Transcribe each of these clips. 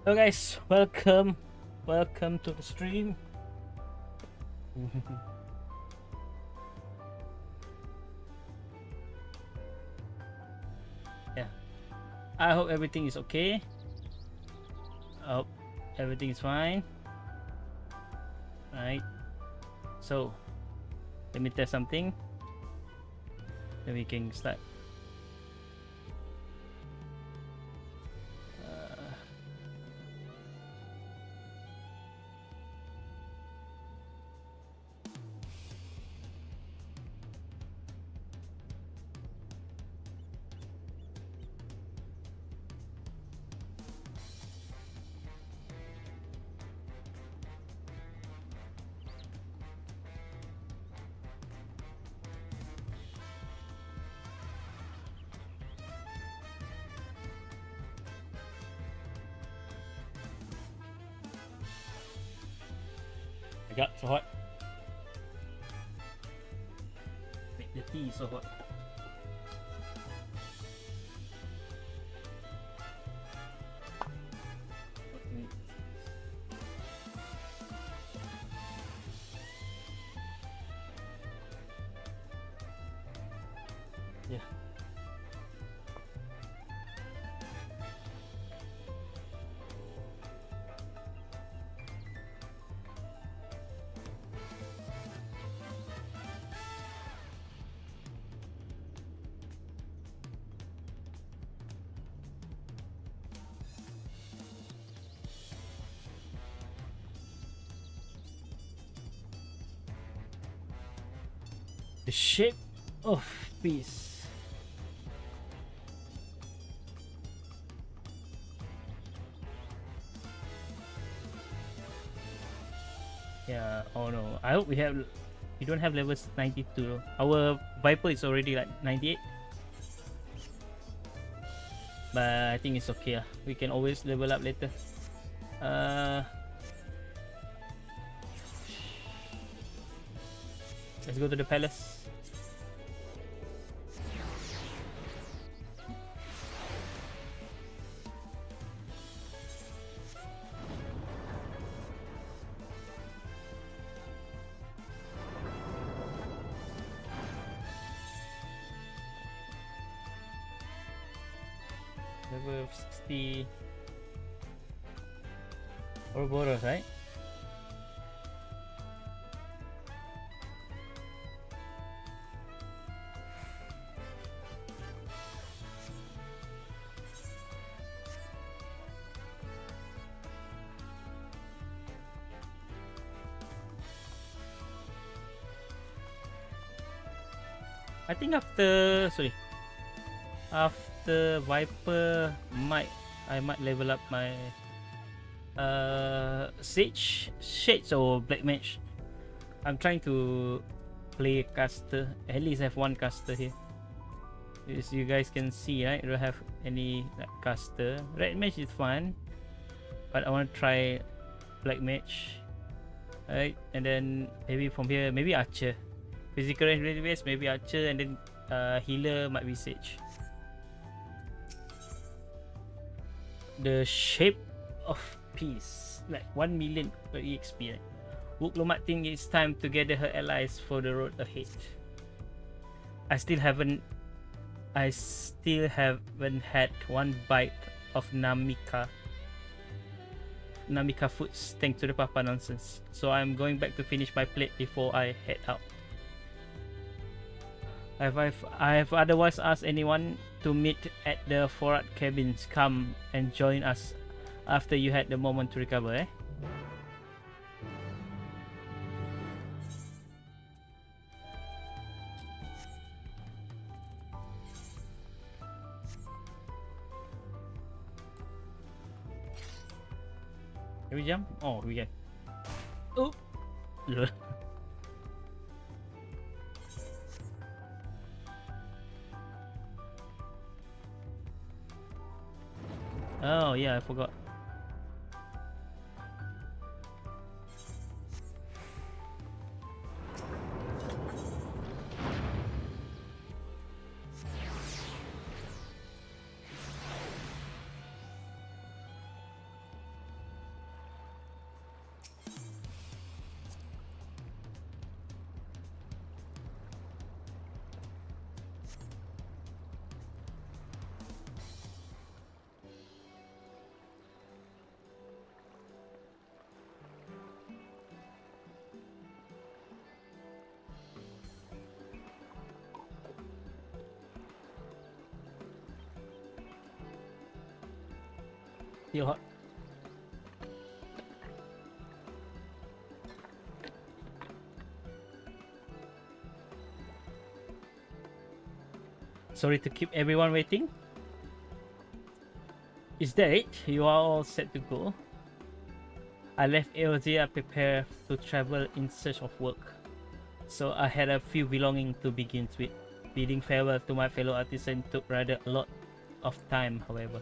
Hello guys, welcome to the stream. Yeah, I hope everything is okay. I hope everything is fine. Right, so let me test something, then we can start. I got so hot. Make the tea so hot. Yeah. The shape of peace. Yeah. Oh no. I hope we don't have levels 92. Our Viper is already like 98. But I think it's okay. We can always level up later. Let's go to the palace. Level 60 Ouroboros, right? I think after Viper I might level up my Shades or Black Mage. I'm trying to play caster, at least have one caster here. As you guys can see, right, I don't have any like, caster. Red Mage is fun, but I want to try Black Mage. Right, and then maybe from here, maybe Archer. Physical range really best, maybe Archer, and then healer might be Sage. The shape of peace, like 1 million per EXP. Right? Wuklomat think it's time to gather her allies for the road ahead. I still haven't had one bite of Namika foods thanks to the Papa nonsense. So I'm going back to finish my plate before I head out. I have otherwise asked anyone to meet at the forward cabins. Come and join us after you had the moment to recover, eh? Can we jump? Oh, we can. Oh! Oh yeah, I forgot. Still hot. Sorry to keep everyone waiting. Is that it? You are all set to go? I left Eosia prepared to travel in search of work, so I had a few belongings to begin with. Bidding farewell to my fellow artisan took rather a lot of time, however.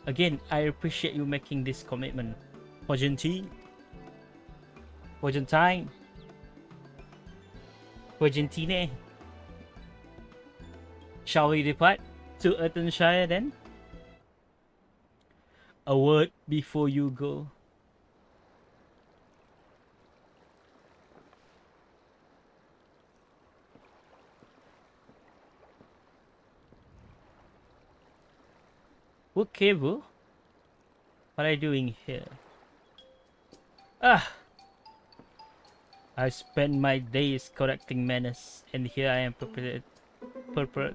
Again, I appreciate you making this commitment. Argentine. Argentine. Shall we depart to Earthenshire then? A word before you go. Okay, boo. What are you doing here? I spend my days correcting manners, and here I am perpetrating the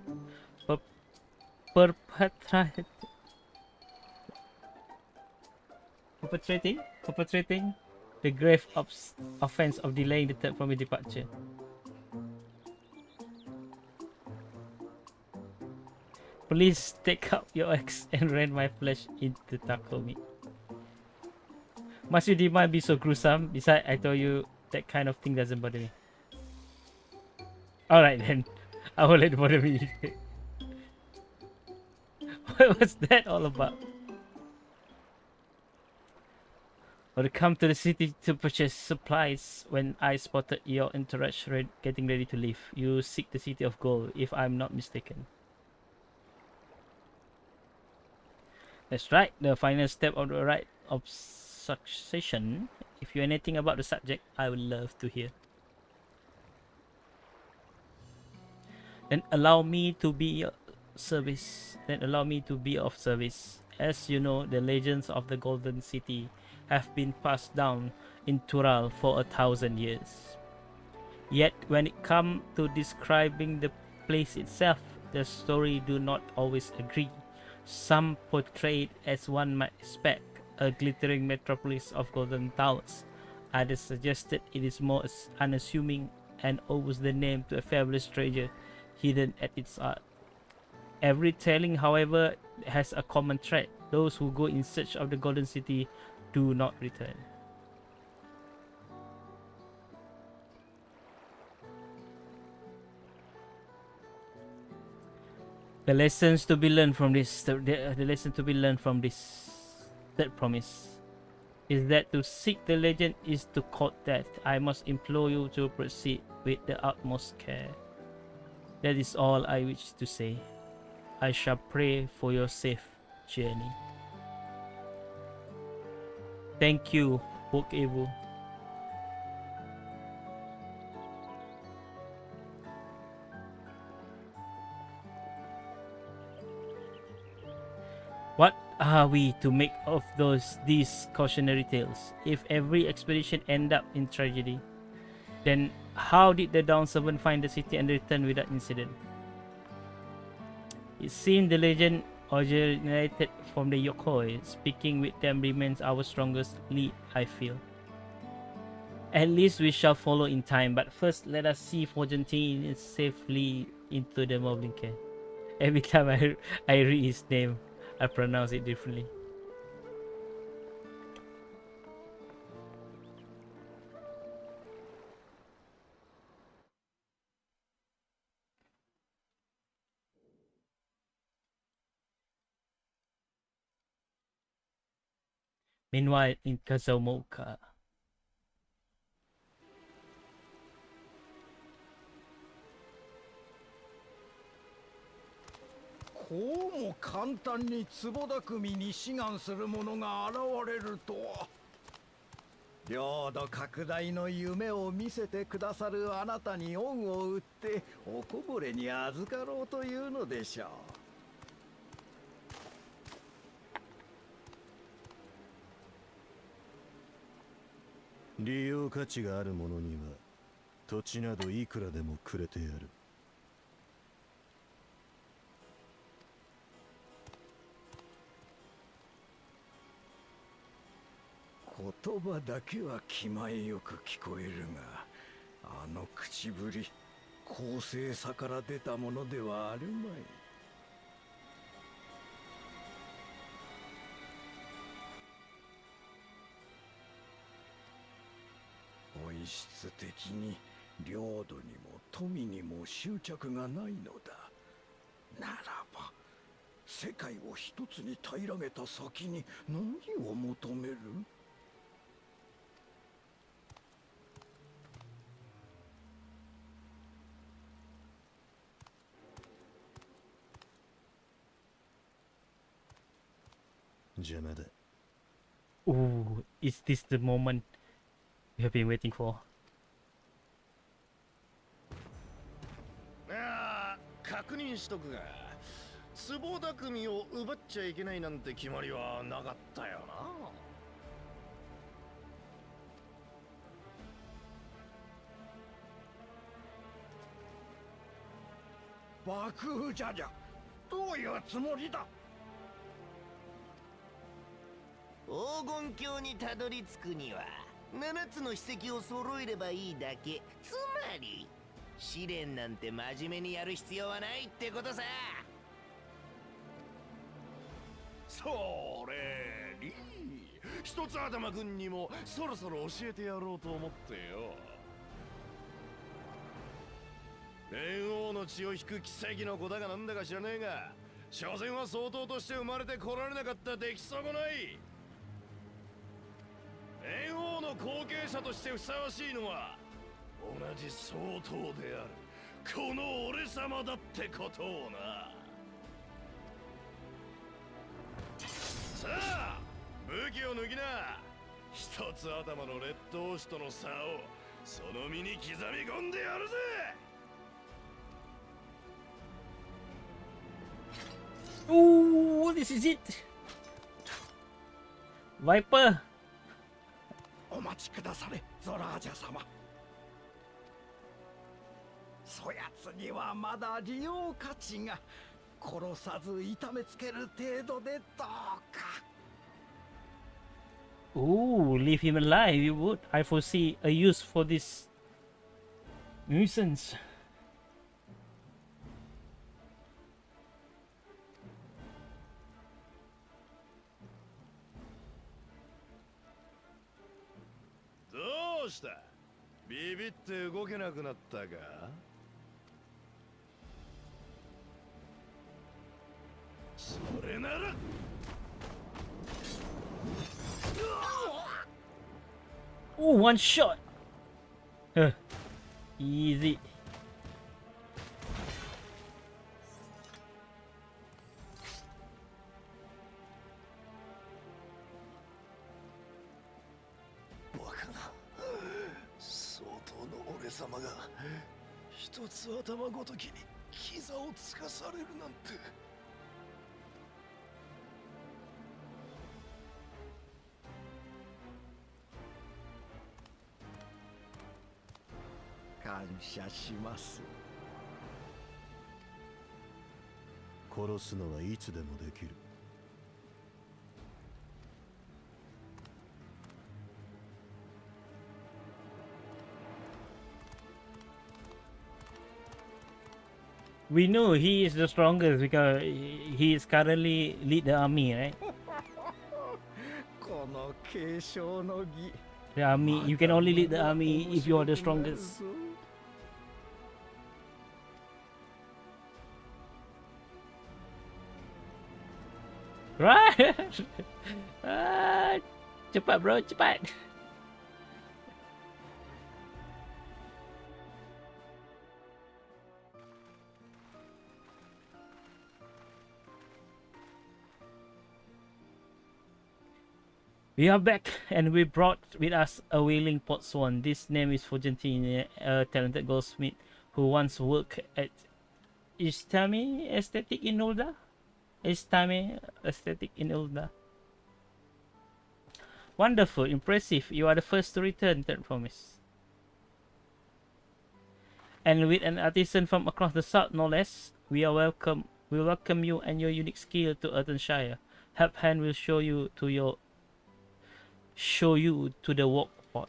grave offense of delaying the third from his departure. Please take up your axe and rend my flesh into taco meat. Must your demand be so gruesome? Besides, I told you that kind of thing doesn't bother me. Alright then, I won't let it bother me. What was that all about? Or to come to the city to purchase supplies when I spotted your entourage getting ready to leave. You seek the city of gold, if I'm not mistaken. That's right, the final step of the rite of succession. If you know anything about the subject, I would love to hear. Then allow me to be of service. As you know, the legends of the Golden City have been passed down in Tural for 1,000 years. Yet, when it comes to describing the place itself, the story do not always agree. Some portray it as one might expect, a glittering metropolis of golden towers. Others suggested it is more unassuming and owes the name to a fabulous treasure hidden at its heart. Every telling, however, has a common thread. Those who go in search of the Golden City do not return. The lessons to be learned from this, the lesson to be learned from this third promise is that to seek the legend is to court death. I must implore you to proceed with the utmost care. That is all I wish to say. I shall pray for your safe journey. Thank you, Book Evu. What are we to make of these cautionary tales? If every expedition end up in tragedy, then how did the Dawn Servant find the city and return without incident? It seemed the legend originated from the Yokoi. Speaking with them remains our strongest lead, I feel. At least we shall follow in time, but first let us see if Argentine is safely into the Moblin care. Every time I read his name, I pronounce it differently. Meanwhile, in Kazumoka, こうも簡単に壺匠に志願する者が現れるとは。領土拡大の夢を見せてくださるあなたに恩を売っておこぼれに預かろうというのでしょう。利用価値がある者には土地などいくらでもくれてやる。言葉だけは気前よく聞こえるが、あの口ぶり、公正さから出たものではあるまい。本質的に領土にも富にも執着がないのだ。ならば世界を一つに平らげた先に何を求める？邪魔だ。 Ooh, is this the moment we have been waiting for? ああ、確認しとくが、壺匠を奪っちゃいけないなんて決まりはなかったよ幕府じゃじゃ、どういうつもりだ？な。黄金鏡にたどり着くには7つの史跡を揃えればいいだけ。つまり試練なんて真面目にやる必要はないってことさ。それに一つ頭くんにもそろそろ教えてやろうと思ってよ。蓮王の血を引く奇跡の子だがなんだか知らねえが、所詮は総統として生まれてこられなかった出来損ない。蓮王の後継者としてふさわしいのは同じ総統であるこの俺様だってことをな。さあ武器を脱ぎな。一つ頭の劣等種との差をその身に刻み込んでやるぜ。Ooh, this is it. Viper. お待ちくだされ、ゾラージャ様。そやつにはまだ利用価値が。殺さず痛めつける程度でどうか。Ooh, leave him alive. You would. I foresee a use for this nuisance. どうした？ビビって動けなくなったか？それならOoh, one shot. Easy. バカな。相当の俺様が一つ頭ごときにキザをつかされるなんて。感謝します。殺すのはいつでもできる。We know he is the strongest because he is currently lead the army, right? この継承の儀。The army, you can only lead the army if you are the strongest. Right? Cepat bro, cepat. We are back, and we brought with us a wailing potswan. This name is Fujentini, a talented goldsmith who once worked at Istami Aesthetic in Ulda. Istami Aesthetic in Ulda. Wonderful, impressive. You are the first to return, Third Promise. And with an artisan from across the south, no less, we welcome you and your unique skill to Earthenshire. Help Hand will show show you to the walk pod.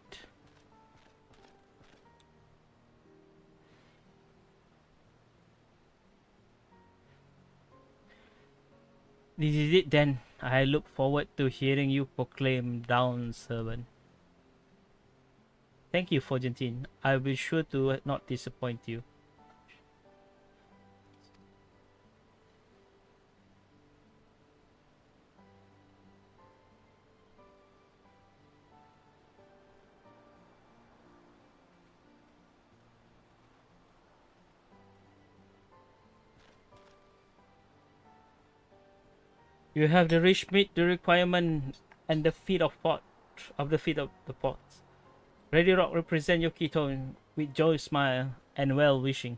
This is it then. I look forward to hearing you proclaim Dawn servant. Thank you, Forgentine. I'll be sure to not disappoint you. You have the rich meat, the requirement, and the feet of the pots. Ready Rock represent your ketone with joy smile and well wishing.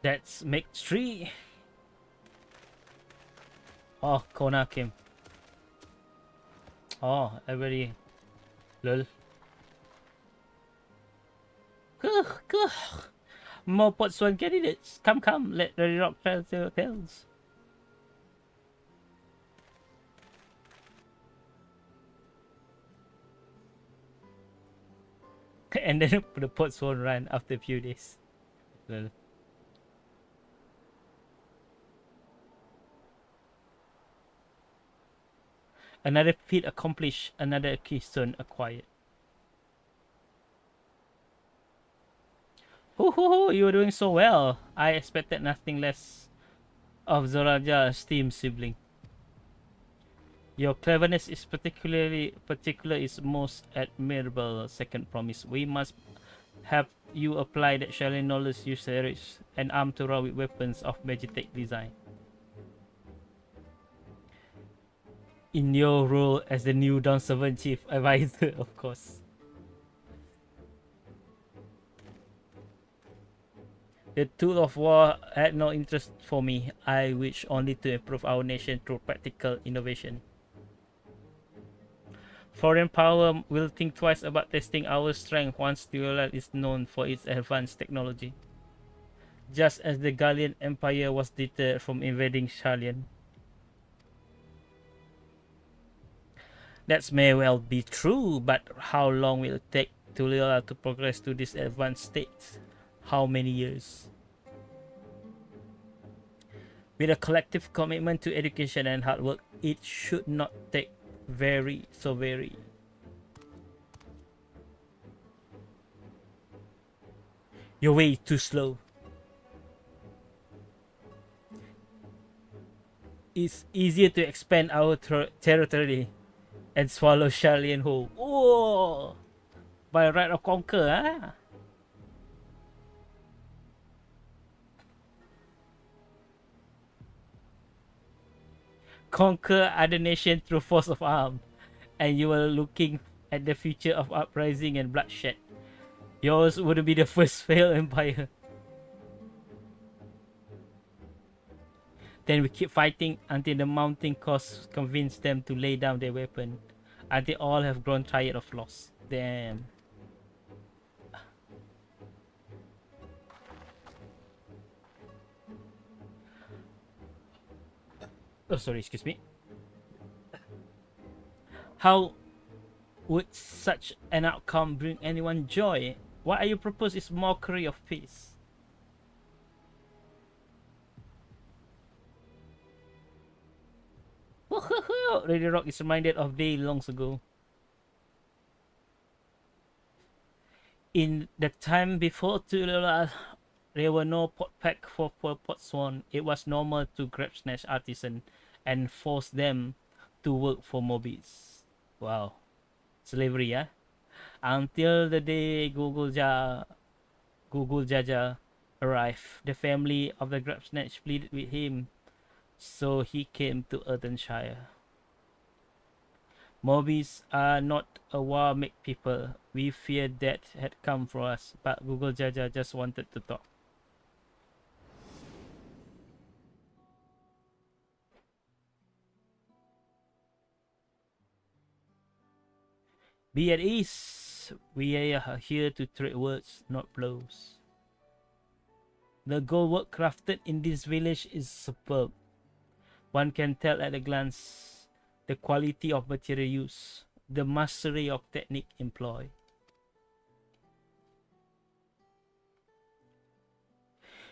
That's make 3. Oh, Kona came. Oh, everybody. Lol. Kuh. More pots one candidates. Come, let the rock tell their tales. And then the pots won't run after a few days. Lol. Another feat accomplished, another keystone acquired. Hoo, you were doing so well. I expected nothing less of Zoraja's esteemed sibling. Your cleverness is particular is most admirable. Second promise. We must have you apply that Shallon knowledge you cherish and arm to run with weapons of Magitech design. In your role as the new Dawn Servant Chief Advisor, of course. The tool of war had no interest for me. I wish only to improve our nation through practical innovation. Foreign power will think twice about testing our strength once Teola is known for its advanced technology. Just as the Gallian Empire was deterred from invading Shalian. That may well be true, but how long will it take Teola to progress to this advanced state? How many years? With a collective commitment to education and hard work, it should not take very. You're way too slow. It's easier to expand our territory and swallow Shalian whole. Oh, by right of conquer, huh? Conquer other nation through force of arm, and you are looking at the future of uprising and bloodshed. Yours wouldn't be the first failed empire. Then we keep fighting until the mounting costs convince them to lay down their weapon, until all have grown tired of loss. Damn. Oh, sorry, excuse me. How would such an outcome bring anyone joy? What you propose is mockery of peace. Radio Rock is reminded of days long ago. In the time before Tulula, there were no pot pack for potswan. It was normal to grab snatch artisan and force them to work for mobbies. Wow. Slavery, yeah? Until the day Google Jaja arrived, the family of the grab snatch pleaded with him, so he came to Earthenshire. Mobbies are not a war-make people. We feared that had come for us, but Google Jaja just wanted to talk. Be at ease. We are here to trade words, not blows. The gold work crafted in this village is superb. One can tell at a glance the quality of material use, the mastery of technique employed.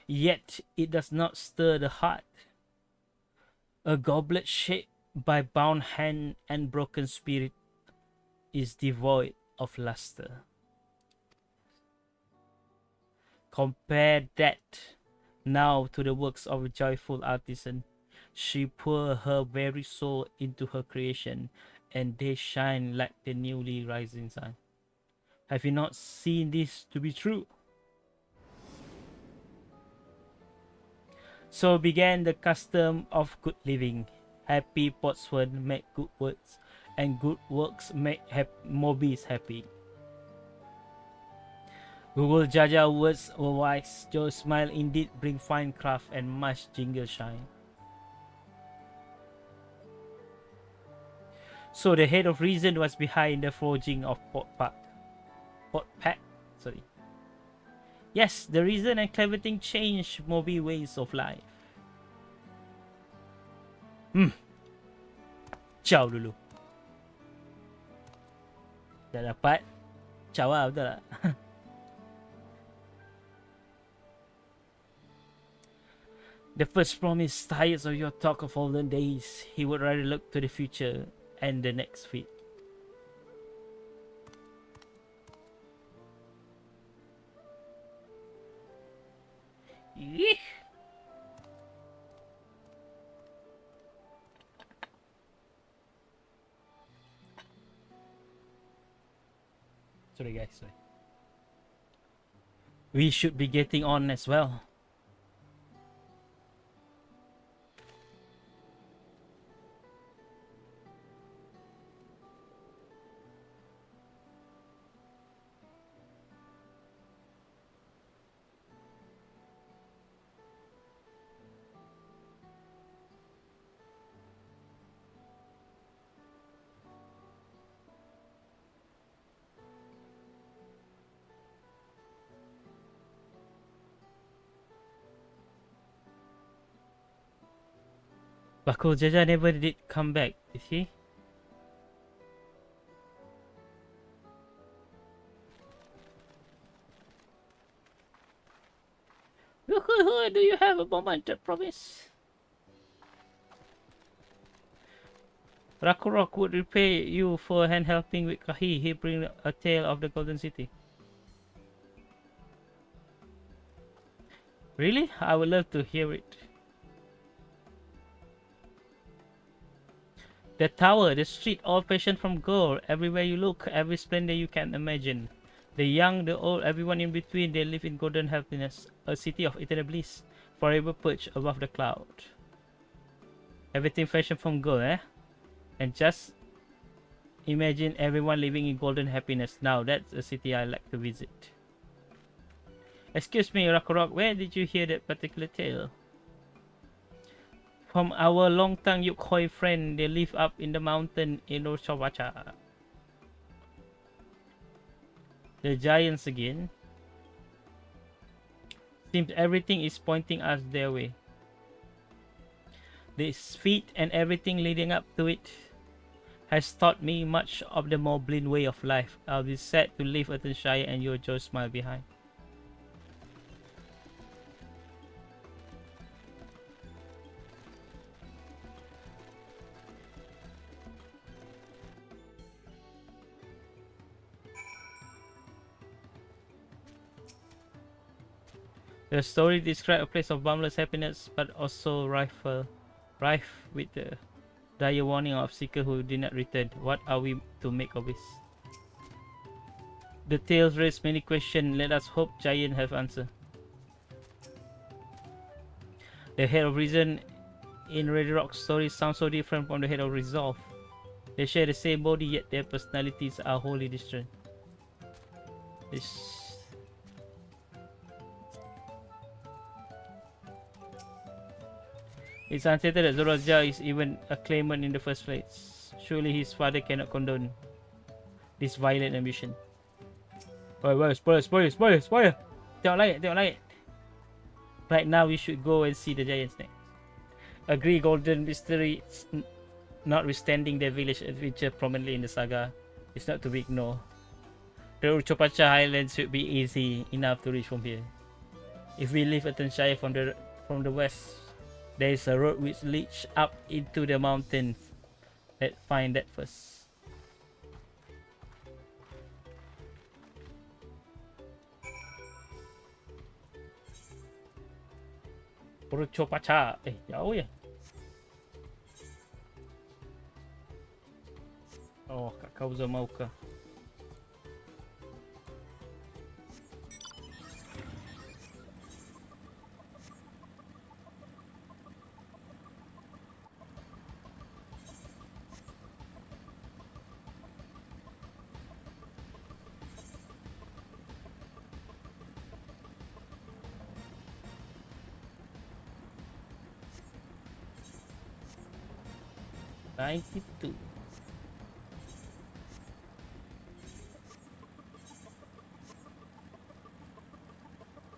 Yet it does not stir the heart. A goblet shaped by bound hand and broken spirit is devoid of luster. Compare that now to the works of a joyful artisan. She poured her very soul into her creation, and they shine like the newly rising sun. Have you not seen this to be true? So began the custom of good living. Happy Potswan make good words, and good works make Mobis happy. Google Jaja words were wise. Joe's smile indeed bring fine craft and much jingle shine. So the head of reason was behind the forging of Potpack. Sorry. Yes, the reason and clever thing changed Mobi ways of life. Ciao dulu. Dah dapat. Ciao lah, betul tak? The first promised tired of your talk of olden days. He would rather look to the future and the next feat. Yeesh. Sorry guys, sorry. We should be getting on as well. Bakul Jaja never did come back, is he? Do you have a moment to promise? Rakurok would repay you for hand helping with Kahi. He bring a tale of the Golden City. Really? I would love to hear it. The tower, the street, all fashioned from gold. Everywhere you look, every splendor you can imagine. The young, the old, everyone in between, they live in golden happiness. A city of eternal bliss, forever perched above the cloud. Everything fashioned from gold, eh? And just imagine everyone living in golden happiness. Now, that's a city I like to visit. Excuse me, Rakurok, where did you hear that particular tale? From our long-time Yukhoi friend, they live up in the mountain in Oshawacha. The giants again. Seems everything is pointing us their way. This feat and everything leading up to it has taught me much of the Moblin way of life. I'll be sad to leave Athenshire and your Joe smile behind. The story describes a place of boundless happiness, but also rife with the dire warning of seekers who did not return. What are we to make of this? The tales raise many questions. Let us hope Giant have answer. The head of reason in Red Rock's story sounds so different from the head of resolve. They share the same body, yet their personalities are wholly different. It's uncertain that Zoraja is even a claimant in the first place. Surely his father cannot condone this violent ambition. Spoiler. Tengok langit. Right now we should go and see the giant snake. Agree, golden mystery, notwithstanding their village adventure prominently in the saga, it's not to be ignored. The Uchopacha Highlands should be easy enough to reach from here. If we leave Atenshire from the west, there is a road which leads up into the mountains. Let's find that first. Uchopacha, jauh ya. Oh, Kak Kauza mau ke? $92.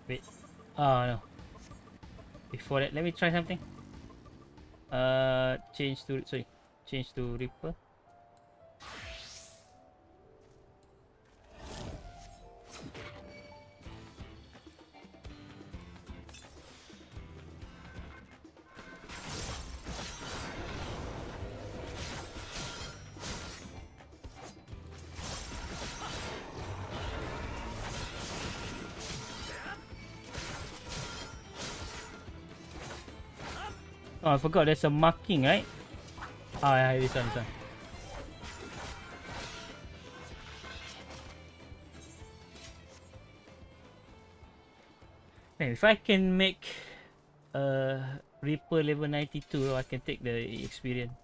Wait. Oh no. Before that, let me try something. Change to Reaper. Oh, I forgot there's a marking, right? Oh, yeah, this one. Man, if I can make Reaper level 92, I can take the experience.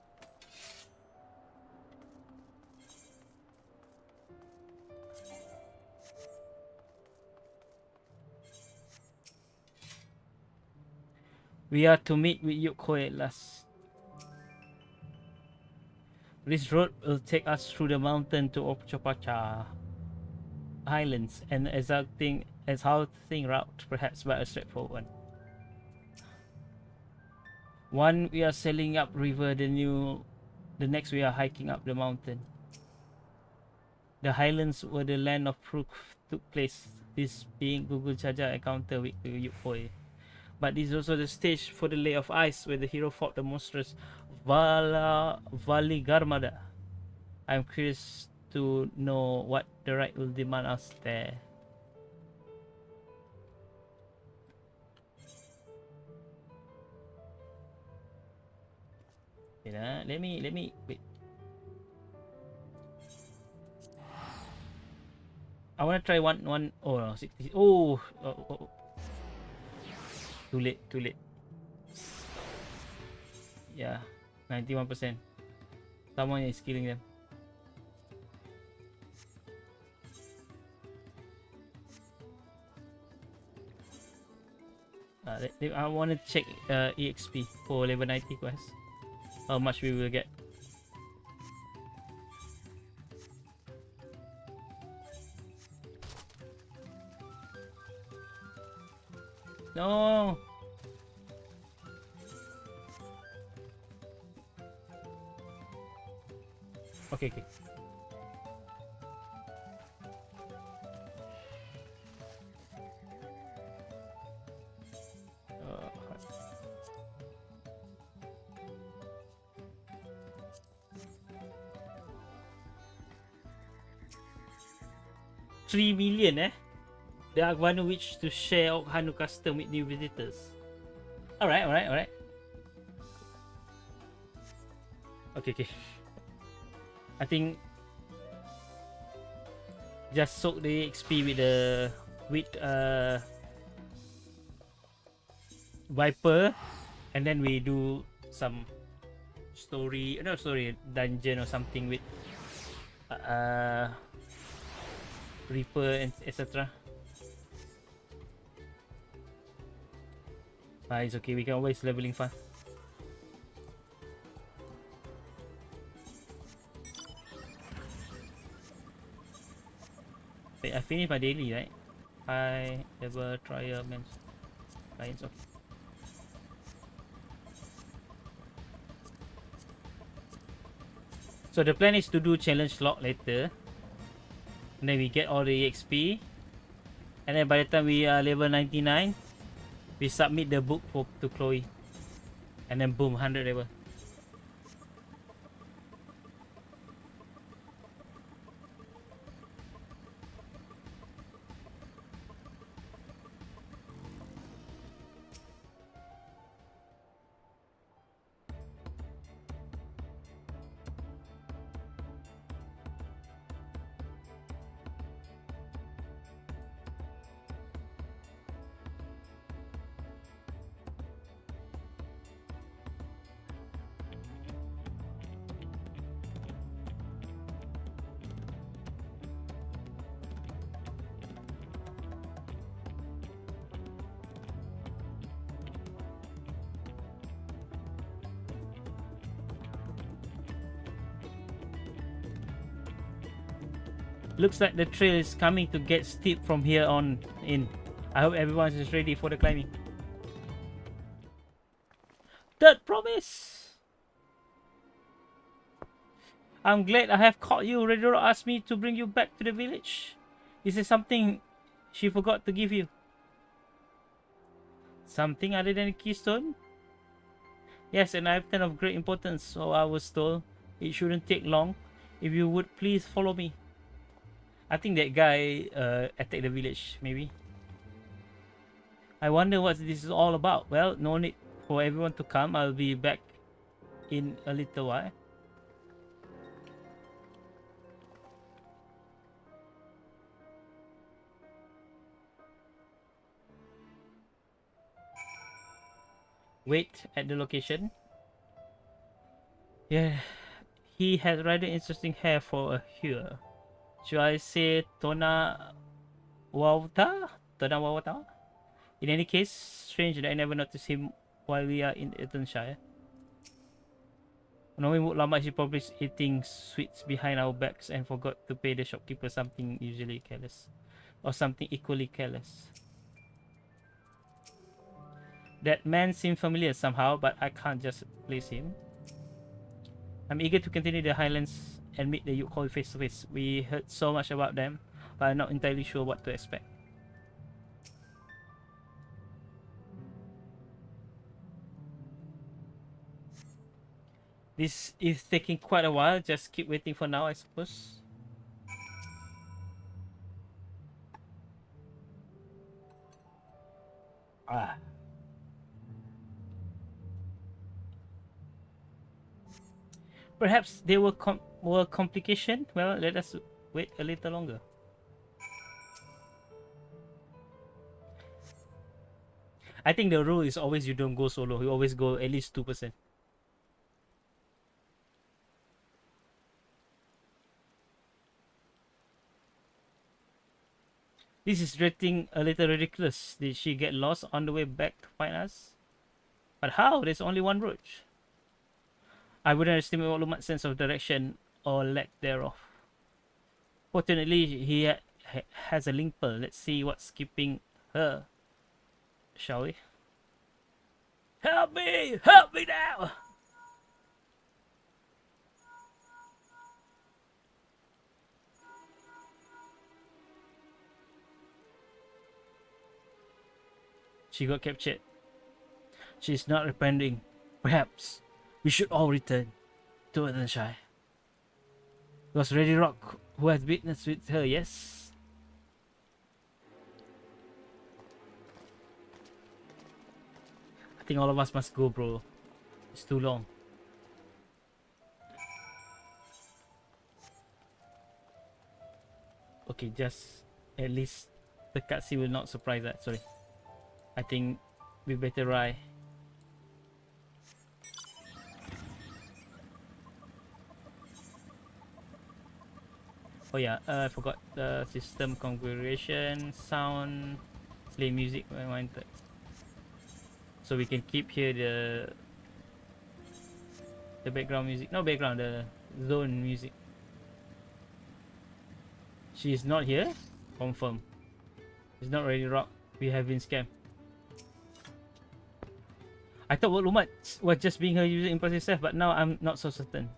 We are to meet with Yoko at last. This road will take us through the mountain to Uchopacha Highlands, and exalting route, perhaps, but a straightforward one. We are sailing up river, the next we are hiking up the mountain. The highlands where the land of proof took place, this being Google Chaja encounter with Yukoi. But this is also the stage for the Lay of Ice, where the hero fought the monstrous Valigarmada. I'm curious to know what the rite will demand us there. Let me wait. I wanna try one. Oh no, 60. Oh. Too late. Yeah, 91%. Someone is killing them. I want to check EXP for level 90 quest. How much we will get. No. Okay. 3 million The Agvano wish to share Okhanu custom with new visitors. Alright. Okay. I think just soak the XP with Viper, and then we do some dungeon or something with Reaper and etc. It's okay, we can always leveling fast. I finished my daily, right? I ever try a men's clients. Okay. So the plan is to do challenge log later, and then we get all the EXP, and then by the time we are level 99, we submit the book to Chloe, and then boom, 100 level. Looks like the trail is coming to get steep from here on in. I hope everyone is ready for the climbing. Third promise! I'm glad I have caught you. Redoro asked me to bring you back to the village. Is there something she forgot to give you? Something other than a keystone? Yes, an item of great importance, so I was told. It shouldn't take long. If you would please follow me. I think that guy attacked the village, maybe. I wonder what this is all about. Well, no need for everyone to come. I'll be back in a little while. Wait at the location. Yeah, he has rather interesting hair for a hero. Should I say Tona Wawata? Tona Wawata? In any case, strange that I never noticed him while we are in Etonshire. Knowing what Lama, she probably is eating sweets behind our backs and forgot to pay the shopkeeper something usually careless. Or something equally careless. That man seemed familiar somehow, but I can't just place him. I'm eager to continue the Highlands and meet the Yukoi face to face. We heard so much about them, but I'm not entirely sure what to expect. This is taking quite a while. Just keep waiting for now, I suppose. Ah. Perhaps they were complication. Well, let us wait a little longer. I think the rule is always you don't go solo. You always go at least 2%. This is getting a little ridiculous. Did she get lost on the way back to find us? But how? There's only one route. I wouldn't estimate Olumat's sense of direction or lack thereof. Fortunately, he has a link pearl. Let's see what's keeping her. Shall we? Help me! Help me now! She got captured. She's not repenting. Perhaps we should all return to Earthenshire. It was Reddy Rock who had witnessed with her, yes? I think all of us must go, bro. It's too long. Okay, just at least the cutscene will not surprise us. Sorry. I think we better ride. Oh yeah, I forgot the system configuration, sound, play music when wanted. So we can keep here the background music. No background, the zone music. She is not here. Confirm. It's not really rock. We have been scammed. I thought Lumat was just being her usual impulsive self, but now I'm not so certain.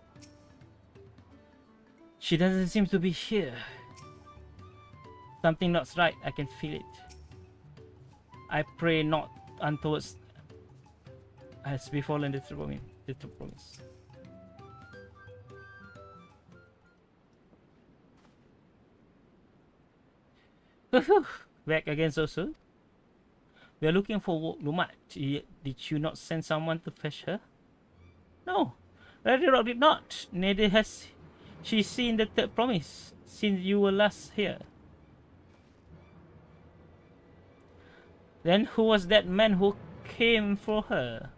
She doesn't seem to be here. Something not right. I can feel it. I pray not untowards has befallen the true promise. Back again so soon. We are looking for Lumat. Did you not send someone to fetch her? No, Lady Rock did not. Neither has she seen the third promise since you were last here. Then who was that man who came for her?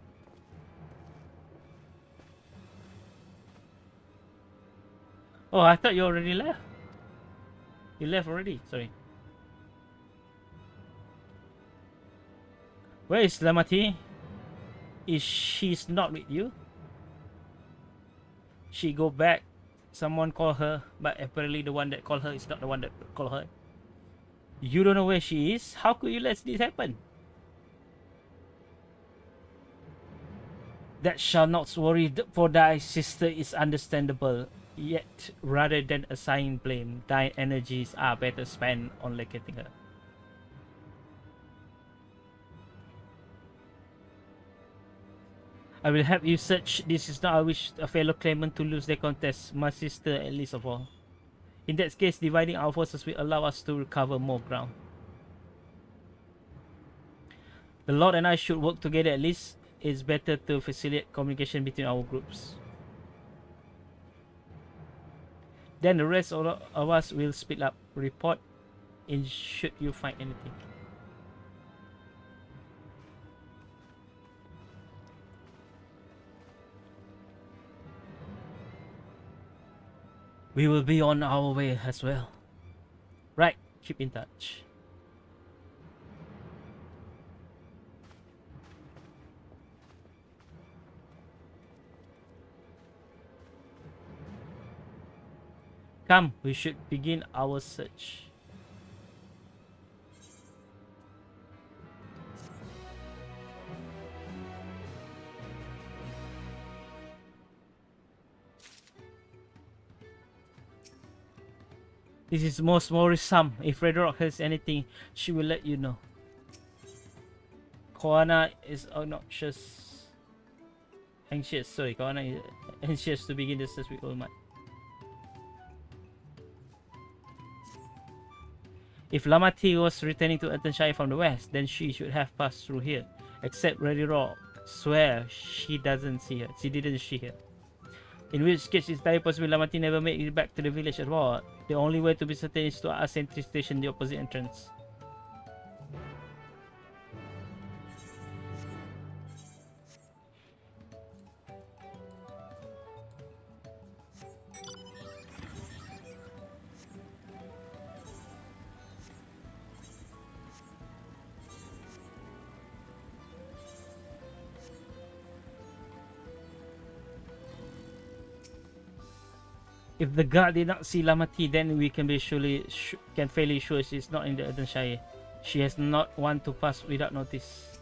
Oh, I thought you already left. You left already, sorry. Where is Lamati? Is she's not with you? She go back. Someone call her, but apparently the one that called her is not the one that called her. You don't know where she is? How could you let this happen? That shall not worry, for thy sister is understandable. Yet, rather than assign blame, thy energies are better spent on locating her. I will help you search. This is not I wish a fellow claimant to lose their contest, my sister at least of all. In that case, dividing our forces will allow us to recover more ground. The Lord and I should work together at least. It's better to facilitate communication between our groups. Then the rest of us will split up. Report in should you find anything. We will be on our way as well. Right, keep in touch. Come, we should begin our search. This is most worrisome. If Red Rock has anything, she will let you know. Koana is anxious. Sorry, Koana is anxious to begin the search with All Might. If Lamati was returning to Attenshire from the west, then she should have passed through here. Except Ready Rock swear she didn't see her. In which case, it's very possible Lamati never made it back to the village at all. The only way to be certain is to ask Sentry Station the opposite entrance. If the guard did not see Lamati, then we can be fairly sure she's not in the Attenshire. She has not want to pass without notice.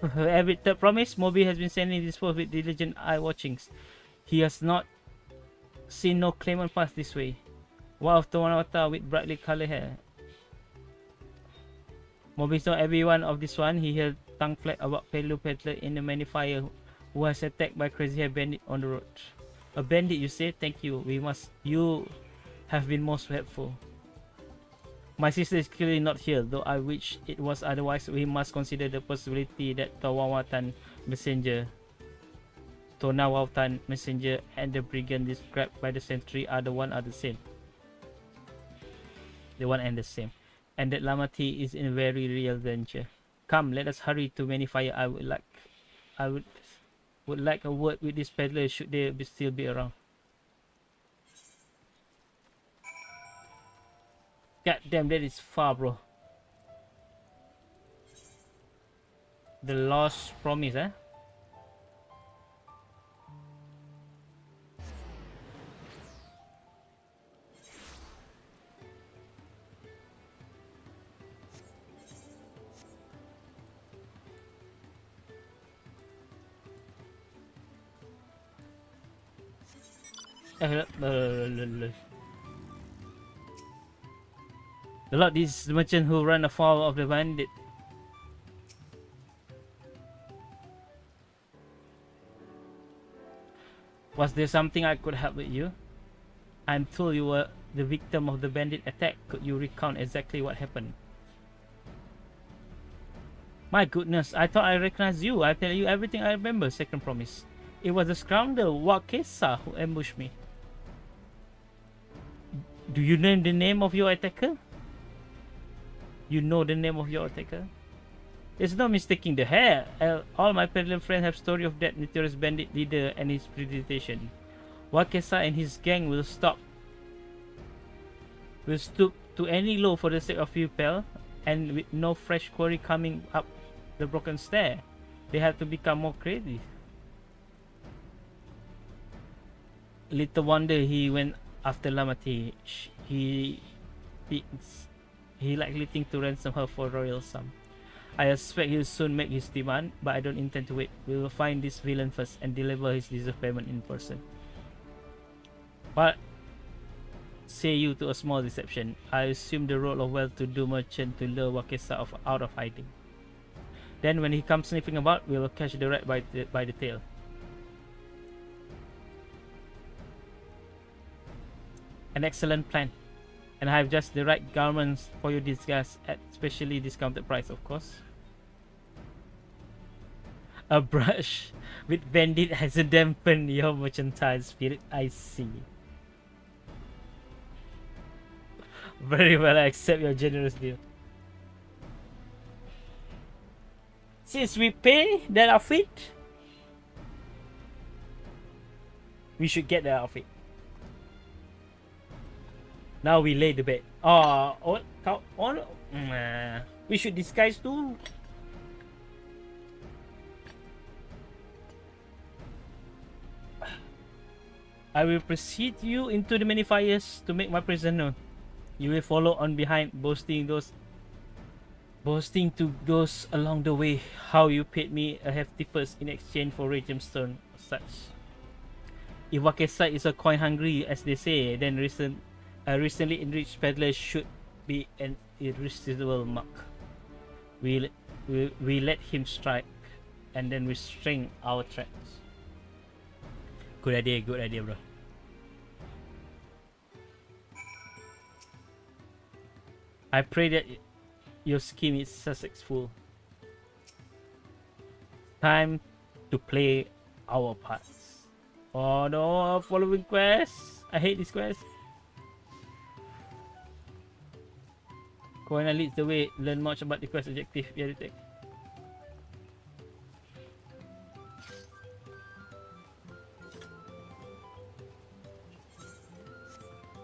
Every third promise, Moby has been sending this forth with diligent eye watchings. He has not seen no claimant pass this way. One of Tawanawata with brightly colored hair. Moby saw every one of this one. He held tongue flat about Pelu Peddler in the Magnifier who was attacked by crazy hair bandit on the road. A bandit, you say? Thank you. You have been most helpful. My sister is clearly not here, though I wish it was otherwise. We must consider the possibility that Tonawatan Messenger, and the brigand described by the sentry are the same. The one and the same. And that Lamati is in very real danger. Come, let us hurry to Magnifier. I would like a word with this peddler should they still be around. God damn, that is far, bro. The lost promise, eh? The Lord is the merchant who ran afoul of the bandit. Was there something I could help with you? I'm told you were the victim of the bandit attack. Could you recount exactly what happened? My goodness, I thought I recognized you. I'll tell you everything I remember, Second Promise. It was the scoundrel Wakesa who ambushed me. Do you know the name of your attacker? You know the name of your attacker? There's no mistaking the hair. All my peddler friends have story of that notorious bandit leader and his predilection. Wakesa and his gang will stoop to any low for the sake of you, pal. And with no fresh quarry coming up the broken stair, they have to become more creative. Little wonder he went after Lamati. He likely think to ransom her for royal sum. I expect he'll soon make his demand, but I don't intend to wait. We will find this villain first and deliver his deserved payment in person. But say you to a small deception. I assume the role of well-to-do merchant to lure Wakesa out of hiding. Then when he comes sniffing about, we will catch the rat by the tail. An excellent plan. And I have just the right garments for your disguise at specially discounted price, of course. A brush with bandit hasn't dampened your mercantile spirit, I see. Very well, I accept your generous deal. Since we pay that outfit, we should get that outfit. Now we lay the bed. We should disguise too. I will precede you into the many fires to make my presence known. You will follow on behind, boasting to those along the way how you paid me a hefty purse in exchange for rare gemstone such. If Wakesa is a coin hungry, as they say, then a recently enriched peddler should be an irresistible mark. We let him strike, and then we string our tracks. Good idea, bro. I pray that your scheme is successful. Time to play our parts. Oh no, following quest. I hate this quest. Koina leads the way. Learn much about the quest objective. Yeah, take.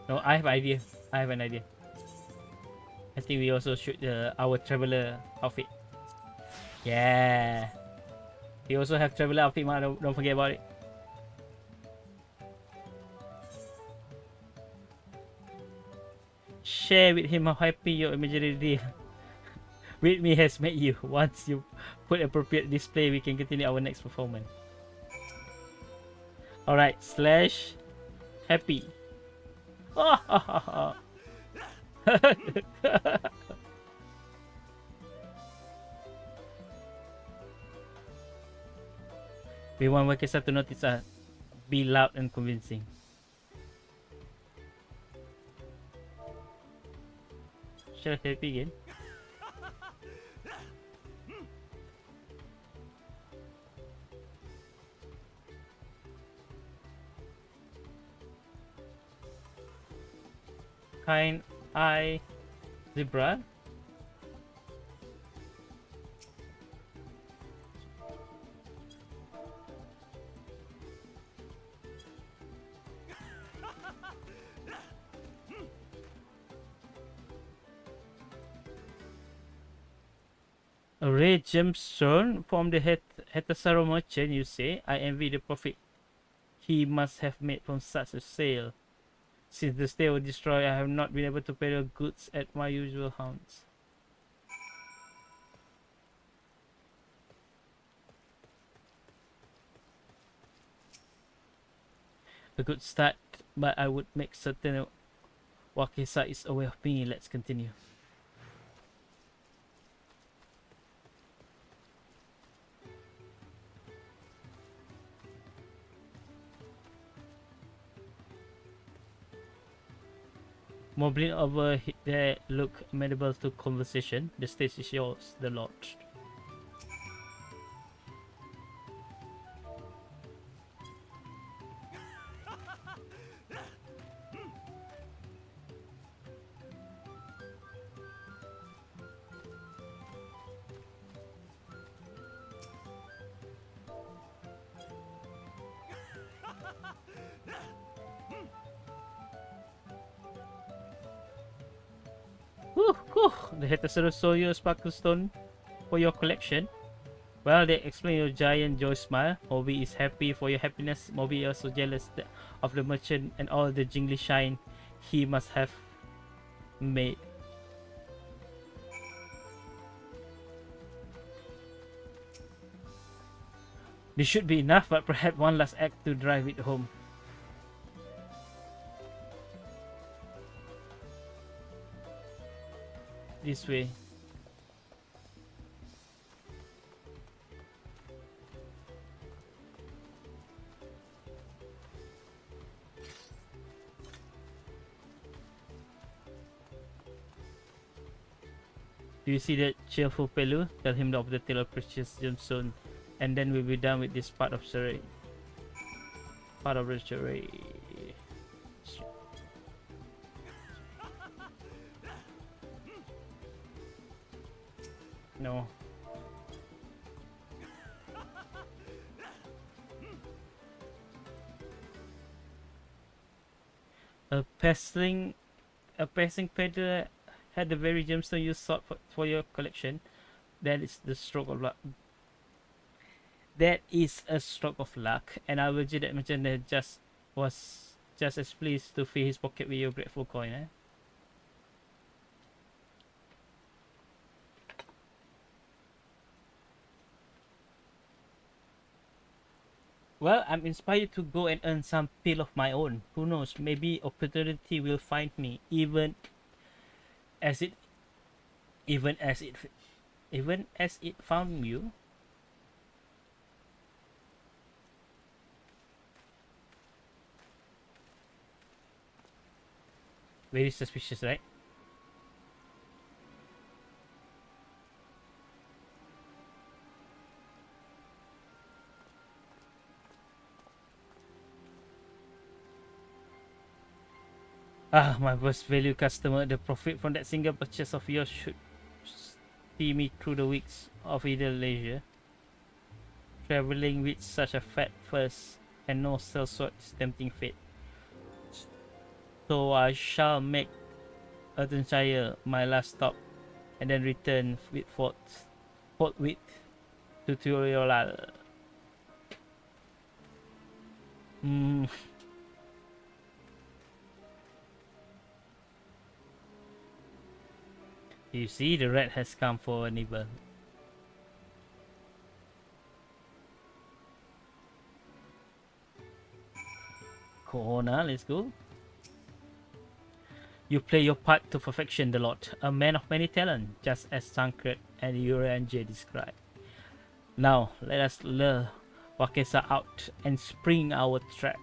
No, I have an idea. I think we also shoot our traveler outfit. Yeah. We also have traveler outfit, man. Don't forget about it. Share with him how happy your imaginary deal with me has made you. Once you put appropriate display, we can continue our next performance. Alright, / happy. We want Wakesa to notice us. Be loud and convincing. Shall I happy again? Kind eye zebra. A rare gemstone from the Hetasaro merchant, you say? I envy the profit he must have made from such a sale. Since the stay was destroyed, I have not been able to pay the goods at my usual haunts. A good start but I would make certain Wakesa is aware of me. Let's continue. Moblin over there look amenable to conversation. The stage is yours, the Lord. Whew, whew. The Hetasaurus sold you a sparkle stone for your collection. Well, they explain your giant joy smile. Moby is happy for your happiness. Moby is also jealous of the merchant and all the jingly shine he must have made. This should be enough, but perhaps one last act to drive it home. This way. Do you see that cheerful fellow? Tell him of the tale of precious gemstone, and then we'll be done with this part of charade. Part of the charade. No. A passing peddler had the very gemstone you sought for your collection. That is the stroke of luck. That is a stroke of luck, and I will that merchant that was just as pleased to fill his pocket with your grateful coin. Eh? Well, I'm inspired to go and earn some peel of my own. Who knows? Maybe opportunity will find me, even as it found you. Very suspicious, right? Ah, my most valued customer, the profit from that single purchase of yours should see me through the weeks of idle leisure. Traveling with such a fat purse and no sellsword is tempting fate. So I shall make Earthenshire my last stop, and then return with forthwith to Tutorial. You see, the rat has come for a nibble. Corona, let's go. You play your part to perfection, the Lord, a man of many talents, just as Tancred and Uranger described. Now, let us lure Wakesa out and spring our trap.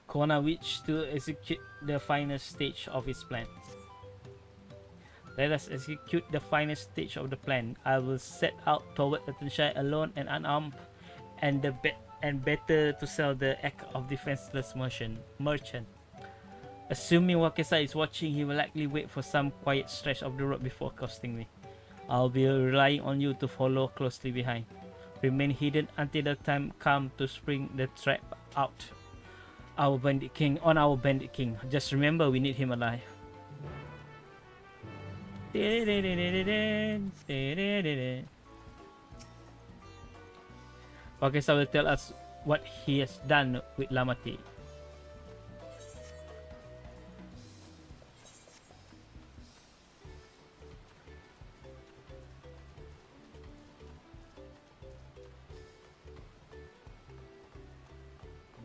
Kona wished to execute the final stage of his plan. Let us execute the final stage of the plan. I will set out toward Earthenshire alone and unarmed, and better to sell the act of defenseless merchant. Assuming Wakesa is watching, he will likely wait for some quiet stretch of the road before accosting me. I'll be relying on you to follow closely behind. Remain hidden until the time comes to spring the trap out. Our bandit king. Just remember, we need him alive. Wakesa will tell us what he has done with Lamati.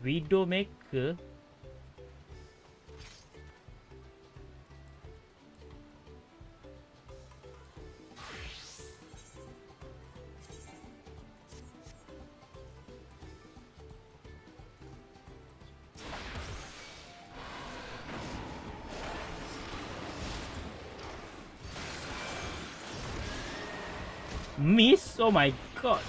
Widowmaker. Miss? Oh my god.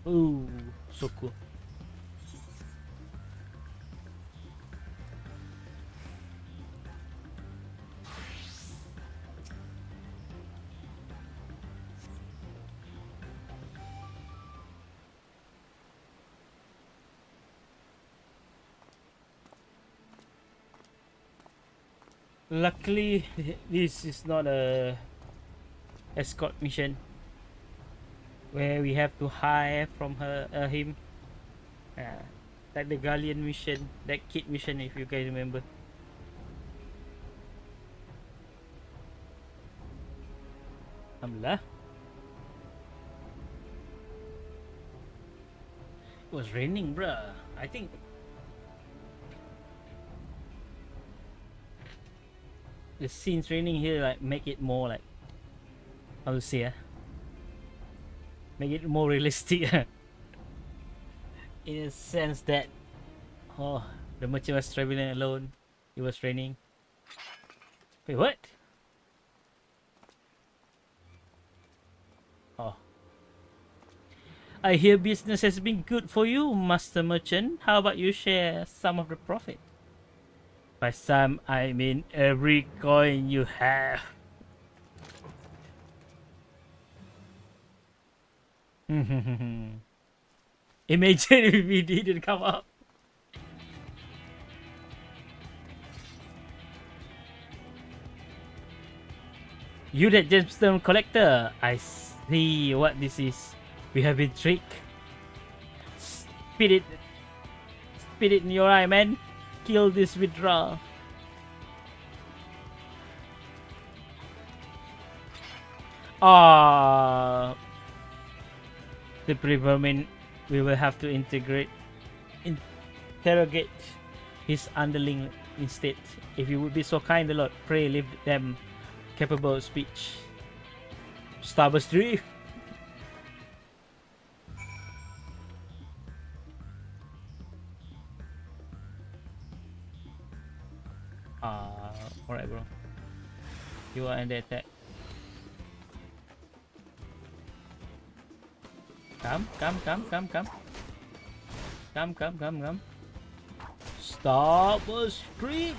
Ooh, so cool. Luckily, this is not a escort mission where we have to hire from him. Like the Galleon mission, that kid mission, if you guys remember. Alhamdulillah. It was raining, bruh. I think the scenes raining here like make it more like, how to say, make it more realistic. In a sense that, oh, the merchant was traveling alone. It was raining. Wait, what? Oh. I hear business has been good for you, Master Merchant. How about you share some of the profit? By some, I mean every coin you have. Imagine if we didn't come up. You that gemstone collector, I see what this is. We have been tricked. Spit it in your eye, man. Kill this withdrawal. Ah, the pre-vermin. We will have to interrogate his underling instead. If you would be so kind, the Lord, pray leave them capable of speech. Starburst Drift. Alright, bro. You are under attack. Come. Starburst Drift.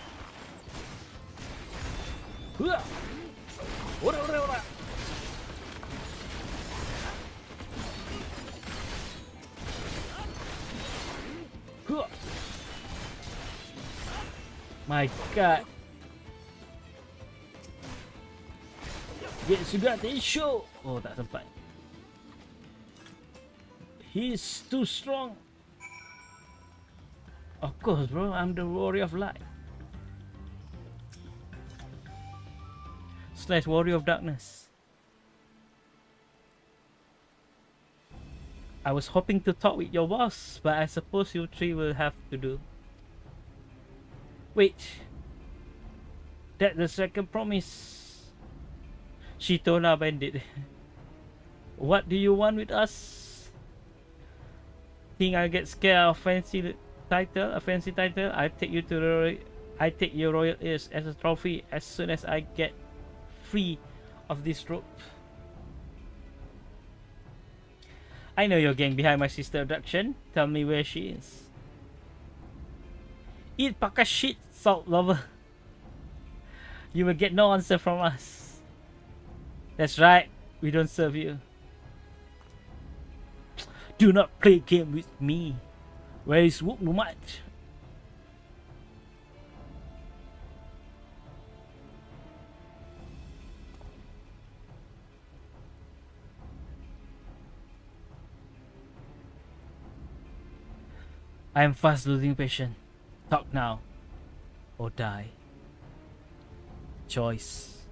Ora. My god. Get sudah show. Oh, tak sempat. He's too strong. Of course, bro. I'm the warrior of light. / warrior of darkness. I was hoping to talk with your boss, but I suppose you three will have to do. Wait. That's the second promise. Shitona Bandit. What do you want with us? Think I get scared of a fancy title? I take you to I take your royal ears as a trophy as soon as I get free of this rope. I know your gang behind my sister abduction. Tell me where she is. Eat paka shit, salt lover. You will get no answer from us. That's right, we don't serve you. Do not play game with me. Where is Wook Numat? I am fast losing patience. Talk now or die. Choice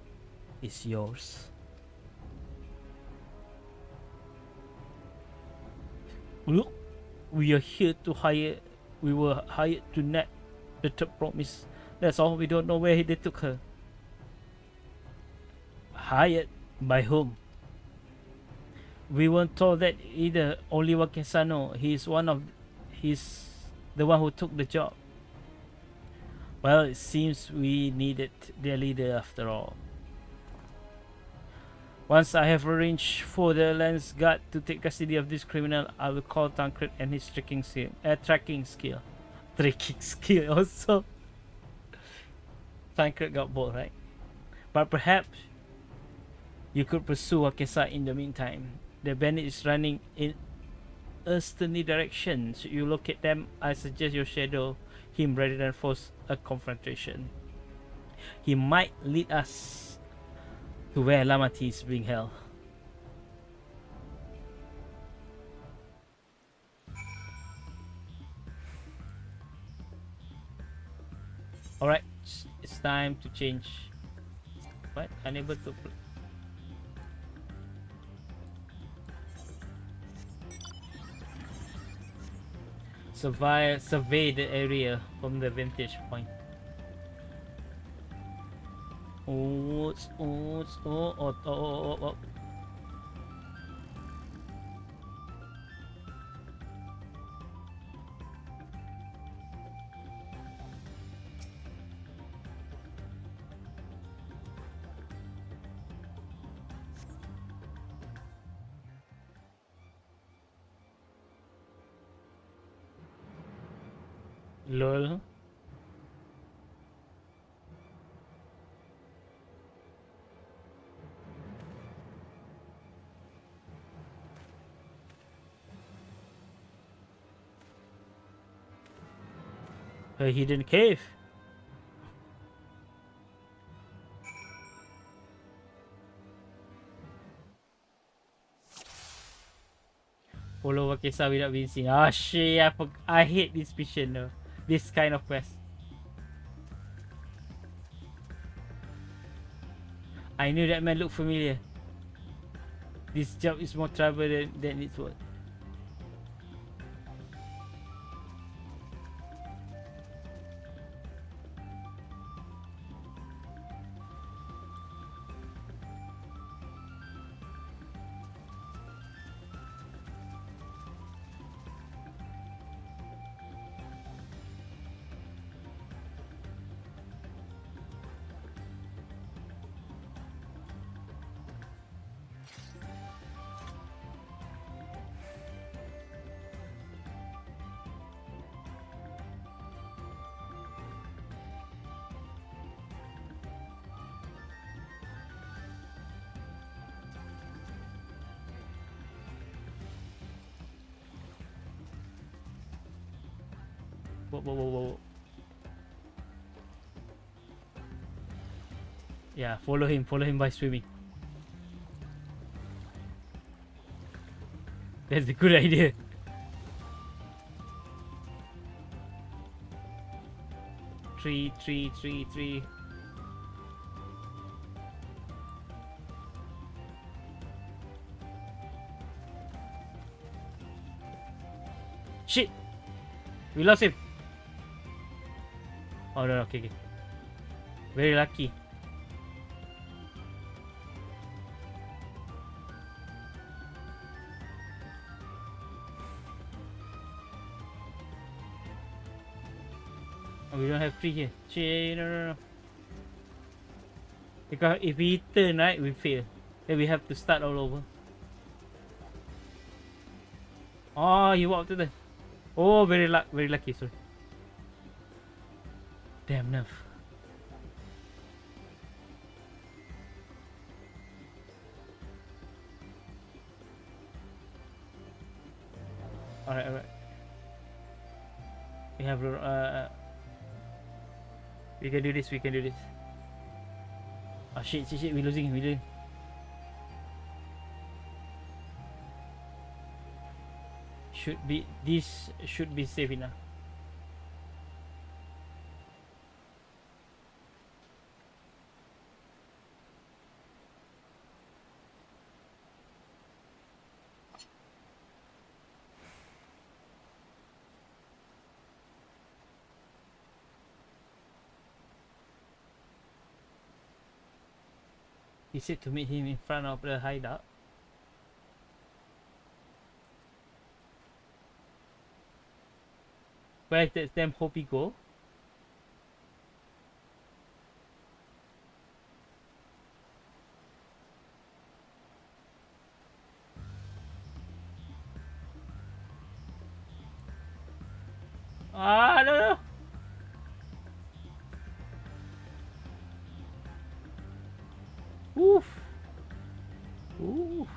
is yours. Look, we are here to hire. We were hired to net the top promise. That's all. We don't know where they took her. Hired by whom? We weren't told that either. Only Wakesano. He's the one who took the job. Well, it seems we needed their leader after all. Once I have arranged for the lance guard to take custody of this criminal, I will call Tancred and his tracking skill. Tracking skill also. Tancred got both, right? But perhaps you could pursue Wakesa in the meantime. The bandit is running in easterly direction. Should you locate them, I suggest you shadow him rather than force a confrontation. He might lead us to where Lamati is being held. Alright, it's time to change. What? Unable to survey the area from the vantage point. Oh. Lol. A hidden cave. Follow Wakesa without being seen. Ah shit, I hate this mission though. This kind of quest. I knew that man looked familiar. This job is more trouble than it's worth. Whoa. Yeah, follow him by swimming. That's a good idea. Tree. Shit! We lost him. Oh no, okay. Very lucky. Oh, we don't have tree here. Shit, no. Because if we turn right, we fail. Then we have to start all over. Oh, you walked to the. Oh, very lucky, sorry. Damn enough. Alright. We have we can do this. Oh shit, we're losing. This should be safe enough. He said to meet him in front of the hideout. Where does them Hopi go? Ah, no, no. Oof. Oof.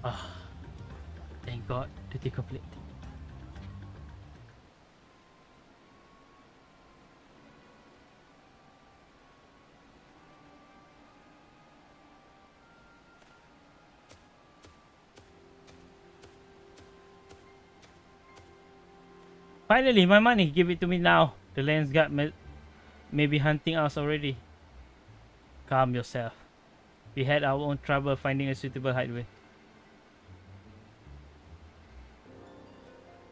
Ah, thank God, duty complete. Finally, my money. Give it to me now. The lens guard may be hunting us already. Calm yourself. We had our own trouble finding a suitable hideaway.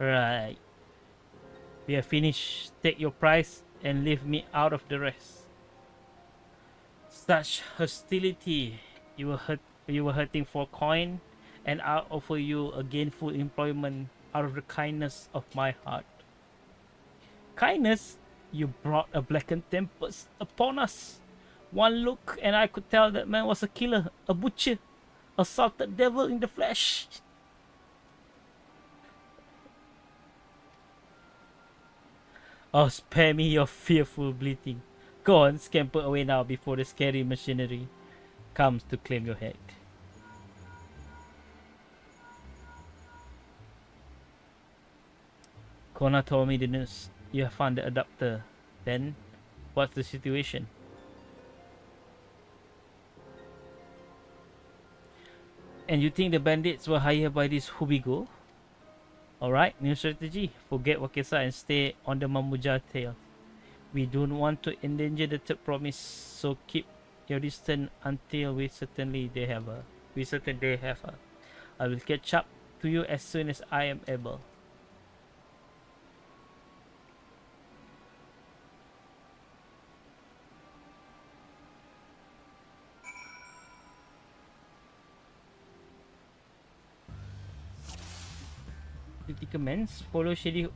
Right. We are finished. Take your price and leave me out of the rest. Such hostility. You were hurting for coin, and I'll offer you a gainful employment out of the kindness of my heart. Kindness? You brought a blackened tempest upon us. One look and I could tell that man was a killer, a butcher, a salted devil in the flesh. Oh, spare me your fearful bleating. Go on, scamper away now before the scary machinery comes to claim your head. Kona told me the news. You have found the adapter. Then, what's the situation? And you think the bandits were hired by this Hubigo? Alright, new strategy. Forget Wakesa and stay on the Mamuja tail. We don't want to endanger the third promise, so keep your distance until we certainly they have her. I will catch up to you as soon as I am able. Duty commence. Follow schedule.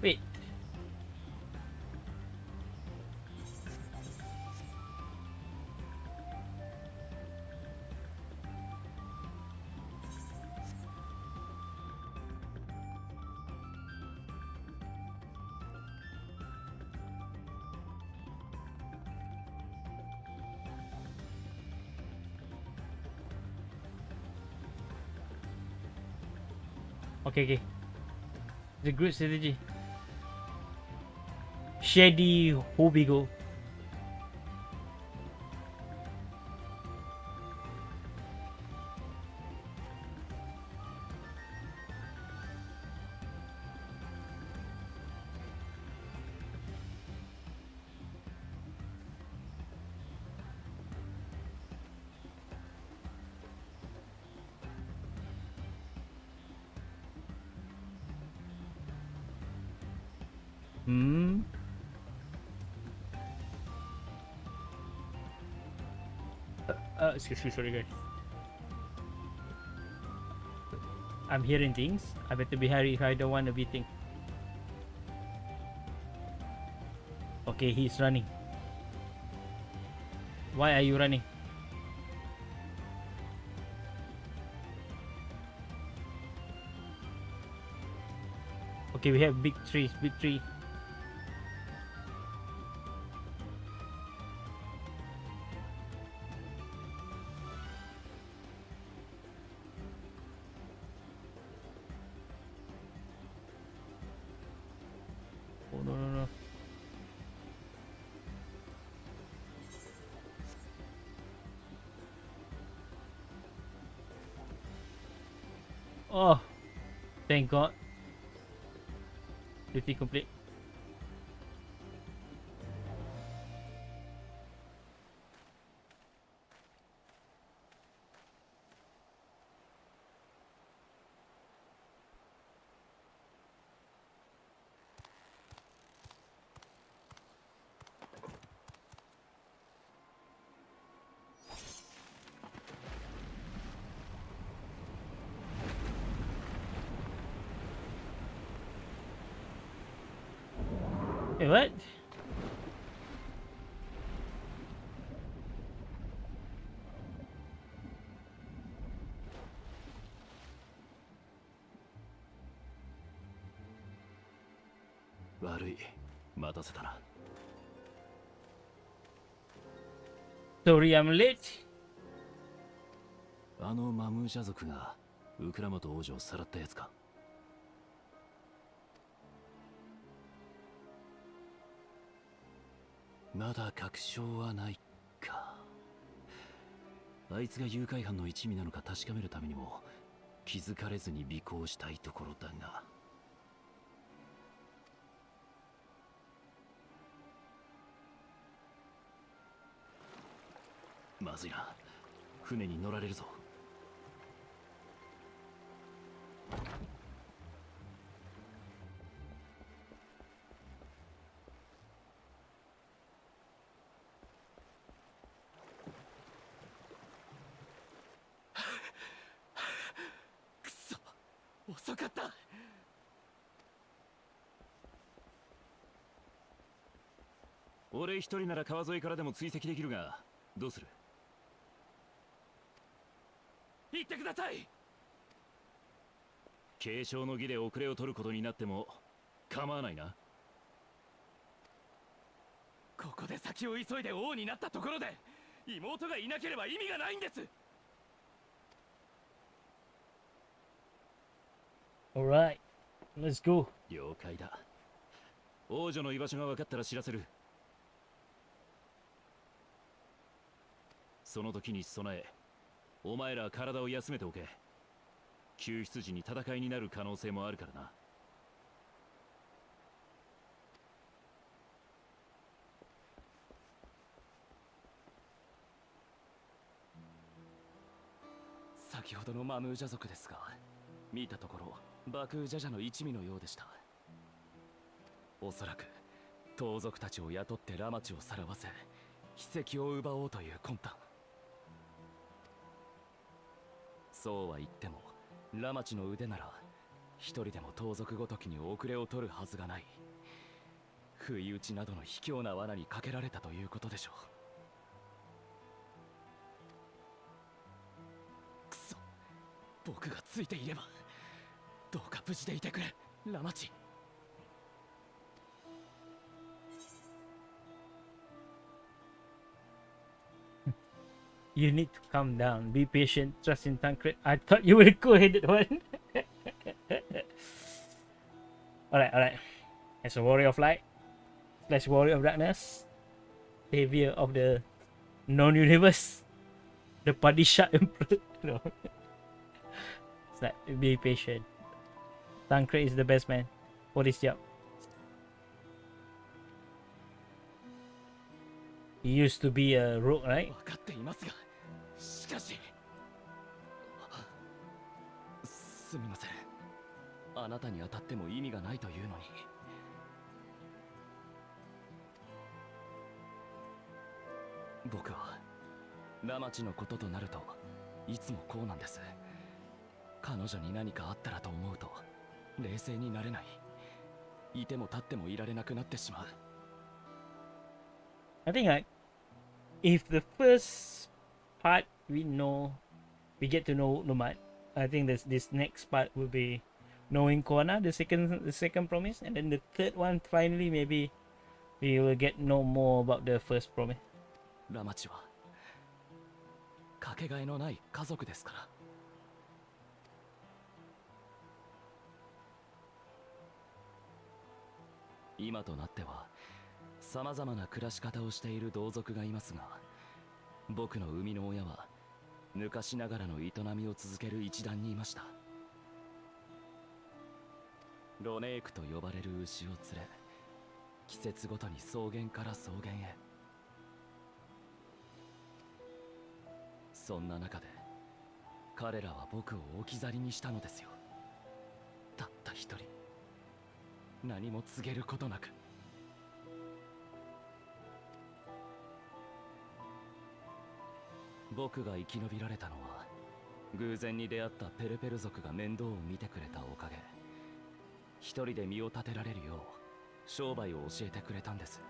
Wait. Okay. The group strategy. Shady Hobigo. Excuse me, sorry guys. I'm hearing things. I better be hurry if I don't want to be thing. Okay, he's running. Why are you running? Okay, we have big tree. Oh no. Oh, thank God. Duty complete. Wait, what? Sorry, I'm late. あのマムーシャ族がウクラマト王女をさらったやつか。まだ確証はないか。あいつが誘拐犯の一味なのか確かめるためにも気づかれずに尾行したいところだが。まずいな。船に乗られるぞ。くそ、遅かった。俺一人なら川沿いからでも追跡できるが、どうする？言ってください。継承の儀で遅れを取ることになっても構わないな。ここで先を急いで王になったところで妹がいなければ意味がないんです。 Alright, let's go. 了解だ。王女の居場所が分かったら知らせる。その時に備え、お前ら体を休めておけ。救出時に戦いになる可能性もあるからな。先ほどのマムージャ族ですが、見たところバクージャジャの一味のようでした。おそらく盗賊たちを雇ってラマチをさらわせ秘跡を奪おうという魂胆。そうは言ってもラマチの腕なら一人でも盗賊ごときに遅れを取るはずがない。不意打ちなどの卑怯な罠にかけられたということでしょう。くそ、僕がついていれば。どうか無事でいてくれ、ラマチ。You need to calm down. Be patient. Trust in Tancred. I thought you were the cool-headed one. Alright, alright. As a warrior of light, / warrior of darkness, savior of the non-universe, the Padishah Emperor. No. It's like, be patient. Tancred is the best man for this job. He used to be a rogue, right? 分かっていますが、しかし。すみません。あなたに当たっても意味がないというのに。僕はラマチのこととなるといつもこうなんです。彼女に何かあったらと思うと冷静になれない。いても立ってもいられなくなってしまう。I think like if the first part we get to know Nomad, I think this next part will be knowing Koana, the second promise, and then the third one finally maybe we will get know more about the first promise. ラマチはかけがえのない家族ですから。今となってはさまざまな暮らし方をしている同族がいますが、僕の生みの親は昔ながらの営みを続ける一団にいました。ロネークと呼ばれる牛を連れ、季節ごとに草原から草原へ。そんな中で彼らは僕を置き去りにしたのですよ。たった一人、何も告げることなく。僕が生き延びられたのは偶然に出会ったペルペル族が面倒を見てくれたおかげ。一人で身を立てられるよう商売を教えてくれたんです。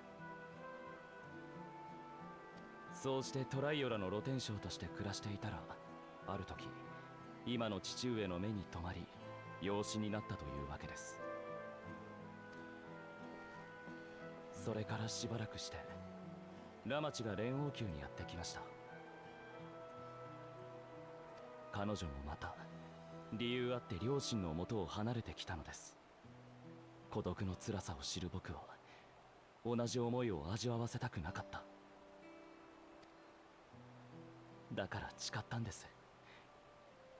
そうしてトライオラの露天商として暮らしていたら、ある時今の父上の目に留まり養子になったというわけです。それからしばらくしてラマチが連王宮にやってきました。彼女もまた理由あって両親の元を離れてきたのです。孤独の辛さを知る僕は同じ思いを味わわせたくなかった。だから誓ったんです。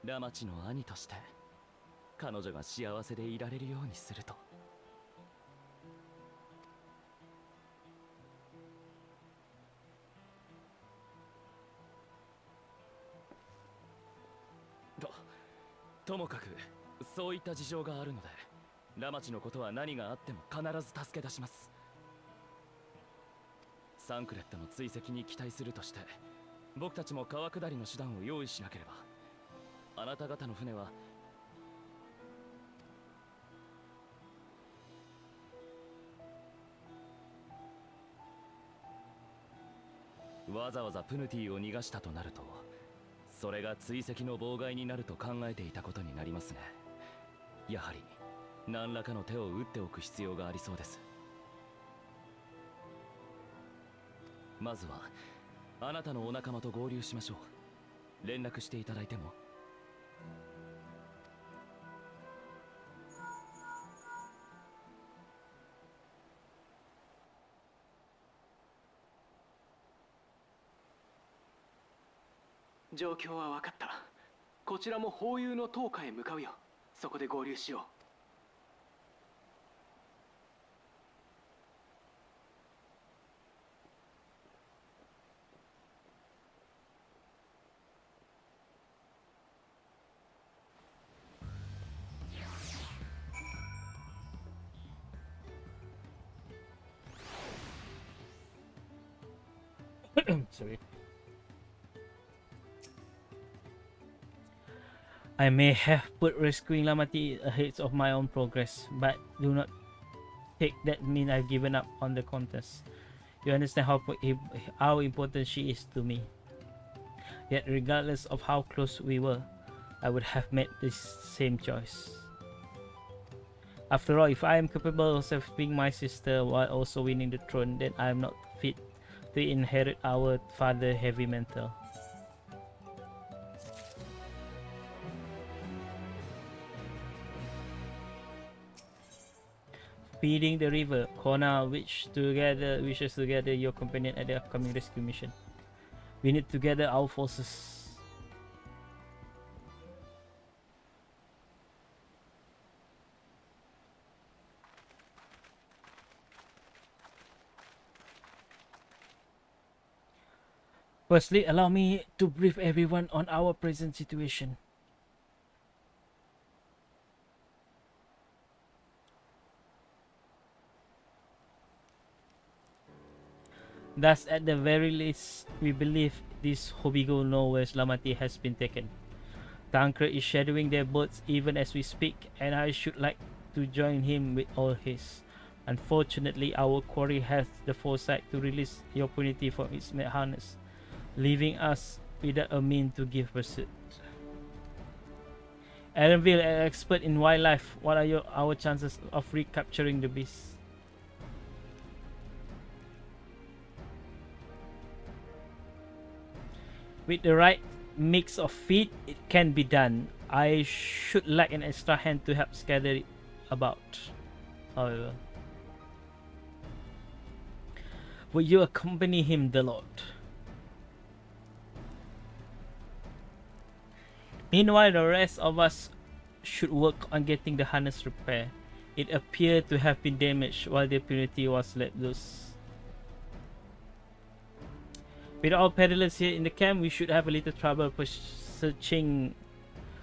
ラマチの兄として彼女が幸せでいられるようにすると。ともかくそういった事情があるので、ラマチのことは何があっても必ず助け出します。サンクレットの追跡に期待するとして、僕たちも川下りの手段を用意しなければ。あなた方の船はわざわざプヌティを逃がしたとなると、それが追跡の妨害になると考えていたことになりますね。やはり何らかの手を打っておく必要がありそうです。まずはあなたのお仲間と合流しましょう。連絡していただいても。状況は分かった。こちらもホーユーの塔下へ向かうよ。そこで合流しよう。Sorry. I may have put rescuing Lamati ahead of my own progress, but do not take that mean I've given up on the contest. You understand how important she is to me. Yet regardless of how close we were, I would have made this same choice. After all, if I am capable of saving my sister while also winning the throne, then I am not fit to inherit our father's heavy mantle. Feeding the river, Kona wishes together your companion at the upcoming rescue mission. We need to gather our forces. Firstly, allow me to brief everyone on our present situation. Thus, at the very least, we believe this Hobigo know where Lamati has been taken. Tancred is shadowing their boats even as we speak, and I should like to join him with all his. Unfortunately, our quarry has the foresight to release the opportunity from its harness, leaving us without a mean to give pursuit. Erenville, an expert in wildlife, what are our chances of recapturing the beast? With the right mix of feed, it can be done. I should like an extra hand to help scatter it about. However, would you accompany him, the Lord? Meanwhile, the rest of us should work on getting the harness repaired. It appeared to have been damaged while the impunity was let loose. With all peddlers here in the camp, we should have a little trouble searching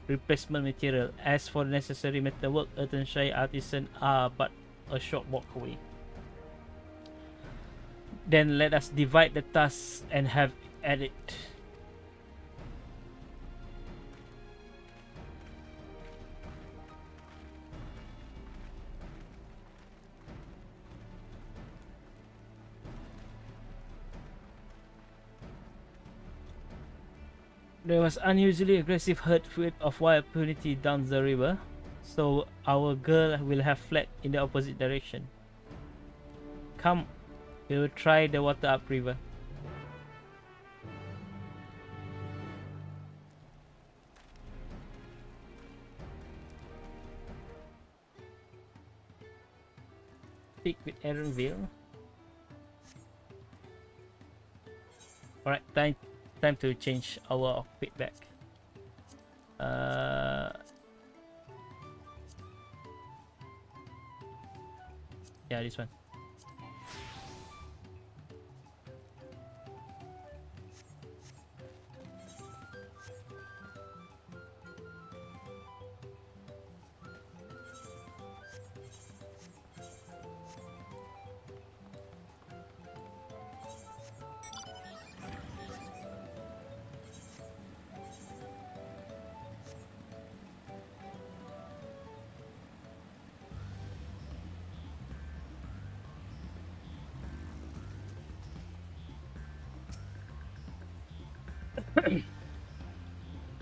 replacement material. As for the necessary metalwork, Earthenshire artisans are but a short walk away. Then let us divide the task and have at it. There was unusually aggressive herd of wild impunity down the river, so our girl will have fled in the opposite direction. Come, we will try the water upriver. Speak with Aaronville. Alright, time to change our outfit back. Yeah, this one.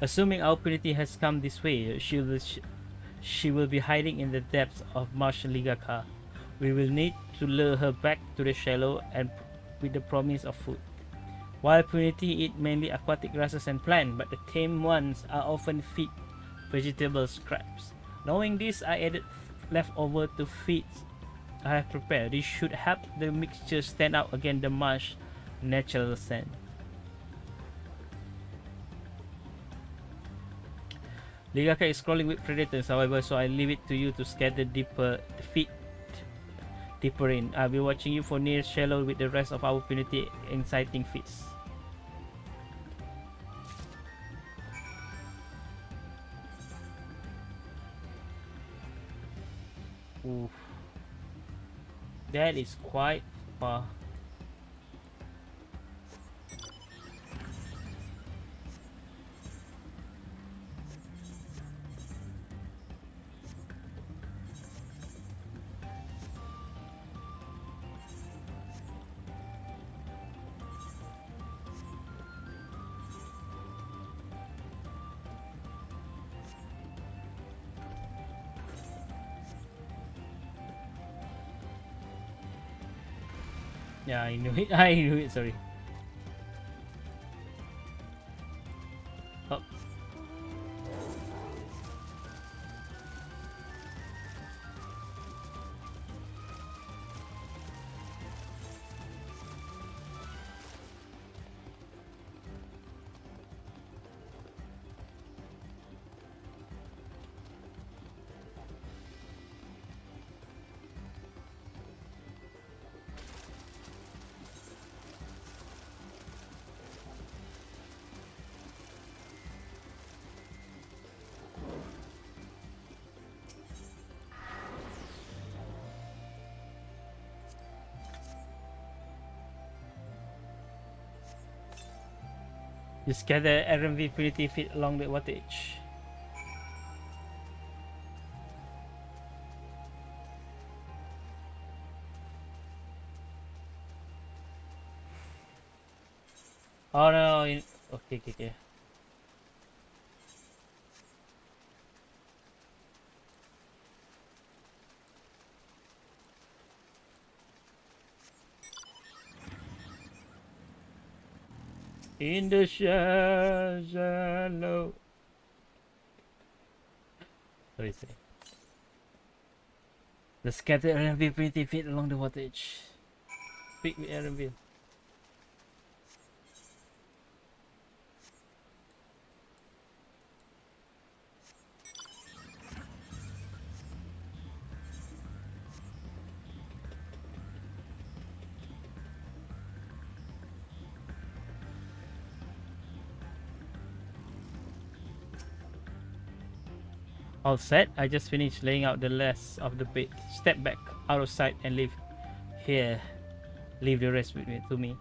Assuming our impunity has come this way, she will be hiding in the depths of Marsh Ligaka. We will need to lure her back to the shallow and with the promise of food. Wild impunity eat mainly aquatic grasses and plants, but the tame ones are often feed vegetable scraps. Knowing this, I added leftover to feeds I have prepared. This should help the mixture stand out against the marsh natural scent. Ligaka is crawling with predators, however, so I leave it to you to scatter feet deeper in. I'll be watching you for near shallow with the rest of our impunity inciting feats. Oof. That is quite far. Yeah, I knew it. I knew it. Sorry. Oh. Just gather RMV pretty feet along the water edge. Oh no, okay. In the shallow. Sorry. The scattered RMV pretty feet along the water edge. Speak with RMV. All set. I just finished laying out the rest of the bed. Step back, out of sight, and leave here. Leave the rest with me, to me.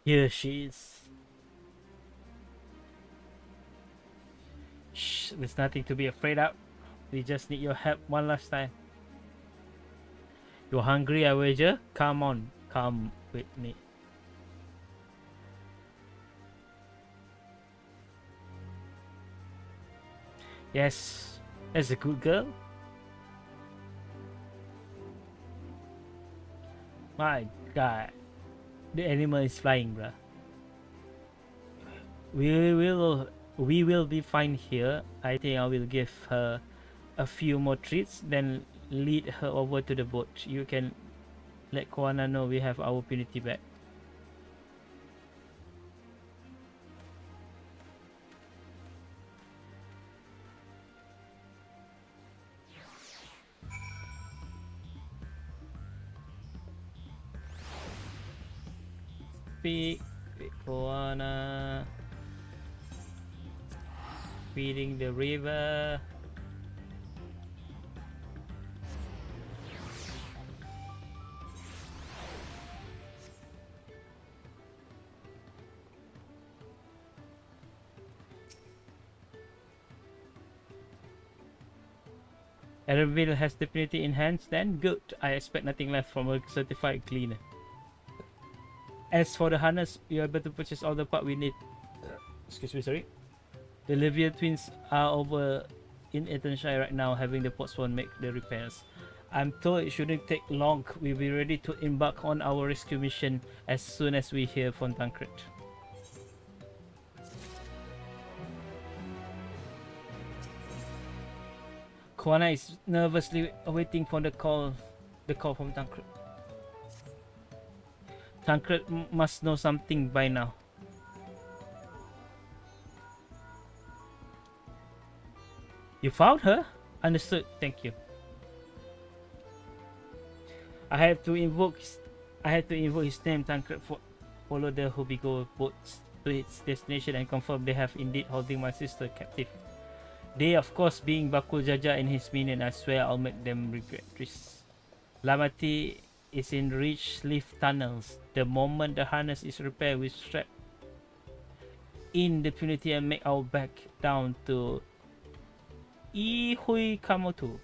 Here she is. Shh, there's nothing to be afraid of. We just need your help one last time. You're hungry, I wager? Come on, come with me. Yes, that's a good girl. My God, the animal is flying, bruh. We will be fine here. I think I will give her a few more treats, then lead her over to the boat. You can let Koana know we have our opportunity back. Speak with Koana. Feeding the river. Ereville has divinity enhanced, then good. I expect nothing left from a certified cleaner. As for the harness, you are able to purchase all the part we need. Excuse me, sorry. The Livia twins are over in Etonshire right now, having the postman make the repairs. I'm told it shouldn't take long. We'll be ready to embark on our rescue mission as soon as we hear from Tancred. Koana is nervously waiting for the call from Tancred. Tancred must know something by now. You found her? Understood, thank you. I have to invoke his name. Tancred follow the Hobigo boats to its destination and confirm they have indeed holding my sister captive. They, of course, being Bakul Jaja and his minion, I swear I'll make them regret this. Lamati is in Rich Leaf Tunnels. The moment the harness is repaired, we strap in the Trinity and make our back down to Ihui Kamoto.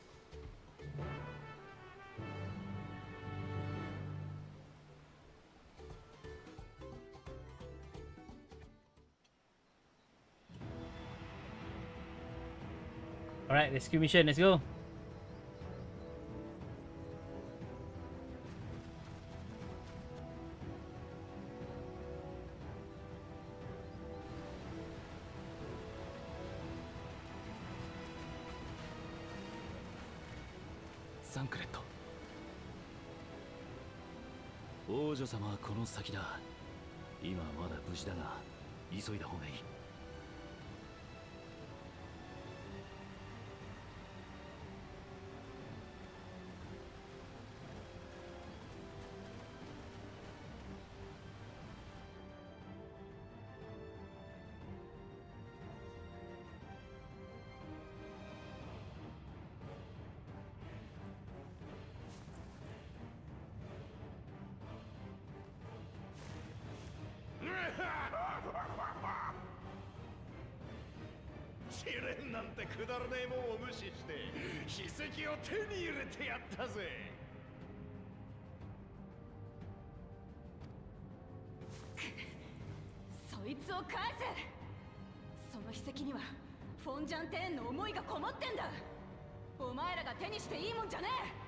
Alright, rescue mission, let's go. Tancred. 王女様はこの先だ。今はまだ無事だが、急いだ方がいい。試練なんてくだらねえもんを無視して筆跡を手に入れてやったぜ。そいつを返せ。その筆跡にはフォンジャンテーンの思いがこもってんだ。お前らが手にしていいもんじゃねえ。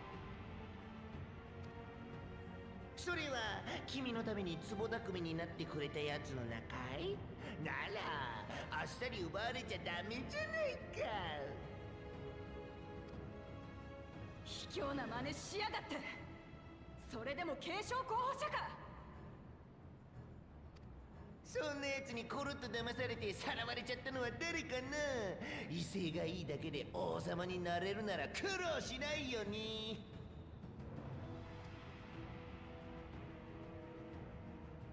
それは君のために壺匠になってくれたやつの中い？ならあっさり奪われちゃダメじゃないか。卑怯な真似しやがって。それでも継承候補者か。そんなやつにコロッと騙されてさらわれちゃったのは誰かな。威勢がいいだけで王様になれるなら苦労しないよね。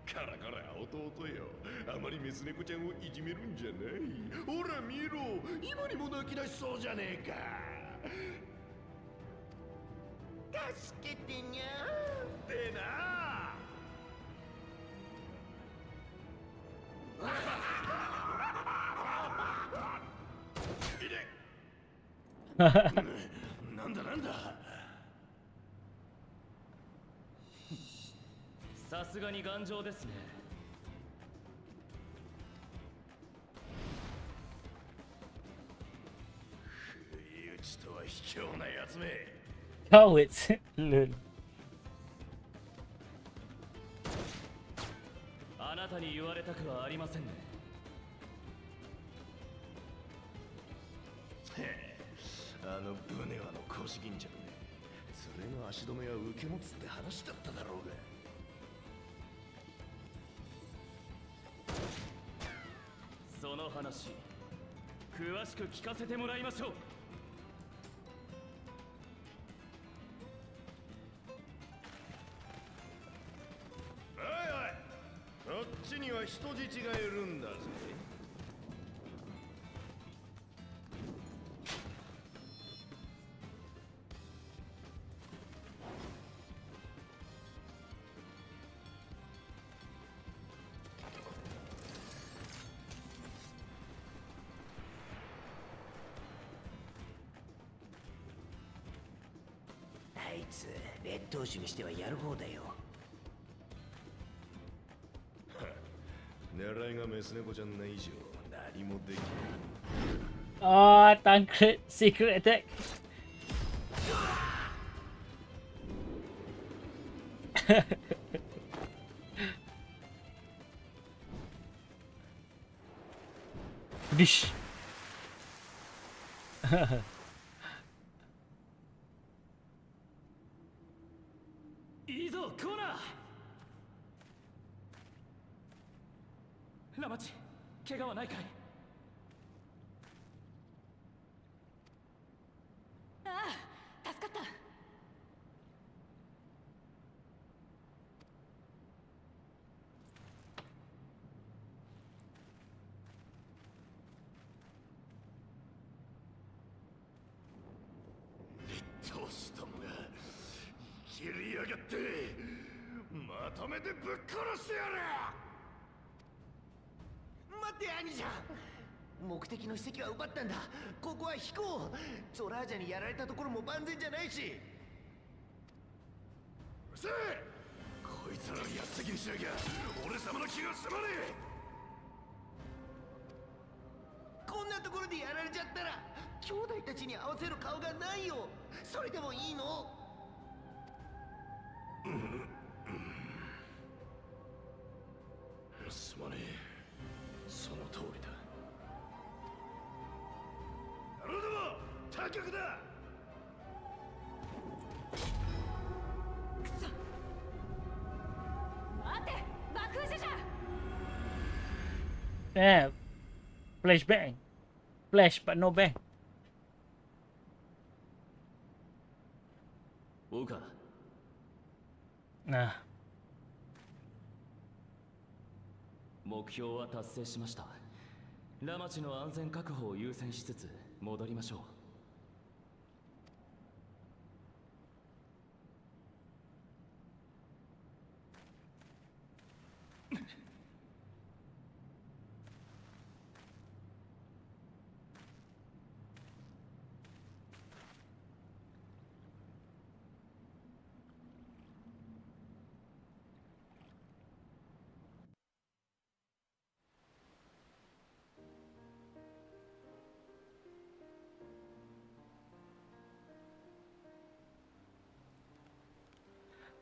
カラカラ弟よ、あまりメス猫ちゃんをいじめるんじゃない。ほら見ろ、今にも泣き出しそうじゃねえか。助けてにゃでな。いでなんだなんだ。さすがに頑丈ですね。不意打ちとは卑怯なやつめ。Cowards. Lol. あなたに言われたくはありませんね。あのブネワの腰巾着ね。連れの足止めは受け持つって話だっただろうが。その話詳しく聞かせてもらいましょう。おいおい、こっちには人質がいるんだぜ。あいつ劣等種にしてはやる方だよ。狙いがメス猫ちゃんな以上何もできない。 Oh, Tancred secret attack. Dish. いいぞコーナー。ラマチ、怪我はないかい。ああ、助かった。どうしたもが切りやがって、まとめてぶっ殺してやる。待って兄者、目的の史跡は奪ったんだ。ここは飛行。ゾラージャにやられたところも万全じゃないし。うるせえ、こいつらをやっ先にしなきゃ俺様の気が済まねえ。こんなところでやられちゃったら兄弟たちに合わせる顔がないよ。それでもいいの？すまねえ、その通りだ。野郎ども、他局だ。くそ。待って、爆風車じゃ。 Yeah. Flash bang. Flash but no bang. 追うか。Nah. 目標は達成しました。ラマチの安全確保を優先しつつ戻りましょう。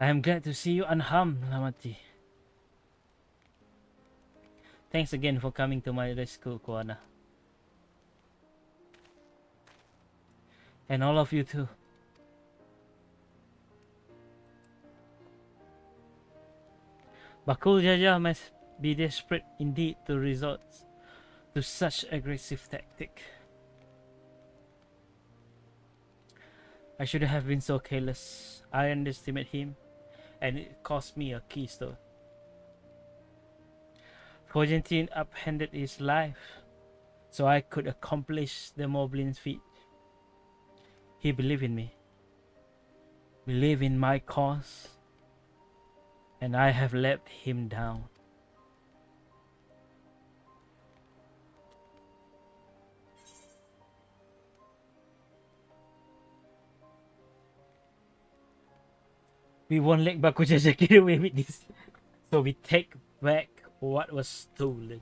I am glad to see you unharmed, Lamati. Thanks again for coming to my rescue, Koana. And all of you too. Bakul Jaja, be desperate indeed to resort to such aggressive tactic. I shouldn't have been so careless. I underestimated him, and it cost me a keystone. Fortune upended his life, so I could accomplish the Moblin's feat. He believed in me, believed in my cause, and I have let him down. We won't let Bakujaja get away with this, so we take back what was stolen.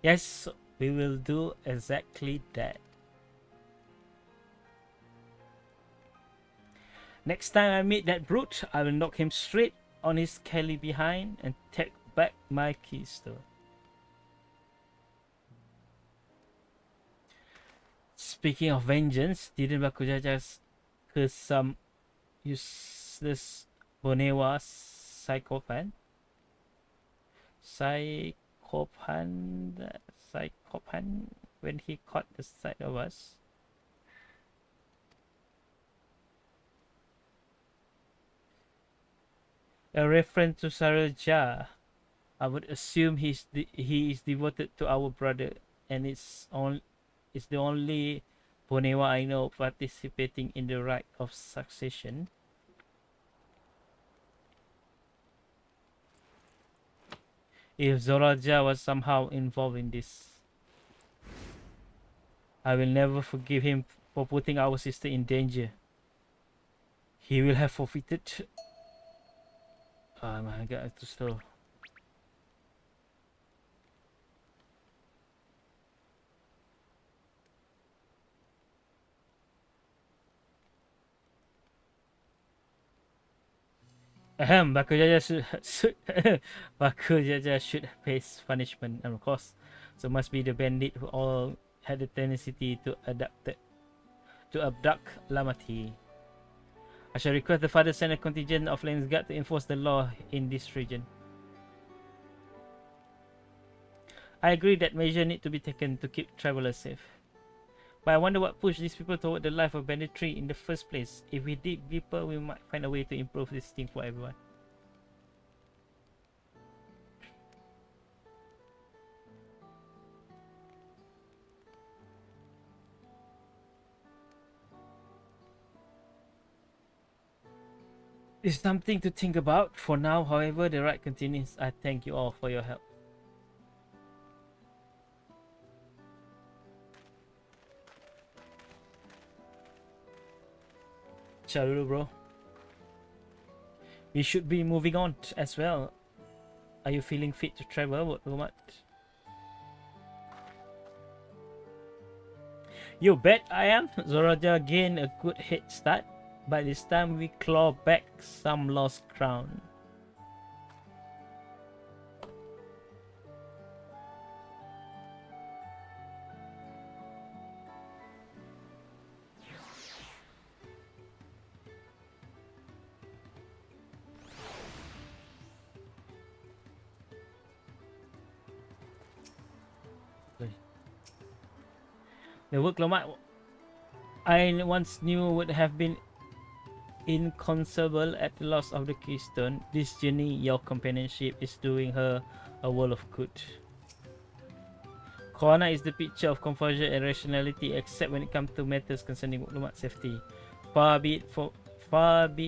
Yes, we will do exactly that. Next time I meet that brute, I will knock him straight on his Kelly behind and take back my keystone. Speaking of vengeance, didn't Bakujaja curse some useless Bonewa psychopath when he caught the sight of us? A reference to Saraja. I would assume he is devoted to our brother, and it's the only Bonewa I know participating in the rite of succession. If Zoraja was somehow involved in this, I will never forgive him for putting our sister in danger. He will have forfeited. Oh my god, it's too slow. Bakujaja should face punishment, and of course, so must be the bandit who all had the tenacity to abduct Lamati. I shall request the father send a contingent of Lensguard to enforce the law in this region. I agree that measures need to be taken to keep travelers safe. But I wonder what pushed these people toward the life of banditry in the first place. If we dig deeper, we might find a way to improve this thing for everyone. It's something to think about. For now, however, the ride continues. I thank you all for your help. Ciao, bro. We should be moving on as well. Are you feeling fit to travel? What? You bet I am. Zoraja gained a good head start. By this time, we claw back some lost ground. The workload I once knew would have been inconceivable at the loss of the keystone. This journey, your companionship, is doing her a world of good. Koana is the picture of composure and rationality, except when it comes to matters concerning Workload safety. Far be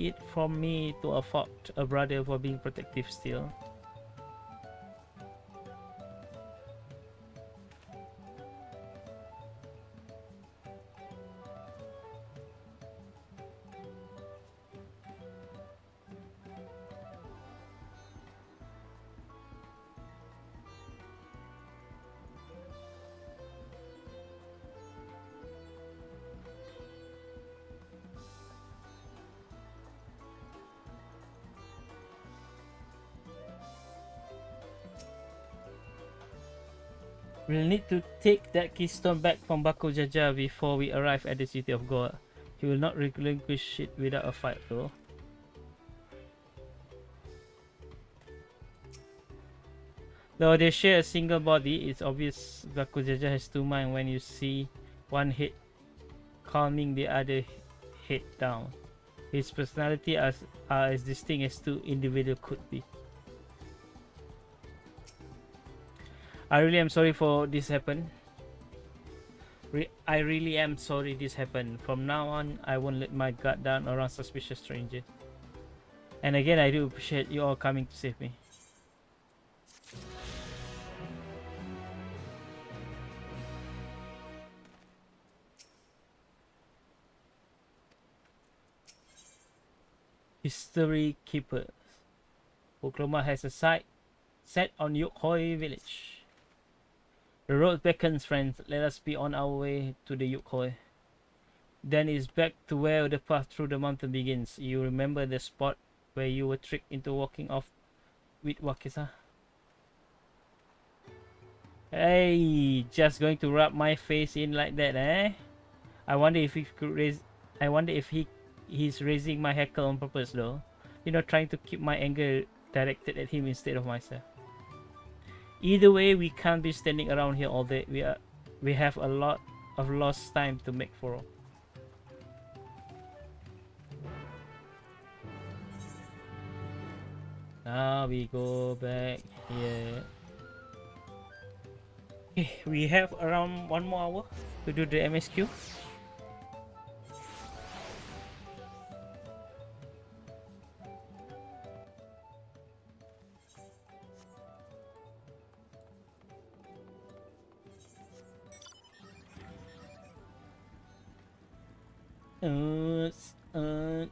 it from me to fault a brother for being protective still. We'll need to take that keystone back from Bakujaja before we arrive at the city of Goa. He will not relinquish it without a fight though. Though they share a single body, it's obvious Bakujaja has two minds when you see one head calming the other head down. His personality are as distinct as two individuals could be. I really am sorry for this happened. I really am sorry this happened. From now on, I won't let my guard down around suspicious strangers. And again, I do appreciate you all coming to save me. History Keepers. Oklahoma has a site set on Yukhoi village. The road beckons, friends. Let us be on our way to the Yukhoi. Then it's back to where the path through the mountain begins. You remember the spot where you were tricked into walking off with Wakisa? Hey, just going to rub my face in like that, eh? I wonder if he could raise. I wonder if he's raising my heckle on purpose, though. You know, trying to keep my anger directed at him instead of myself. Either way, we can't be standing around here all day. We have a lot of lost time to make for. Now we go back here. Okay, we have around 1 more hour to do the MSQ. Uh,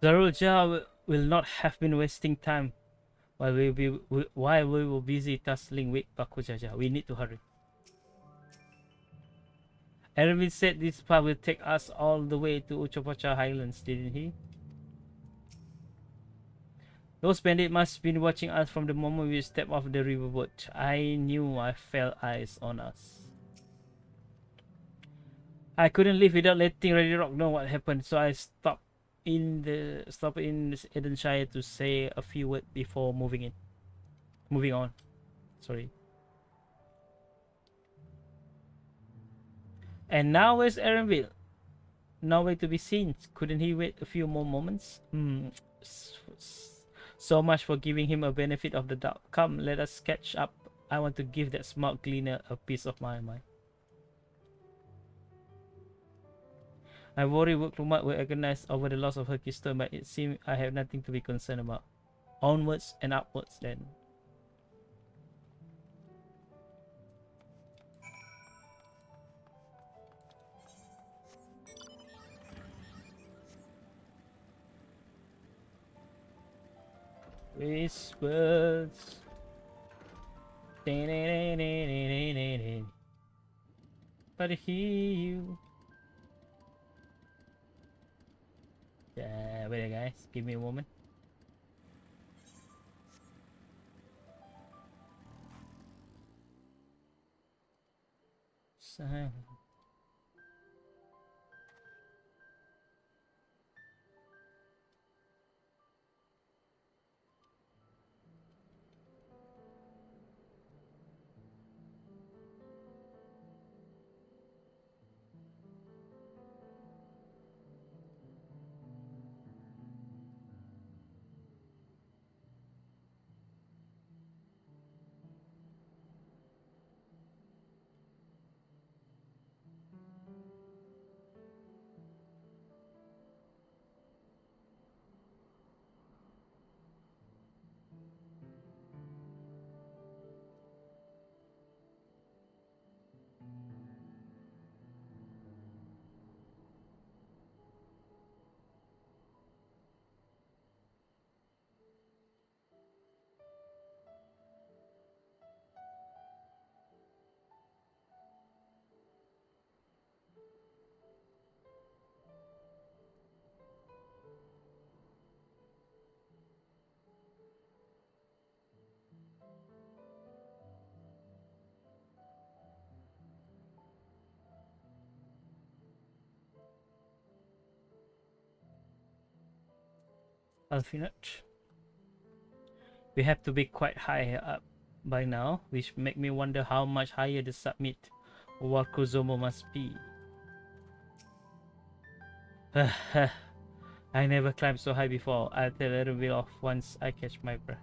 Zaruja will not have been wasting time while we were busy tussling with Bakujaja. We need to hurry. Erwin said this path will take us all the way to Uchopacha Highlands, didn't he? Those bandits must have been watching us from the moment we stepped off the riverboat. I knew I felt eyes on us. I couldn't leave without letting Ready Rock know what happened, so I stopped in Edenshire to say a few words before moving on. Sorry. And now where's Erenville? Nowhere to be seen. Couldn't he wait a few more moments? So much for giving him a benefit of the doubt. Come, let us catch up. I want to give that smart cleaner a piece of my mind. I worry Wuklumad will agonize over the loss of her crystal, but it seems I have nothing to be concerned about. Onwards and upwards then. Whispers. But I hear you. Yeah, wait guys, give me a moment. So Alphinot. We have to be quite high up by now, which make me wonder how much higher the summit of Warkuzomo must be. I never climbed so high before. I'll tell a little bit off once I catch my breath.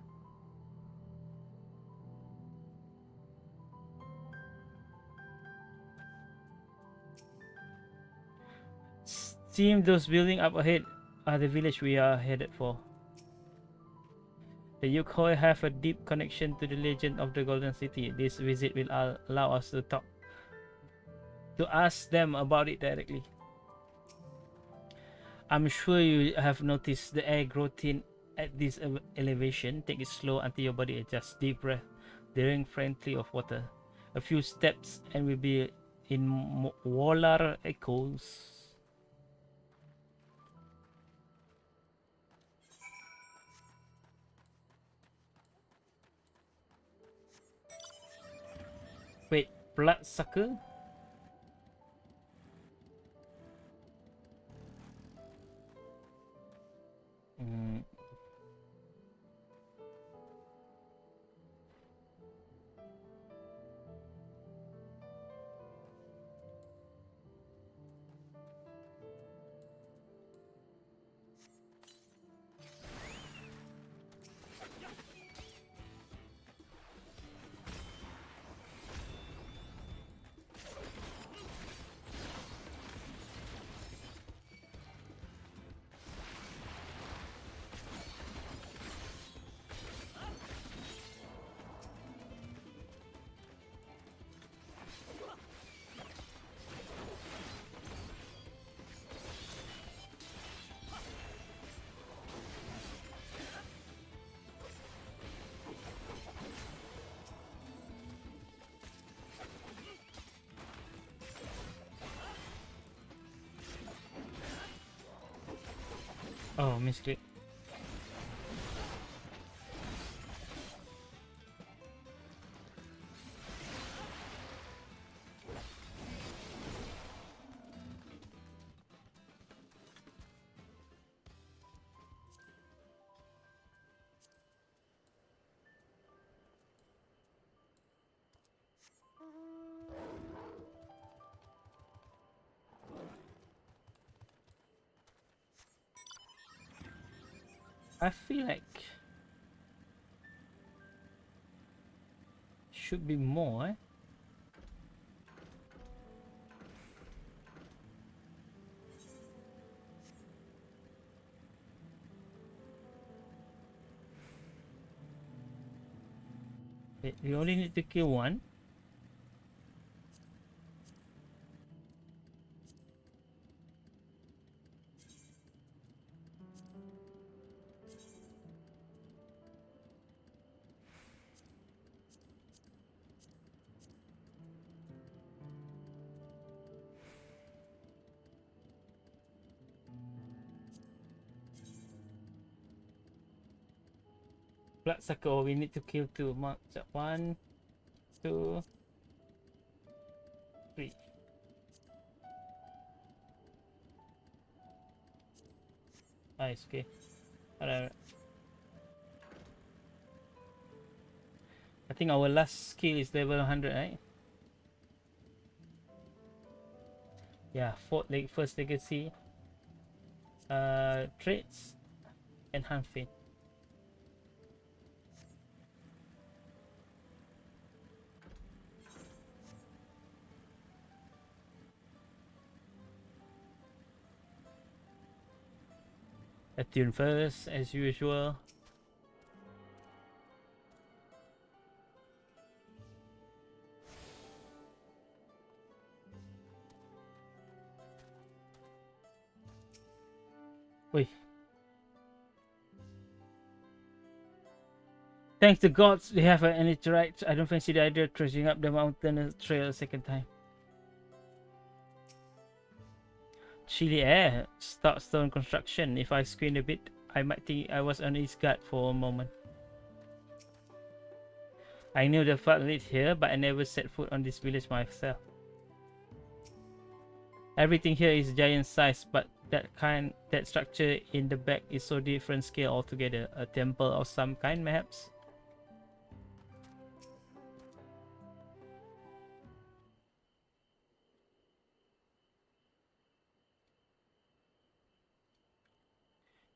Seem those buildings up ahead are the village we are headed for. The Yukoi have a deep connection to the legend of the Golden City. This visit will allow us to ask them about it directly. I'm sure you have noticed the air grow thin at this elevation. Take it slow until your body adjusts. Deep breath, drink plenty of water. A few steps and we'll be in Walar Echoes. Wait, bloodsucker? Oh, misclick. I feel like should be more, eh? Wait, we only need to kill one. Bloodsucker, we need to kill two. Mark 1, 2, 3. Nice, okay. Alright. I think our last skill is level 100, right? Yeah, first legacy. Traits, enhance fate. Attune first, as usual. Wait. Thanks to gods, they have an interact. I don't fancy the idea of trudging up the mountain trail a second time. Chilly air, start stone construction. If I squint a bit, I might think I was on his guard for a moment. I knew the path leads here, but I never set foot on this village myself. Everything here is giant size, but that structure in the back is so different scale altogether. A temple of some kind, perhaps?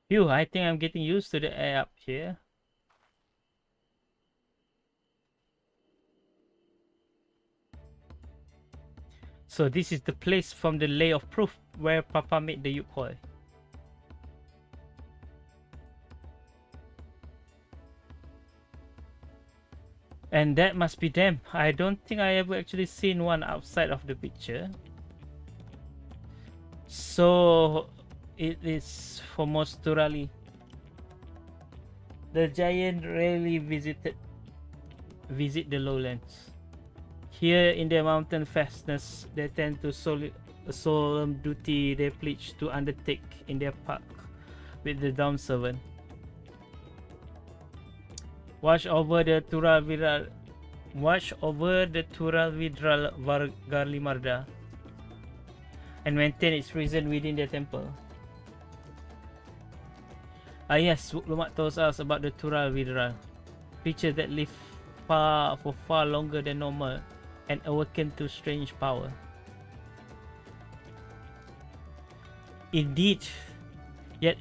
Phew, I think I'm getting used to the air up here. So this is the place from the Lay of Proof where Papa made the Yukoi. And that must be them. I don't think I ever actually seen one outside of the picture. So it is for most Turali. The giant rarely visit the lowlands. Here in their mountain fastness, they tend to solemn duty they pledge to undertake in their park with the Dawn Servant. Watch over the Turalvidral Vargalimarda and maintain its prison within the temple. Ah yes, Lumak tells us about the Turalvidral, creatures that live for far longer than normal and awaken to strange power. Indeed, yet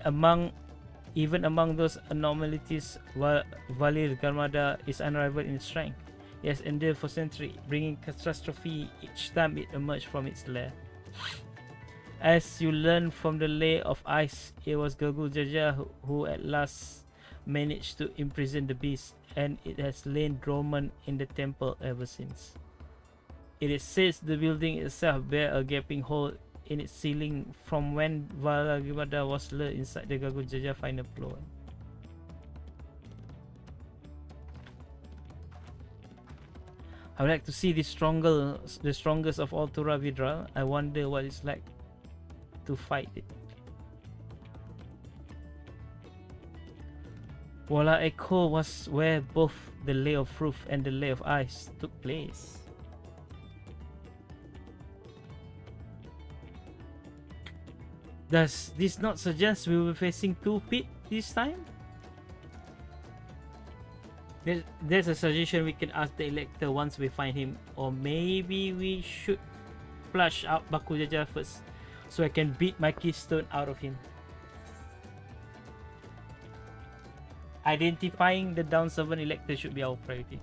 even among those anomalies, Valir Garmada is unrivaled in strength. It has endured for centuries, bringing catastrophe each time it emerged from its lair. As you learn from the Lay of Ice, it was Gagul Jaja who at last managed to imprison the beast, and it has lain dormant in the temple ever since. It is said the building itself bears a gaping hole in its ceiling from when Valagimada was lured inside the Gagul Jaja final floor. I would like to see the strongest of all Turavidra. I wonder what it's like to fight it. Wala Echo was where both the Lay of Proof and the Lay of Ice took place. Does this not suggest we will be facing two pit this time? There's a suggestion we can ask the Elector once we find him, or maybe we should flush out Bakujaja first so I can beat my keystone out of him. Identifying the down 7 Elector should be our priority.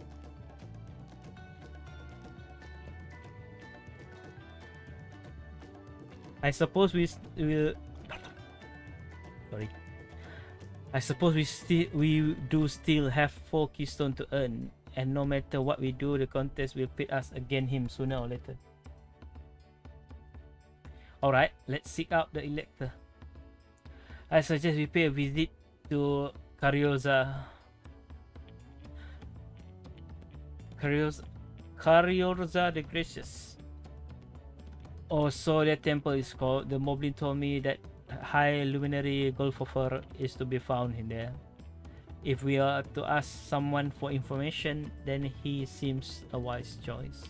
I suppose we do still have 4 keystone to earn, and no matter what we do, the contest will pit us against him sooner or later. Alright, let's seek out the Elector. I suggest we pay a visit to Carioza the Gracious, or so their temple is called. The Moblin told me that High Luminary Golfofer is to be found in there. If we are to ask someone for information, then he seems a wise choice.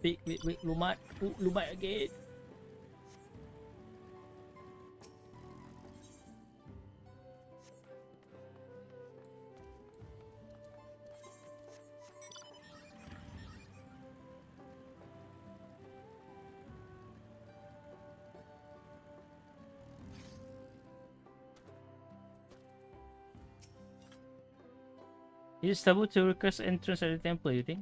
Wait, Lumat. Lumat again. Is it taboo to request entrance at the temple, you think?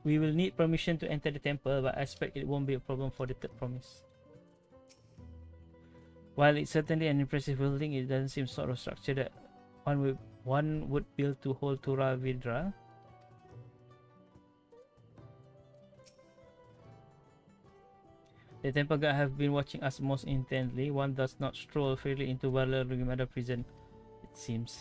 We will need permission to enter the temple, but I expect it won't be a problem for the third promise. While it's certainly an impressive building, it doesn't seem sort of structure that one would build to hold Tura Vidra. The temple guard have been watching us most intently. One does not stroll freely into Valorgrimada prison, it seems.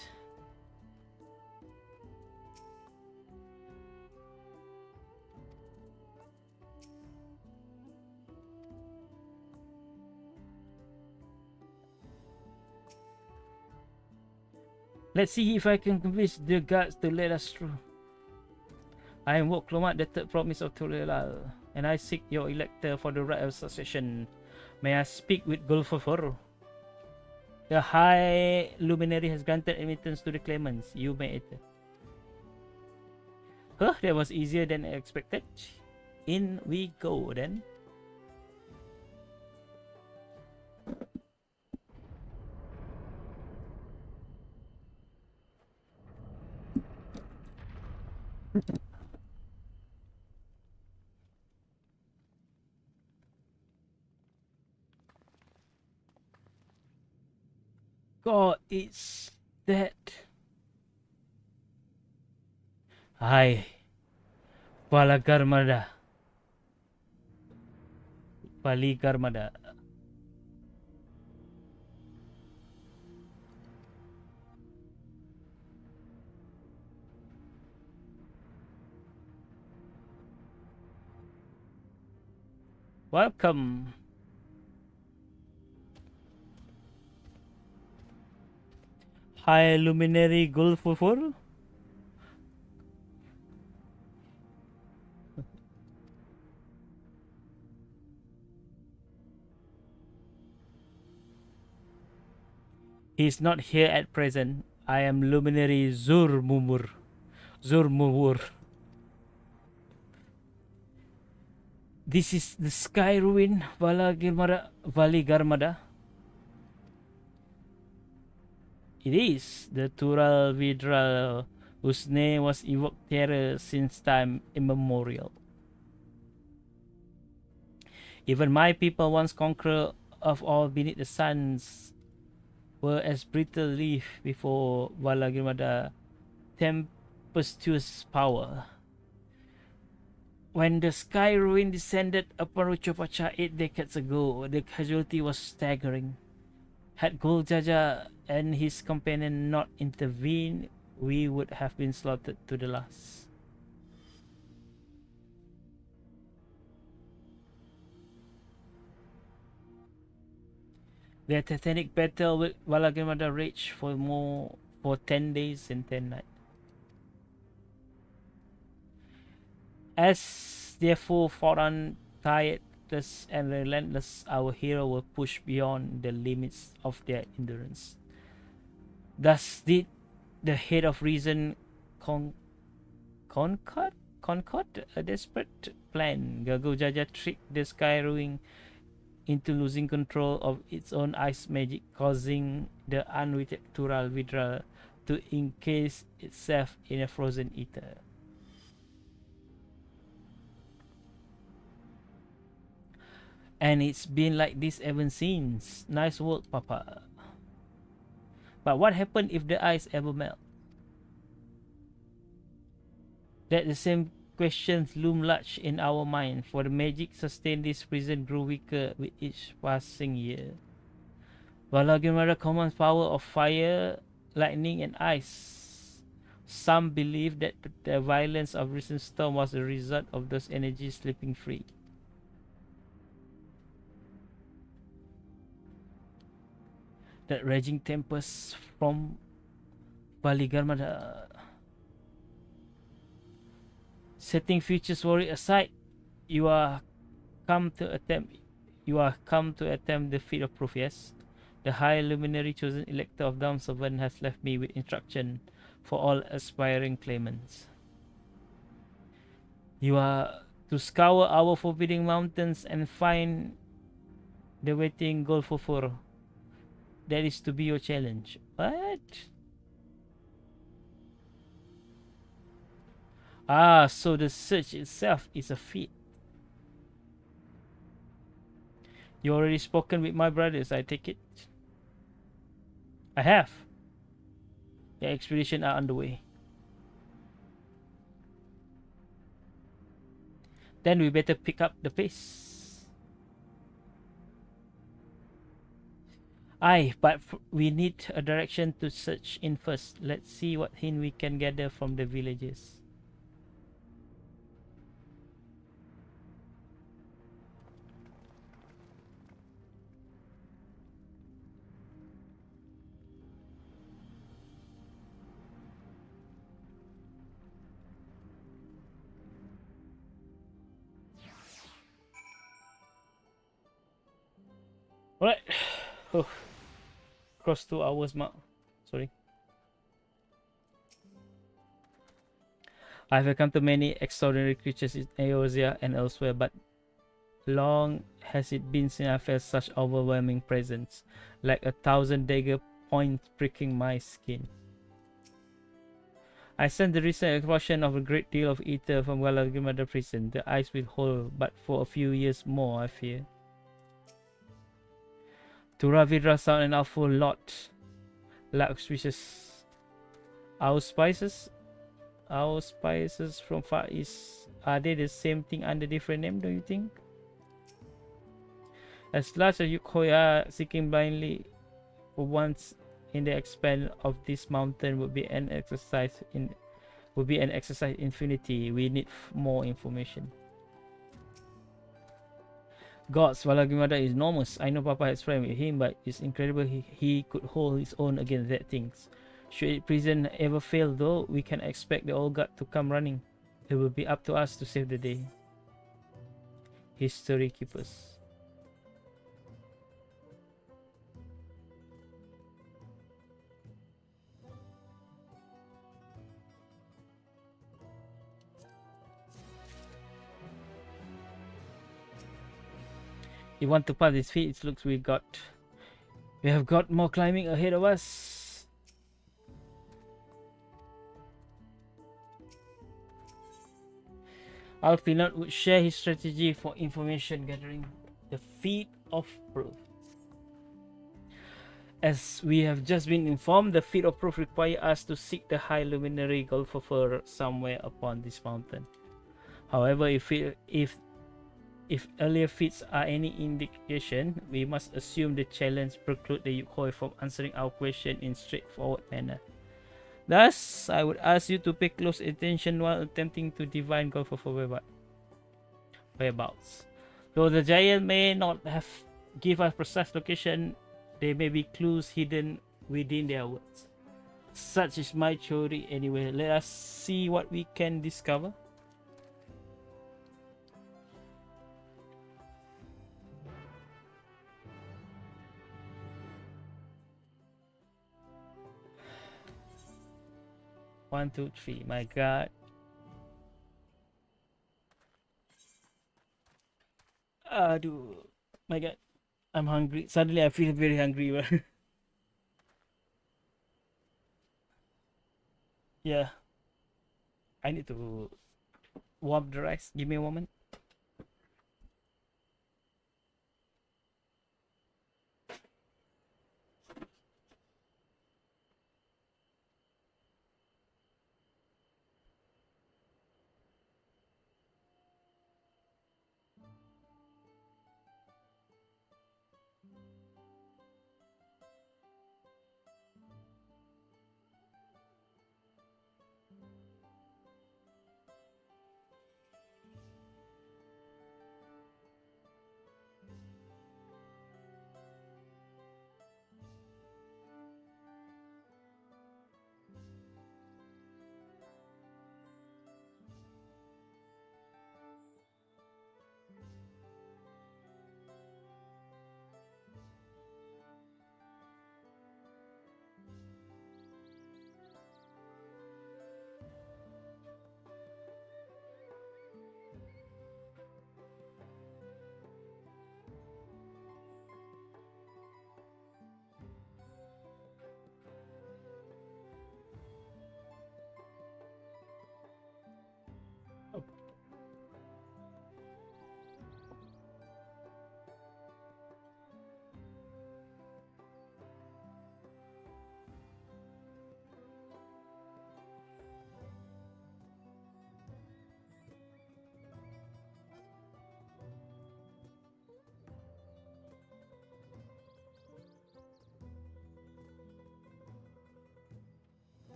Let's see if I can convince the guards to let us through. I am Woklomat, the third promise of Tulelal, and I seek your elector for the right of succession. May I speak with Gulfaforo? The High Luminary has granted admittance to the claimants. You may enter. Huh, that was easier than I expected. In we go then. God, it's that. Hi, Palagarmada. Paligarmada. Welcome. High Luminary Gulfufur. He's not here at present. I am Luminary Zurmumur. This is the Sky Ruin Valigarmada. It is the Tural Vidral, whose name was evoked terror since time immemorial. Even my people, once conqueror of all beneath the suns, were as brittle leaf before Valagrimada tempestuous power. When the Sky Ruin descended upon Ruchopacha 8 decades ago, the casualty was staggering. Had Guljaja and his companion not intervened, we would have been slaughtered to the last. The titanic battle with Valagrimada raged for 10 days and 10 nights. As therefore fought on tireless and relentless, our hero were pushed beyond the limits of their endurance. Thus did the head of reason concord a desperate plan. Gagojaja tricked the Sky Ruin into losing control of its own ice magic, causing the unwitted Tural Vidral to encase itself in a frozen ether. And it's been like this ever since. Nice work, Papa. But what happened if the ice ever melt? That the same questions loom large in our mind, for the magic sustained this prison grew weaker with each passing year. Valagrimada commands power of fire, lightning, and ice. Some believe that the violence of recent storm was the result of those energies slipping free. That raging tempest from Valigarmada. Setting future worry aside, you are come to attempt the feat of proof, yes? The high luminary chosen elector of Down 7 has left me with instruction for all aspiring claimants. You are to scour our forbidding mountains and find the waiting Golfofur. That is to be your challenge. What? Ah, so the search itself is a feat. You already spoken with my brothers, I take it? I have. The expedition are underway. Then we better pick up the pace. Aye, but we need a direction to search in first. Let's see what hint we can gather from the villages. Alright. Oh. Cross 2 hours mark. Sorry. I've encountered many extraordinary creatures in Eorzea and elsewhere, but long has it been since I felt such overwhelming presence, like a thousand dagger points pricking my skin. I sent the recent expulsion of a great deal of ether from Guadalquivir prison. The ice will hold, but for a few years more, I fear. Turavidra sound an awful lot like auspicious. Our spices from Far East, are they the same thing under different name, don't you think? As large as Yukoi are seeking blindly for once in the expanse of this mountain would be an exercise in infinity. We need more information. Gods, Valagimada is enormous. I know Papa has friends with him, but it's incredible he could hold his own against that things. Should prison ever fail though, we can expect the old god to come running. It will be up to us to save the day. History keepers. You want to pass this feat? It looks we have got more climbing ahead of us. Alfinot would share his strategy for information gathering. The feat of proof. As we have just been informed, the feat of proof requires us to seek the high luminary Golfofur somewhere upon this mountain. However, if earlier feats are any indication, we must assume the challenge preclude the Yukoi from answering our question in straightforward manner. Thus, I would ask you to pay close attention while attempting to divine Golfofur whereabouts. Though the giant may not have give us precise location, there may be clues hidden within their words. Such is my theory anyway. Let us see what we can discover. One, two, three. My God. Aduh. My God. I'm hungry. Suddenly I feel very hungry. Yeah. I need to warm the rice. Give me a moment.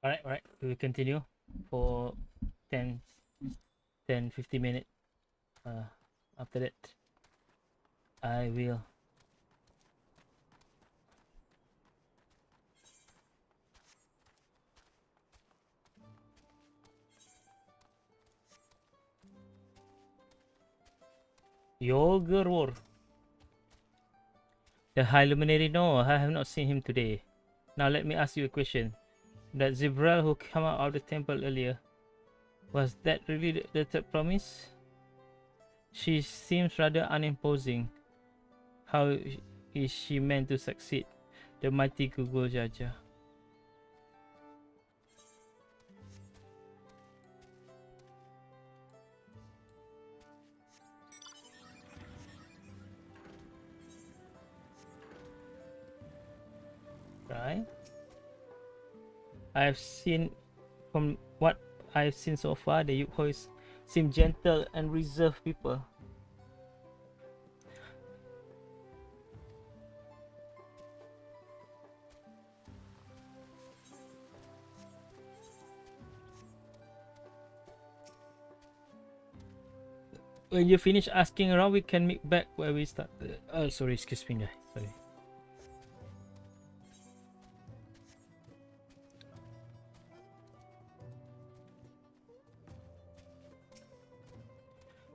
Alright. We will continue for 10, 50 minutes. After that, I will. Yogurt War. The High Luminary? No, I have not seen him today. Now let me ask you a question. That Zebral who came out of the temple earlier, was that really the third promise? She seems rather unimposing. How is she meant to succeed? The mighty Google Jaja. Right. I've seen, from what I've seen so far, the Yukhois seem gentle and reserved people. When you finish asking around, we can meet back where we started. Oh, sorry, excuse me, guys. Sorry.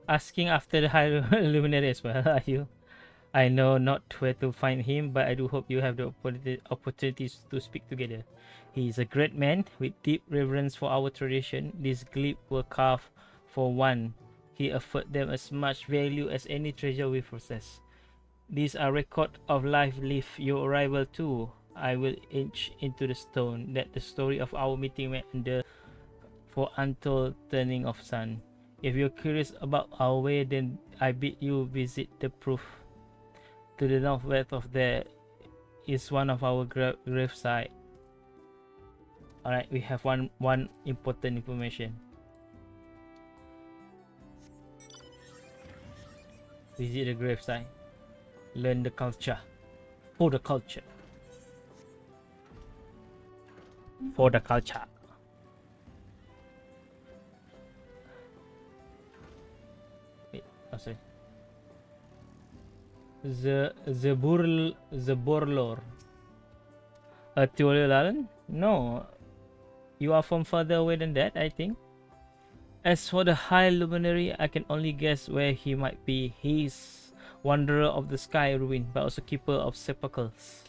Asking after the High Luminary as well, are you? I know not where to find him, but I do hope you have the opportunities to speak together. He is a great man with deep reverence for our tradition. These glebe were carved for one. He offered them as much value as any treasure we possess. These are record of life lived. Your arrival too. I will inch into the stone that the story of our meeting may endure for untold turning of sun. If you're curious about our way, then I bid you visit the proof. To the northwest of there is one of our gravesite. Alright, we have one important information. Visit the gravesite. Learn the culture. For the culture. For the culture. Wait, oh sorry. The Borlor. A Tuolalan? No. You are from further away than that, I think. As for the High Luminary, I can only guess where he might be. He's wanderer of the sky ruin, but also keeper of sepulchres.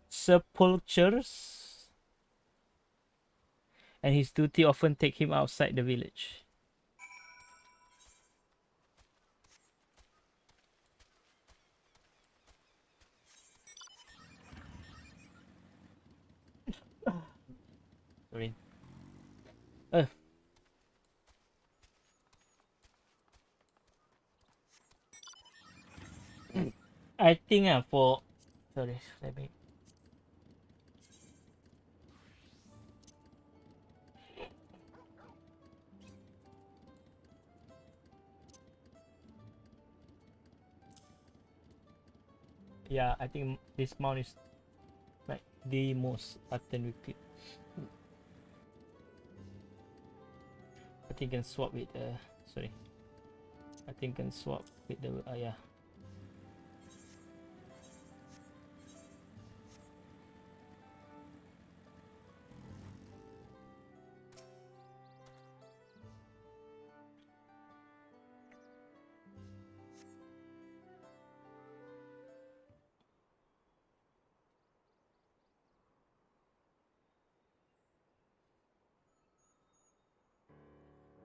Sepulchres? And his duty often take him outside the village. Sorry. I think for sorry, let me. Yeah, I think this mount is like the most button we click. I think can swap with sorry. I think can swap with the yeah.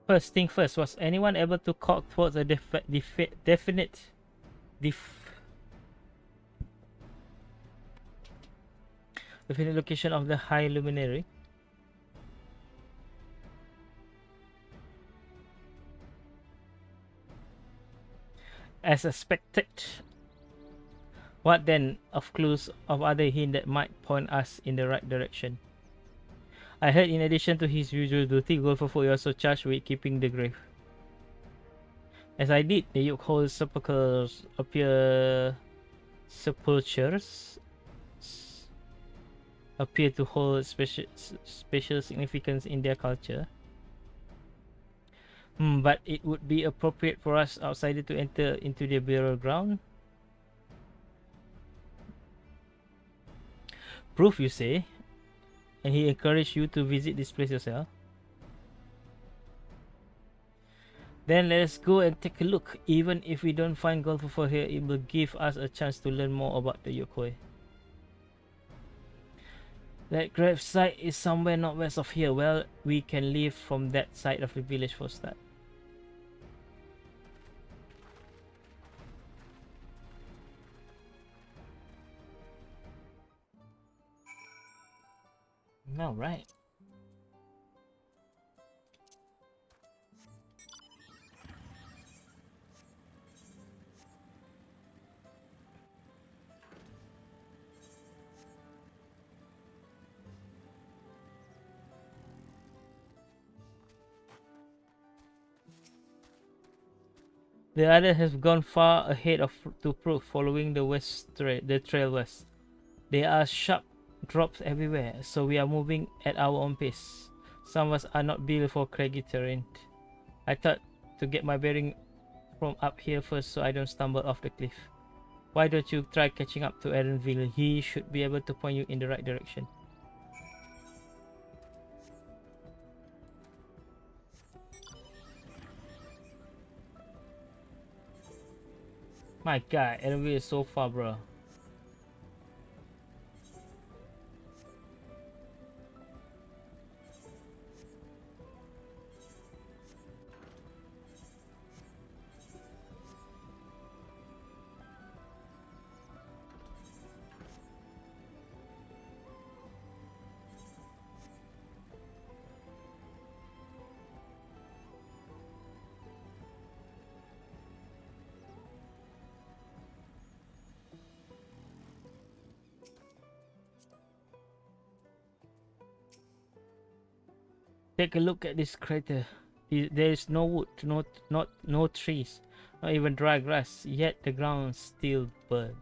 First thing first, was anyone able to call towards a definite location of the High Luminary? As expected. What then of clues of other hint that might point us in the right direction? I heard in addition to his usual duty, Golfo also charged with keeping the grave. As I did, the Yukhold sepulchres appear sepulchres appear to hold special significance in their culture. But it would be appropriate for us outsiders to enter into their burial ground. Proof, you say? And he encouraged you to visit this place yourself? Then let's go and take a look. Even if we don't find gold for here, it will give us a chance to learn more about the Yokoi. That grave site is somewhere not west of here. Well, we can leave from that side of the village for start. All right. The other has gone far ahead of to prove, following the trail west. There are sharp drops everywhere, so we are moving at our own pace. Some of us are not built for craggy terrain. I thought to get my bearing from up here first so I don't stumble off the cliff. Why don't you try catching up to Erenville? He should be able to point you in the right direction. My god, Erenville is so far, bro. Take a look at this crater. There is no wood, no trees, not even dry grass, yet the ground still burns.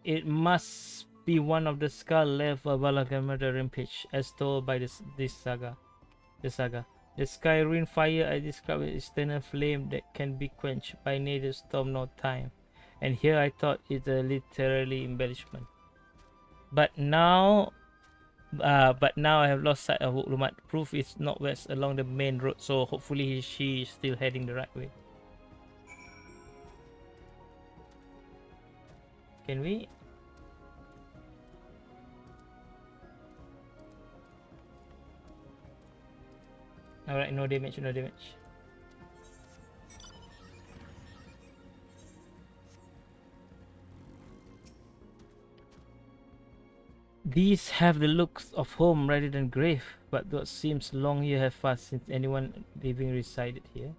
It must be one of the skull left by Balagamada Rampage, as told by this saga. The saga. The sky ruined fire I described as eternal flame that can be quenched by neither storm nor time. And here I thought it's a literary embellishment. But now I have lost sight of Wuklumat. Proof is not west along the main road, so hopefully she is still heading the right way. Can we? Alright, no damage, no damage. These have the looks of home rather than grave, but what seems long years have passed since anyone living resided here.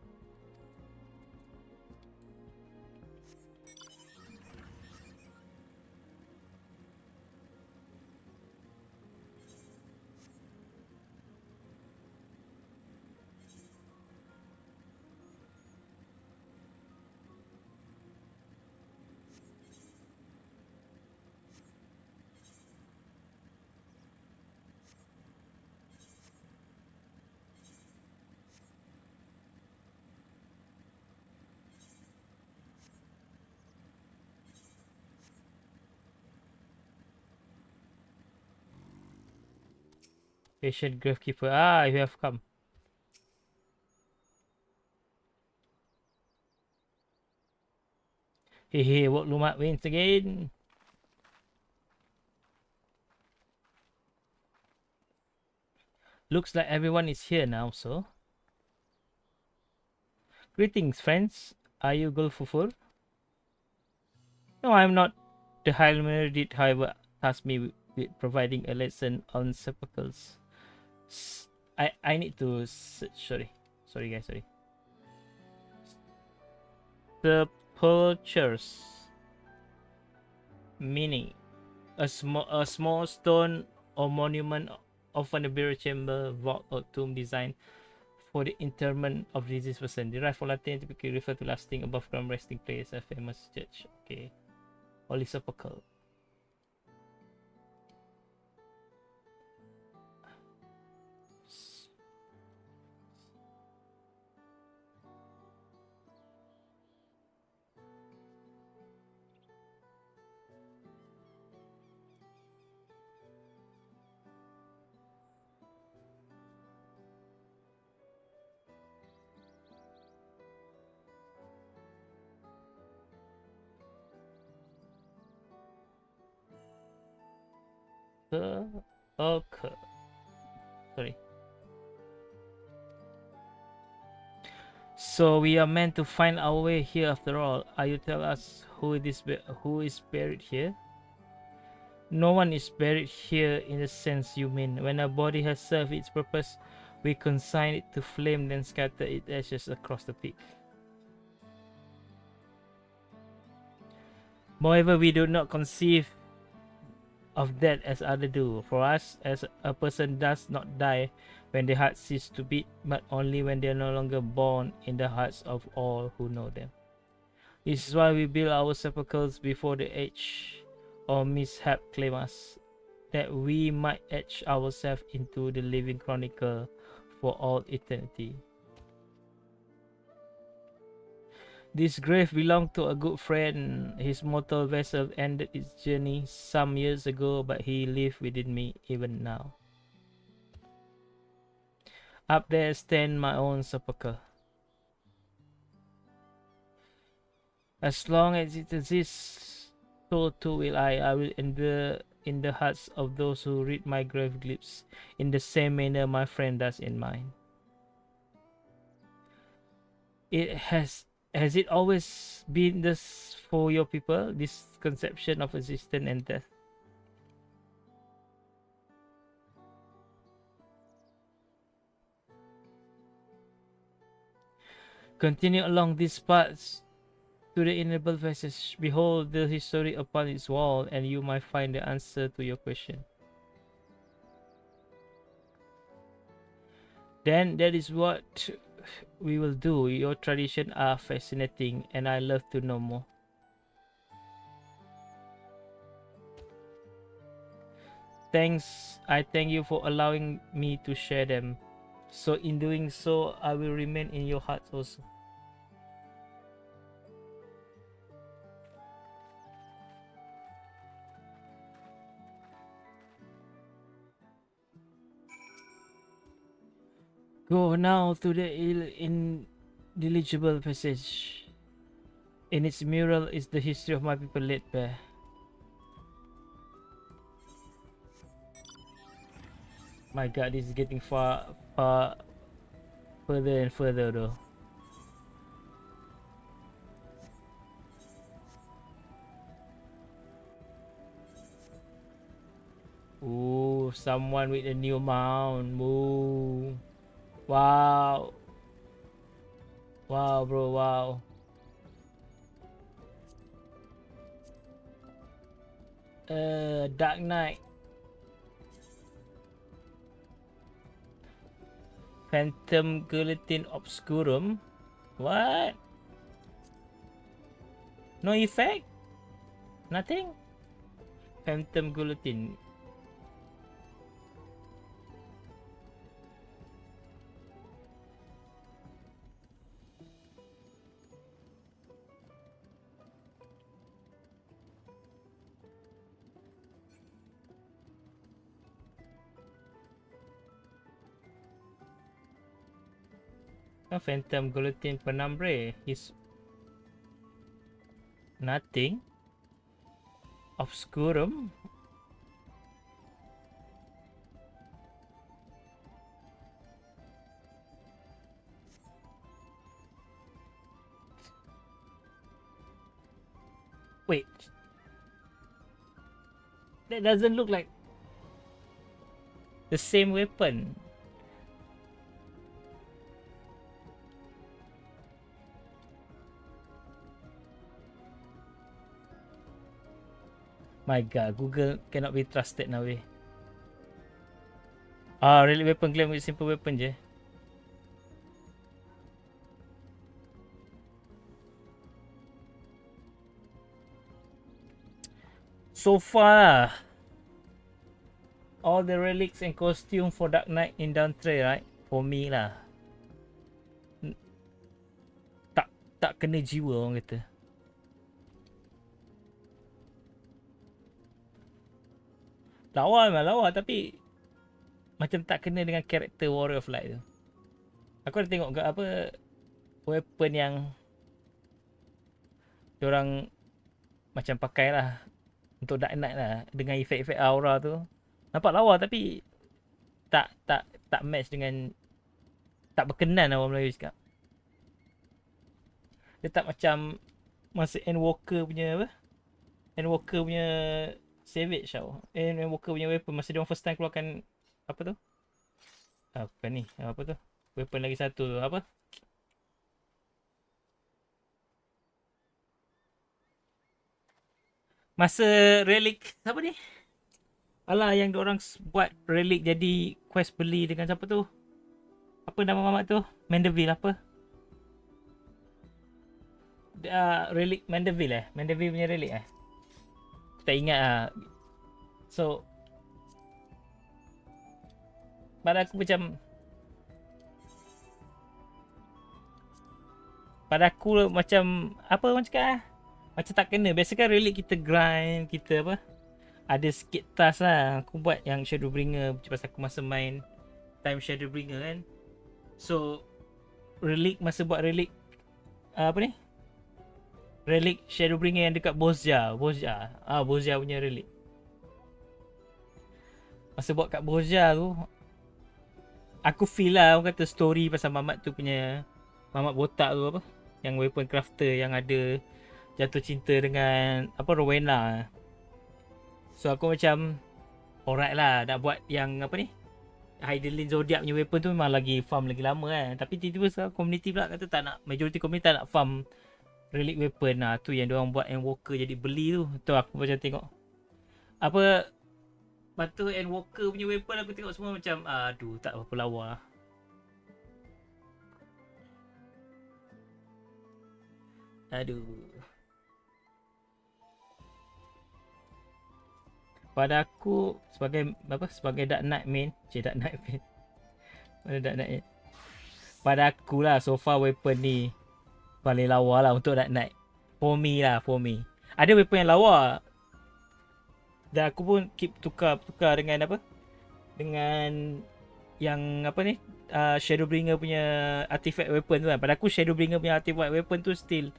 Patient gravekeeper. Ah, you have come. Hehe, Wuklumat wins again. Looks like everyone is here now, so. Greetings, friends. Are you Gulfufur? No, I'm not. The Highlander did, however, task me with providing a lesson on sepulchres. I need to search. Sorry guys, sorry. Sepulchres, meaning a small stone or monument, often a burial chamber, vault, or tomb designed for the interment of deceased person. Derived from Latin, typically refer to lasting above ground resting place, a famous church. Okay, holy sepulchre. Okay. Sorry. So we are meant to find our way here after all. Are you tell us who is buried here? No one is buried here in the sense you mean. When a body has served its purpose, we consign it to flame, then scatter its ashes across the peak. Moreover, we do not conceive of that as others do. For us, as a person does not die when their heart ceases to beat, but only when they are no longer born in the hearts of all who know them. This is why we build our sepulchres before the age or mishap claim us, that we might etch ourselves into the living chronicle for all eternity. This grave belonged to a good friend. His mortal vessel ended its journey some years ago, but he lives within me even now. Up there stands my own sepulchre. As long as it exists, so too will I. I will endure in the hearts of those who read my grave glyphs in the same manner my friend does in mine. Has it always been this for your people, this conception of existence and death? Continue along these paths to the ineffable passage. Behold the history upon its wall, and you might find the answer to your question. Then that is what we will do. Your traditions are fascinating, and I love to know more. Thanks. I thank you for allowing me to share them. So in doing so, I will remain in your hearts also. Go now to the intelligible passage. In its mural is the history of my people laid bare. My god, this is getting further and further though. Ooh, someone with a new mount. Ooh. Wow. Wow, bro, wow. Dark Knight. Phantom Guillotine Obscurum. What? No effect? Nothing? Phantom Guillotine. Phantom Guillotine Penambre is nothing. Obscurum. Wait. That doesn't look like the same weapon. My god, Google cannot be trusted now eh. Ah, relic weapon claim with simple weapon je. So far all the relics and costume for Dark Knight in Dawntrail, right? For me lah. Tak kena jiwa orang kata. Lawa memang lawa tapi macam tak kena dengan karakter Warrior of Light tu. Aku ada tengok apa weapon yang diorang macam pakai lah untuk Dark Knight lah dengan efek-efek aura tu. Nampak lawa tapi tak match dengan, tak berkenan lah orang Melayu cakap. Dia tak macam masa Endwalker punya apa? Endwalker punya Savage tau. Endwalker punya weapon masa dia orang first time keluarkan apa tu? Bukan ni. Apa tu? Weapon lagi satu tu. Apa? Masa relic apa ni? Alah yang diorang buat relic jadi quest beli dengan siapa tu? Apa nama mamat tu? Mandeville apa? Relic Mandeville Mandeville punya relic tak ingat lah. So pada aku macam, apa orang cakap macam tak kena. Biasa kan relic kita grind, kita apa, ada sikit task lah. Aku buat yang Shadowbringer pasal aku masa main time Shadowbringer kan. So relic, masa buat relic apa ni, relic Shadowbringer yang dekat Bozja punya relic. Masa buat kat Bozja tu, aku feel lah orang kata story pasal mamat tu punya, mamat botak tu apa, yang weapon crafter yang ada jatuh cinta dengan apa, Rowena. So aku macam alright lah nak buat yang apa ni, Hydralin Zodiac punya weapon tu memang lagi farm lagi lama kan. Tapi tiba-tiba sekarang community pula kata tak nak, majority community tak nak farm relic weapon lah. Tu yang diorang buat Endwalker jadi beli tu. Tu aku macam tengok apa, lepas tu Endwalker punya weapon aku tengok semua macam aduh tak apa lawa. Aduh. Pada aku sebagai apa, sebagai Dark Knight main, Dark Knight main. Mana Dark Knight? Pada aku lah so far weapon ni paling lawa lah untuk Dark Knight. For me. Ada weapon yang lawa. Dan aku pun keep tukar dengan apa? Dengan yang apa ni? Shadowbringer punya artifact weapon tu kan. Pada aku Shadowbringer punya artifact weapon tu still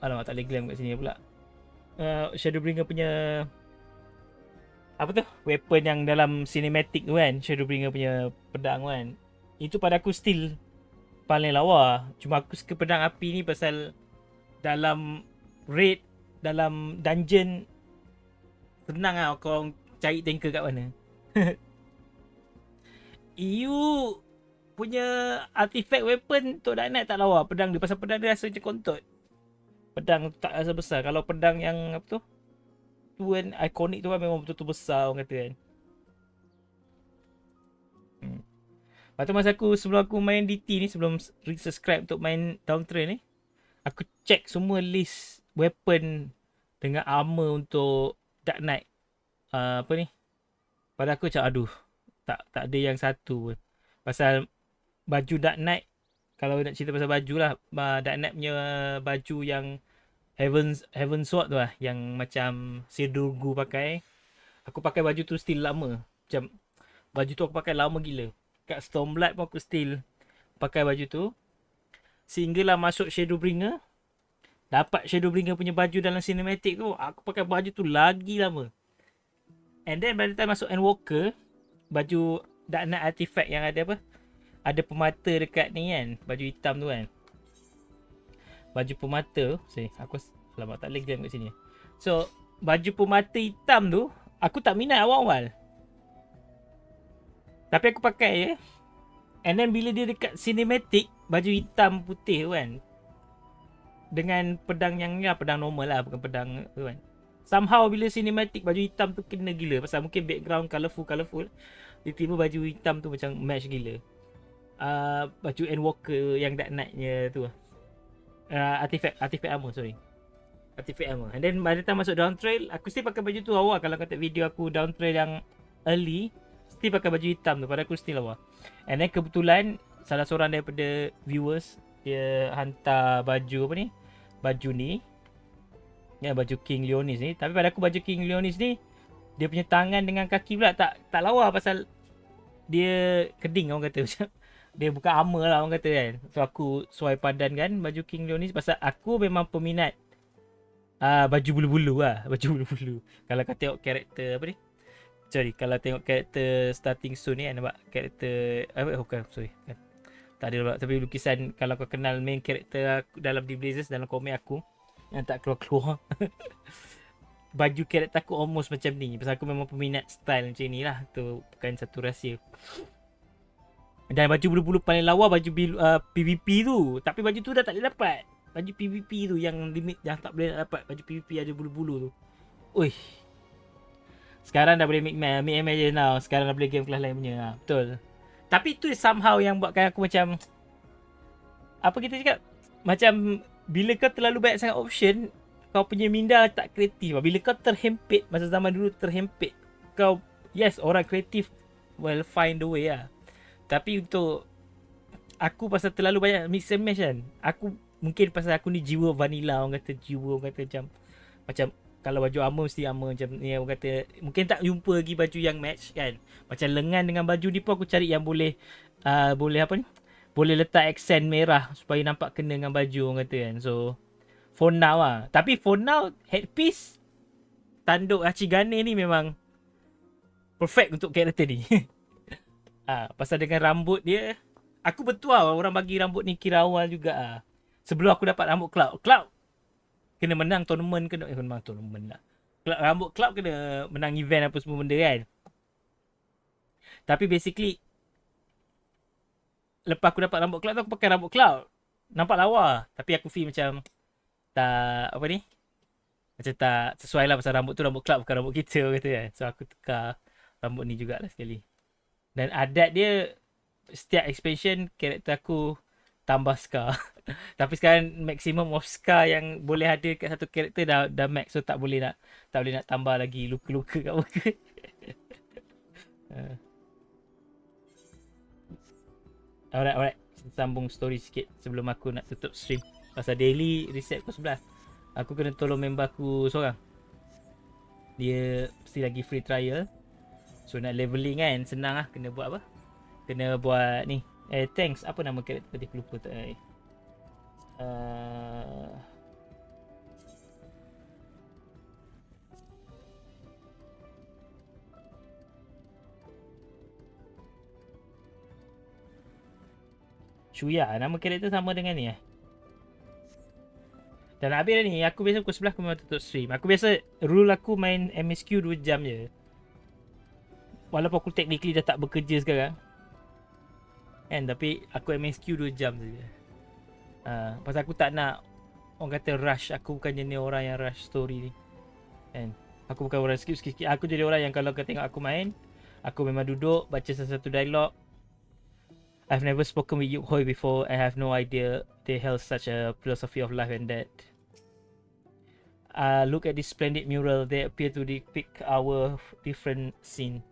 alamak tak boleh glam kat sini pula. Shadowbringer punya apa tu? Weapon yang dalam cinematic tu kan. Shadowbringer punya pedang tu kan. Itu pada aku still paling lawa. Cuma aku suka pedang api ni pasal dalam raid, dalam dungeon senang lah kau cari tanker kat mana. EU punya artifact weapon tu Dark Knight tak lawa pedang dia, pasal pedang dia rasa macam kontot. Pedang tak rasa besar. Kalau pedang yang apa tu kan ikonik tu kan memang betul-betul besar orang kata kan. Lepas tu masa aku, sebelum aku main DT ni, sebelum subscribe untuk main Dawntrail ni, aku check semua list weapon dengan armor untuk Dark Knight. Apa ni? Pada aku macam aduh, tak ada yang satu pun. Pasal baju Dark Knight, kalau nak cerita pasal baju lah, Dark Knight punya baju yang Heaven Sword tu lah, yang macam Sidurgu pakai. Aku pakai baju tu still lama. Macam baju tu aku pakai lama gila. Kat Stormblood pun aku still pakai baju tu. Sehinggalah masuk Shadowbringer, dapat Shadowbringer punya baju dalam cinematic tu, aku pakai baju tu lagi lama. And then by the time masuk Endwalker, baju Dark Knight artifact yang ada apa, ada pemata dekat ni kan, baju hitam tu kan. Baju pemata aku lama tak boleh glam kat sini. So baju pemata hitam tu aku tak minat awal-awal, tapi aku pakai je. And then bila dia dekat cinematic, baju hitam putih tu kan, dengan pedang yang ya, pedang normal lah, bukan pedang tu kan. Somehow bila cinematic baju hitam tu kena gila. Pasal mungkin background colourful, tiba-tiba baju hitam tu macam match gila. Baju Endwalker yang Dark Knight-nya tu. Artifact armor, artifact armor. And then by the time masuk Dawntrail, aku still pakai baju tu awal. Kalau kata video aku Dawntrail yang early, still pakai baju hitam tu. Pada aku still awal. And then kebetulan salah seorang daripada viewers, dia hantar baju apa ni, baju ni ya, baju King Leonis ni. Tapi pada aku baju King Leonis ni, dia punya tangan dengan kaki pula tak lawa. Pasal dia keding orang kata. Macam dia bukan armor lah orang kata kan. So aku suai padan kan baju King Leonis. Pasal aku memang peminat baju bulu-bulu lah. Baju bulu-bulu. Kalau kau tengok karakter apa ni, Sorry, kalau tengok karakter starting soon ni kan, nampak karakter bukan, sorry kan. Tak ada nampak, tapi lukisan kalau kau kenal main karakter dalam The Blazers dalam komik aku yang tak keluar-keluar. Baju karakter aku almost macam ni. Pasal aku memang peminat style macam ni lah. Tu bukan satu rahsia. Dan baju bulu-bulu paling lawa baju PVP tu. Tapi baju tu dah tak boleh dapat. Baju PVP tu yang limit yang tak boleh nak dapat. Baju PVP ada bulu-bulu tu. Ui. Sekarang dah boleh make match je now. Sekarang dah boleh game kelas lain punya. Betul. Tapi tu somehow yang buatkan aku macam, apa kita cakap, macam bila kau terlalu banyak sangat option, kau punya minda tak kreatif. Bila kau terhempit, masa zaman dulu terhempit, kau, yes, orang kreatif will find the way lah. Tapi untuk aku, pasal terlalu banyak mix and match kan, aku mungkin pasal aku ni jiwa vanilla, orang kata jiwa, orang kata macam kalau baju armor mesti armor macam ni, orang kata mungkin tak jumpa lagi baju yang match kan. Macam lengan dengan baju ni pun aku cari yang boleh boleh apa ni, boleh letak accent merah supaya nampak kena dengan baju, orang kata kan. So for now lah. Tapi for now headpiece tanduk Hachigane ni memang perfect untuk karakter ni. Pasal dengan rambut dia, aku betul lah orang bagi rambut ni kira awal juga sebelum aku dapat rambut Cloud kena menang tournament, kena menang tournament lah. Rambut Cloud kena menang event apa semua benda kan. Tapi basically lepas aku dapat rambut Cloud tu, aku pakai rambut Cloud. Nampak lawa. Tapi aku feel macam tak, apa ni, macam tak sesuai lah pasal rambut tu rambut Cloud, bukan rambut kita, kata kan. So aku tukar rambut ni jugalah sekali. Dan adat dia, setiap expansion karakter aku tambah scar. Tapi sekarang maximum of scar yang boleh ada kat satu karakter dah max. So tak boleh nak tambah lagi luka-luka kat muka. Alright. Sambung story sikit sebelum aku nak tutup stream. Pasal daily reset pukul 11. Aku kena tolong member aku seorang. Dia mesti lagi free trial. So nak leveling kan senang lah. Kena buat apa? Kena buat ni. Thanks. Apa nama karakter tadi? Aku lupa tak. Shuya. Nama karakter sama dengan ni Dan habis dah ni. Aku biasa pukul 11 aku memang tutup stream. Aku biasa rule aku main MSQ 2 jam je. Walaupun aku technically dah tak bekerja sekarang kan, tapi aku MSQ 2 jam saja. Pasal aku tak nak orang kata rush. Aku bukan jenis orang yang rush story ni kan. Aku bukan orang skip. Aku jadi orang yang kalau kau tengok aku main, aku memang duduk baca satu dialog. I've never spoken with Yuhoi before. I have no idea they held such a philosophy of life and death. Look at this splendid mural. They appear to depict our different scene.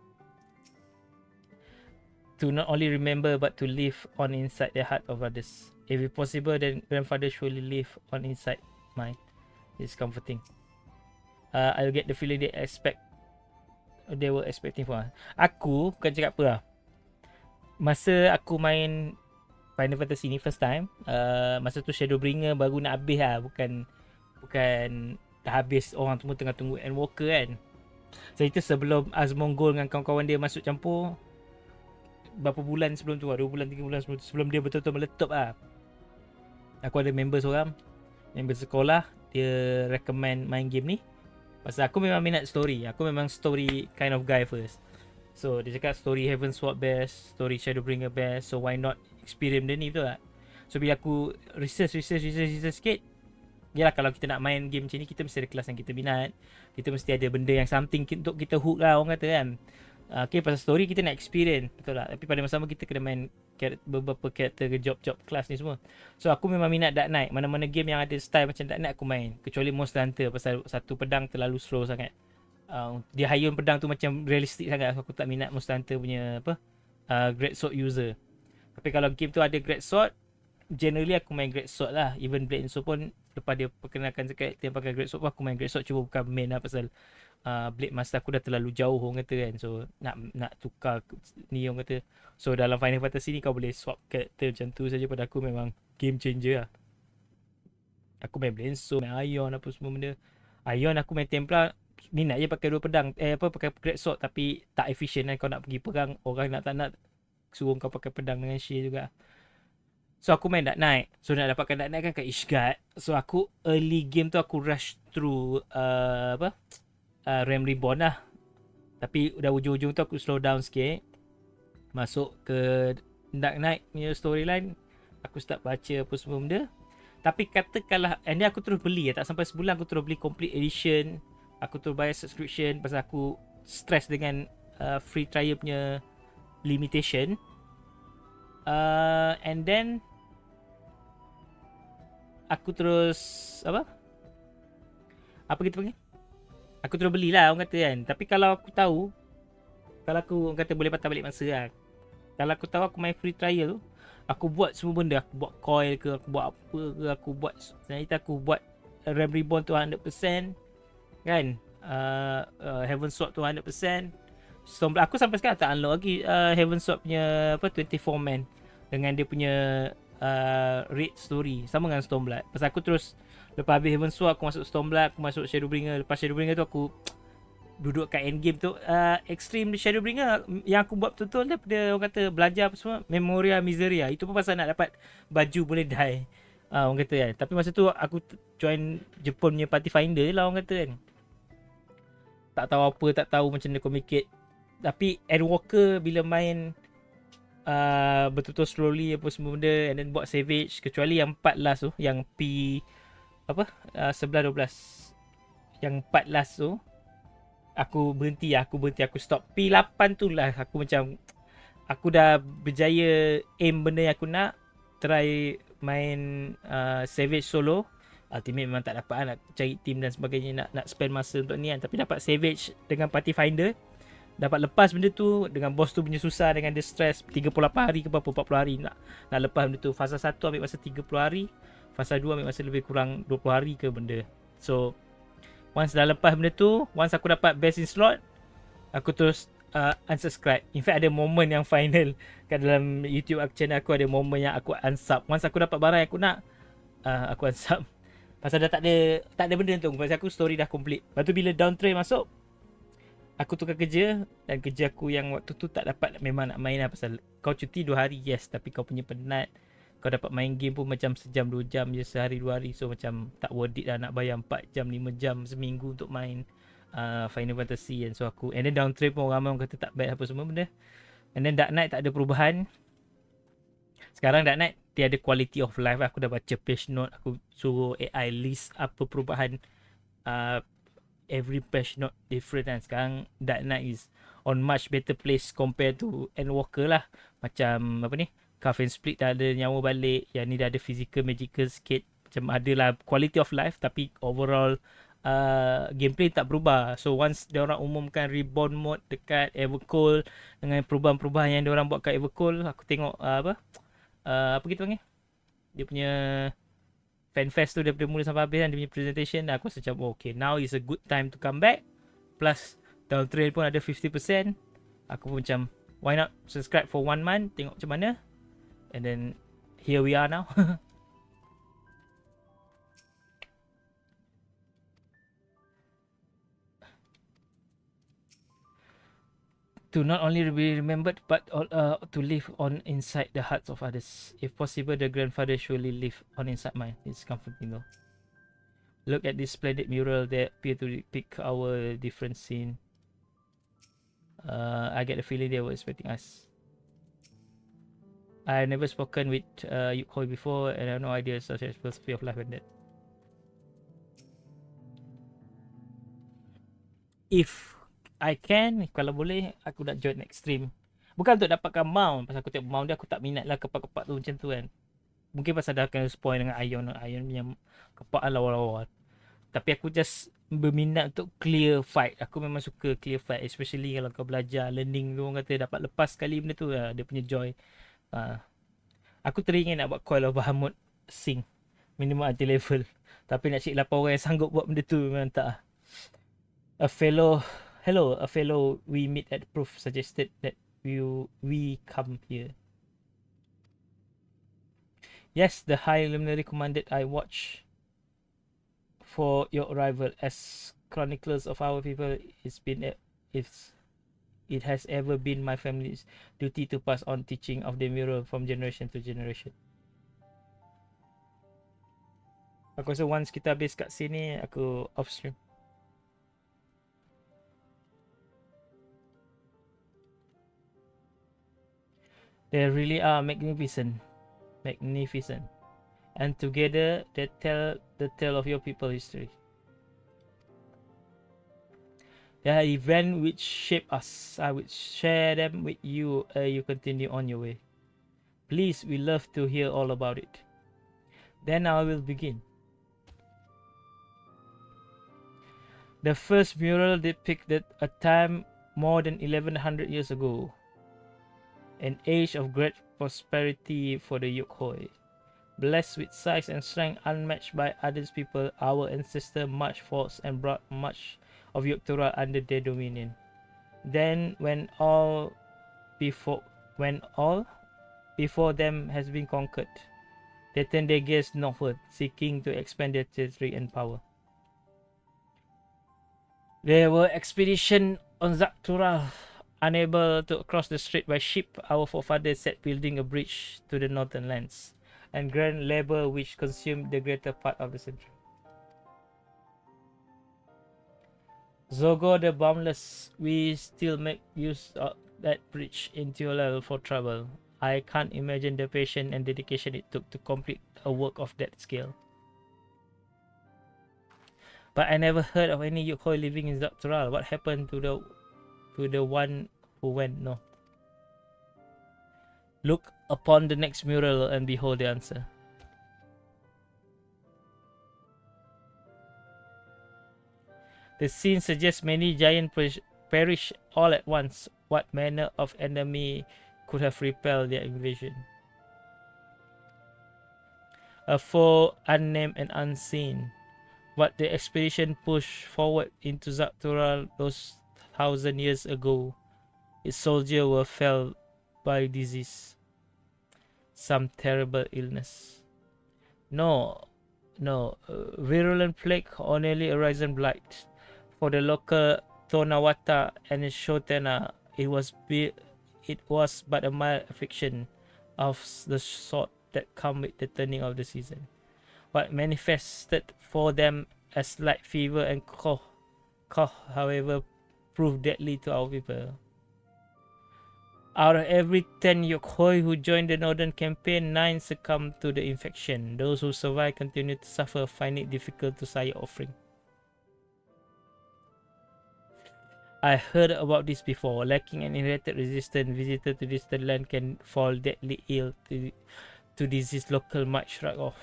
To not only remember but to live on inside the heart of others. If it's possible, then grandfather surely live on inside mine. It's comforting. I'll get the feeling they were expecting for. Aku bukan cakap apa lah. Masa aku main Final Fantasy ni first time, masa tu Shadowbringer baru nak habis lah. Bukan dah habis, orang semua tengah tunggu Endwalker kan. So itu sebelum Azmongol dengan kawan-kawan dia masuk campur. Berapa bulan sebelum tu lah, 2 bulan 3 bulan sebelum dia betul-betul meletup lah. Aku ada member seorang, member sekolah, dia recommend main game ni. Pasal aku memang minat story. Aku memang story kind of guy first. So dia cakap story Heavensward best, story Shadowbringer best. So why not experience dia ni, betul tak? So bila aku research sikit, yalah kalau kita nak main game macam ni, kita mesti ada kelas yang kita minat. Kita mesti ada benda yang something untuk kita hook lah, orang kata kan. Okay, pasal story kita nak experience, betul tak? Tapi pada masa sama kita kena main beberapa karakter ke job kelas ni semua. So aku memang minat Dark Knight. Mana-mana game yang ada style macam Dark Knight aku main. Kecuali Monster Hunter, pasal satu pedang terlalu slow sangat. Dia hayun pedang tu macam realistik sangat. Aku tak minat Monster Hunter punya Great Sword user. Tapi kalau game tu ada Great Sword, generally aku main Great Sword lah. Even Blade and Sword pun, lepas dia perkenalkan karakter yang pakai Great Sword pun, aku main Great Sword. Cuba bukan main lah, pasal Blade Master aku dah terlalu jauh, orang kata kan. So nak tukar ni, orang kata. So dalam Final Fantasy ni kau boleh swap karakter macam tu saja. Pada aku memang game changer lah. Aku main Blade and Sword, main Ion apa semua benda. Ion aku main Templar minat je pakai 2 pedang, pakai great sword, tapi tak efficient kan. Kau nak pergi perang, orang nak tak nak suruh kau pakai pedang dengan shield juga. So aku main Dark Knight. So nak dapatkan Dark Knight kan kat Ishgard. So aku early game tu aku rush through Realm Reborn lah. Tapi dah ujung-ujung tu aku slow down sikit. Masuk ke Dark Knight punya storyline. Aku start baca apa semua benda. Tapi katakanlah, and then aku terus beli. Tak sampai sebulan aku terus beli complete edition. Aku terus bayar subscription pasal aku stress dengan free trial punya limitation. And then aku terus apa kita panggil, aku terus belilah orang kata kan. Tapi kalau aku tahu, kalau aku orang kata boleh patah balik masa lah. Kalau aku tahu aku main free trial tu, aku buat semua benda. Aku buat coil ke, aku buat apa ke, aku buat sebenarnya aku buat Realm Reborn tu 100% kan. Heaven Sword tu 100%. Stormblood aku sampai sekarang tak unlock lagi Heaven Sword punya 24 man dengan dia punya raid story sama dengan Stormblood. Pasal aku terus lepas habis Heaven Sword aku masuk Stormblood, aku masuk Shadowbringer. Lepas Shadowbringer tu aku duduk kat end game tu. Extreme Shadowbringer yang aku buat betul-betul daripada orang kata belajar apa semua, Memoria Miseria. Itu pun pasal nak dapat baju boleh die. Orang kata kan. Tapi masa tu aku join Jepun punya Party Finder lah orang kata kan. Tak tahu apa, tak tahu macam mana communicate. Tapi Endwalker bila main betul-betul slowly apa semua benda, and then buat savage, kecuali yang 4 last tu, yang P 11 12, yang 4 last tu aku berhenti, aku stop. P8 tu lah aku macam aku dah berjaya aim benda yang aku nak, try main savage solo. Ultimate memang tak dapat nak cari team dan sebagainya, nak spend masa untuk ni kan. Tapi dapat savage dengan Party Finder, dapat lepas benda tu dengan boss tu punya susah, dengan dia stress 38 hari ke berapa, 40 hari nak lepas benda tu. Fasa 1 ambil masa 30 hari, fasa 2 ambil masa lebih kurang 20 hari ke benda. So once dah lepas benda tu, once aku dapat best in slot, aku terus unsubscribe. In fact ada moment yang final kat dalam YouTube channel aku, ada moment yang aku unsub. Once aku dapat barang yang aku nak, aku unsub. Pasal dah tak ada benda tu. Pasal aku story dah complete. Lepas tu bila Dawntrail masuk, aku tukar kerja, dan kerja aku yang waktu tu tak dapat memang nak main lah. Pasal kau cuti 2 hari yes, tapi kau punya penat, kau dapat main game pun macam sejam 2 jam je sehari 2 hari. So macam tak worth it lah nak bayar 4 jam 5 jam seminggu untuk main Final Fantasy kan. So aku, and then Dawntrail pun ramai orang kata tak bad apa semua benda. And then Dark Knight tak ada perubahan. Sekarang Dark Knight tiada quality of life. Aku dah baca page note, aku suruh AI list apa perubahan. Every patch note different kan. Sekarang Dark Knight is on much better place compared to Endwalker lah. Macam apa ni, Carve and Split dah ada nyawa balik, yang ni dah ada physical magical sikit. Macam ada lah quality of life, tapi overall gameplay tak berubah. So once diorang umumkan Reborn mode dekat Evercold dengan perubahan-perubahan yang diorang buat kat Evercold, aku tengok apa kita panggil, dia punya fanfest tu daripada mula sampai habis kan, dia punya presentation, aku rasa macam okay, now is a good time to come back. Plus Dawntrail pun ada 50%. Aku pun macam why not subscribe for 1 month, tengok macam mana. And then here we are now. To not only be remembered, but to live on inside the hearts of others. If possible, the grandfather surely live on inside mine. It's comforting though. Look at this splendid mural that appear to depict our different scene. I get the feeling they were expecting us. I've never spoken with Yukhoi before, and I have no idea such as philosophy of life and death. If I can, kalau boleh, aku nak join Extreme. Bukan untuk dapatkan mount, pasal aku tengok mount dia, aku tak minat lah kepak-kepak tu macam tu kan. Mungkin pasal dah kena spoil dengan Ion punya kepak lah lawa-lawa. Tapi aku just berminat untuk clear fight. Aku memang suka clear fight, especially kalau kau belajar, learning tu, orang kata dapat lepas sekali benda tu lah, dia punya joy. Aku teringin nak buat Coil of Bahamut Sing, minimum anti level. Tapi nak cari 8 orang yang sanggup buat benda tu memang tak. A fellow we meet at Proof suggested that we come here. Yes, the High Luminary commanded I watch for your arrival. As chroniclers of our people, it has ever been my family's duty to pass on teaching of the mural from generation to generation. Aku rasa once kita habis kat sini, aku off stream. They really are magnificent. Magnificent. And together they tell the tale of your people history. They are events which shape us. I will share them with you as you continue on your way. Please, we love to hear all about it. Then I will begin. The first mural depicted a time more than 1100 years ago, an age of great prosperity for the Yokhoi. Blessed with size and strength unmatched by other people, our ancestors marched forth and brought much of Yogyakarta under their dominion. Then, when all before them has been conquered, they turned their gaze northward, seeking to expand their territory and power. There were expeditions on Zaktural. Unable to cross the strait by ship, our forefathers set building a bridge to the northern lands, and grand labor which consumed the greater part of the century. Zogo the Boundless, we still make use of that bridge in Teolel for travel. I can't imagine the patience and dedication it took to complete a work of that scale. But I never heard of any Yokhoi living in Zaktural. What happened to the one who went north? Look upon the next mural and behold the answer. The scene suggests many giants perish all at once. What manner of enemy could have repelled their invasion? A foe unnamed and unseen. What the expedition pushed forward into Zaktural those 1,000 years ago, its soldiers were felled by disease, some terrible illness. No, virulent plague or nearly arisen blight. For the local Tonawata and Shotena, it was but a mild affliction of the sort that come with the turning of the season. What manifested for them as light fever and cough, however, proved deadly to our people. Out of every 10 Yokhoi who joined the northern campaign, 9 succumbed to the infection. Those who survived continued to suffer, finding it difficult to sire offspring. I heard about this before. Lacking an inherited resistance, visitors to distant land can fall deadly ill to disease local might shrug off.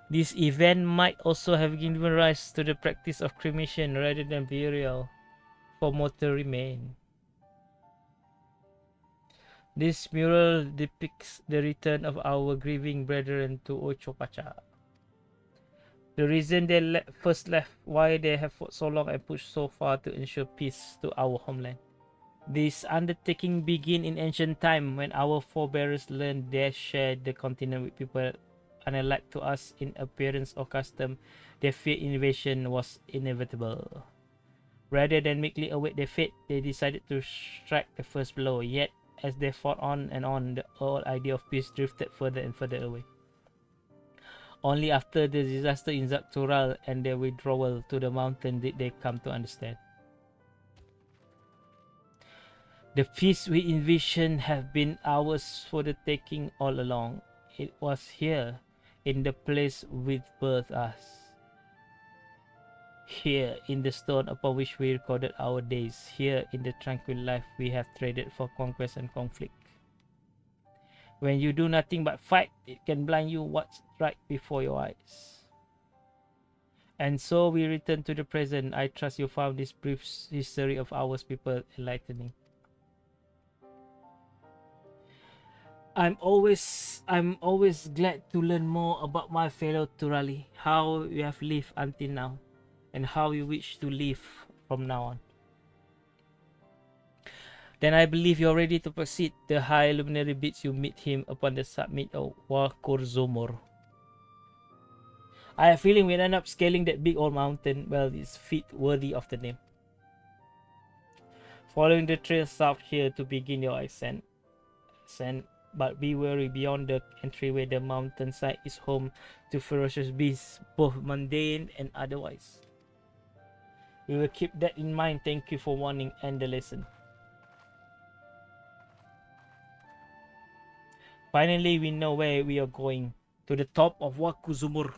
This event might also have given rise to the practice of cremation rather than burial for mortal remains. This mural depicts the return of our grieving brethren to Ochopacha. The reason they first left, why they have fought so long and pushed so far to ensure peace to our homeland. This undertaking began in ancient time when our forebears learned they shared the continent with people unlike to us in appearance or custom. Their fear invasion was inevitable. Rather than meekly await their fate, they decided to strike the first blow. Yet, as they fought on and on, the whole idea of peace drifted further and further away. Only after the disaster in Zaktural and their withdrawal to the mountain did they come to understand. The peace we envisioned have been ours for the taking all along. It was here, in the place which birthed us. Here, in the stone upon which we recorded our days. Here, in the tranquil life we have traded for conquest and conflict. When you do nothing but fight, it can blind you what's right before your eyes. And so we return to the present. I trust you found this brief history of our people enlightening. I'm always glad to learn more about my fellow Turali, how you have lived until now, and how you wish to live from now on. Then I believe you're ready to proceed. The high luminary bids you meet him upon the summit of Wakurzomor. I have a feeling we'll end up scaling that big old mountain. Well, it's fit worthy of the name. Following the trail south here to begin your ascent. But be wary, beyond the entryway, the mountainside is home to ferocious beasts, both mundane and otherwise. We will keep that in mind. Thank you for warning and the lesson. Finally, we know where we are going. To the top of Wakuzumur.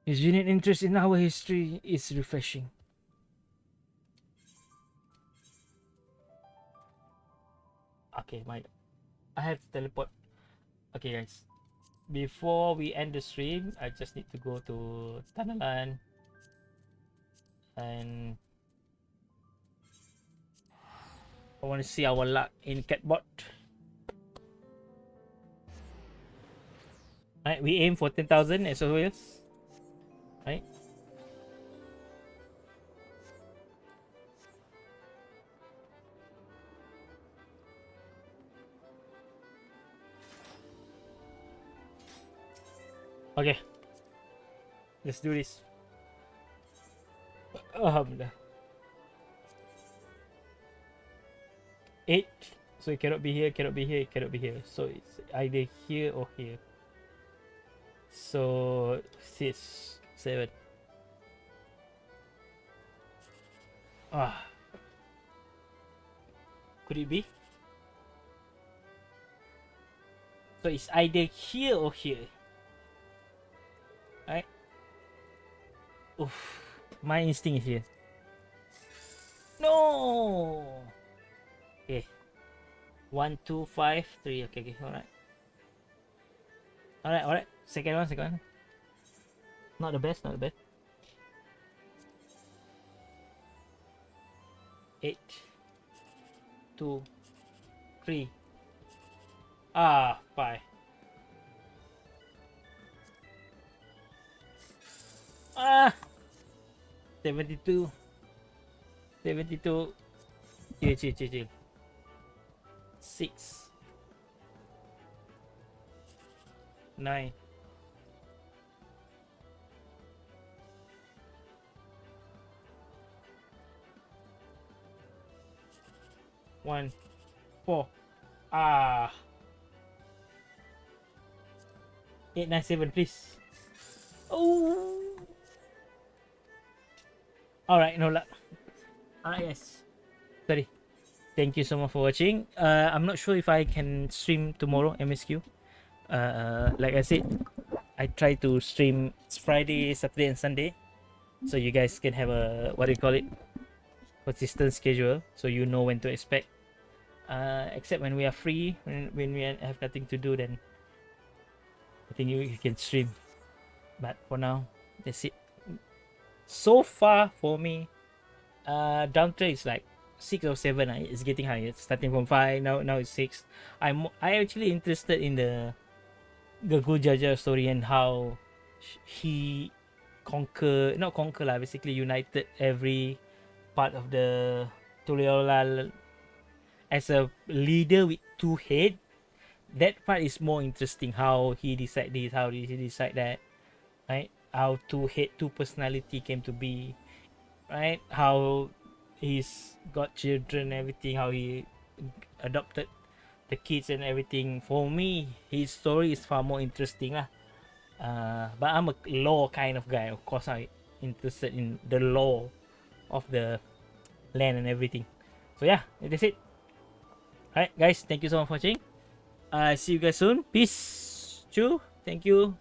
His genuine interest in our history is refreshing. Okay, I have to teleport. Okay, guys. Before we end the stream, I just need to go to Tanalan and I want to see our luck in Catbot. Right, we aim for 10,000 as always. Right? Okay. Let's do this. Alhamdulillah. 8. So it cannot be here, cannot be here, it cannot be here. So it's either here or here. So 6, 7. Could it be? So it's either here or here. Right? Oof. My instinct is here. No! Okay. 1, 2, 5, 3. Okay, alright. Alright. Second one. Not the best. 8, 2, 3. 5. 72. Chill. 6, 9. 1, 4. 8, 9, 7, please. Oh. Alright, no luck. Alright, guys. Sorry. Thank you so much for watching. I'm not sure if I can stream tomorrow, MSQ. Like I said, I try to stream Friday, Saturday, and Sunday. So you guys can have a, consistent schedule. So you know when to expect. Except when we are free, when we have nothing to do, then I think you can stream. But for now, that's it. So far for me, Dawntrail is like 6 or 7. It's getting higher. It's starting from 5. Now it's 6. I actually interested in the Gujaja story and how he basically united every part of the Tuliolal as a leader with 2 heads. That part is more interesting. How he decide this, how he decide that, right? How 2 head, 2 personality came to be, right? How he's got children, everything. How he adopted the kids and everything. For me, his story is far more interesting lah. But I'm a law kind of guy. Of course, I'm interested in the law of the land and everything. So yeah, that's it. Alright guys, thank you so much for watching. See you guys soon. Peace. Chew. Thank you.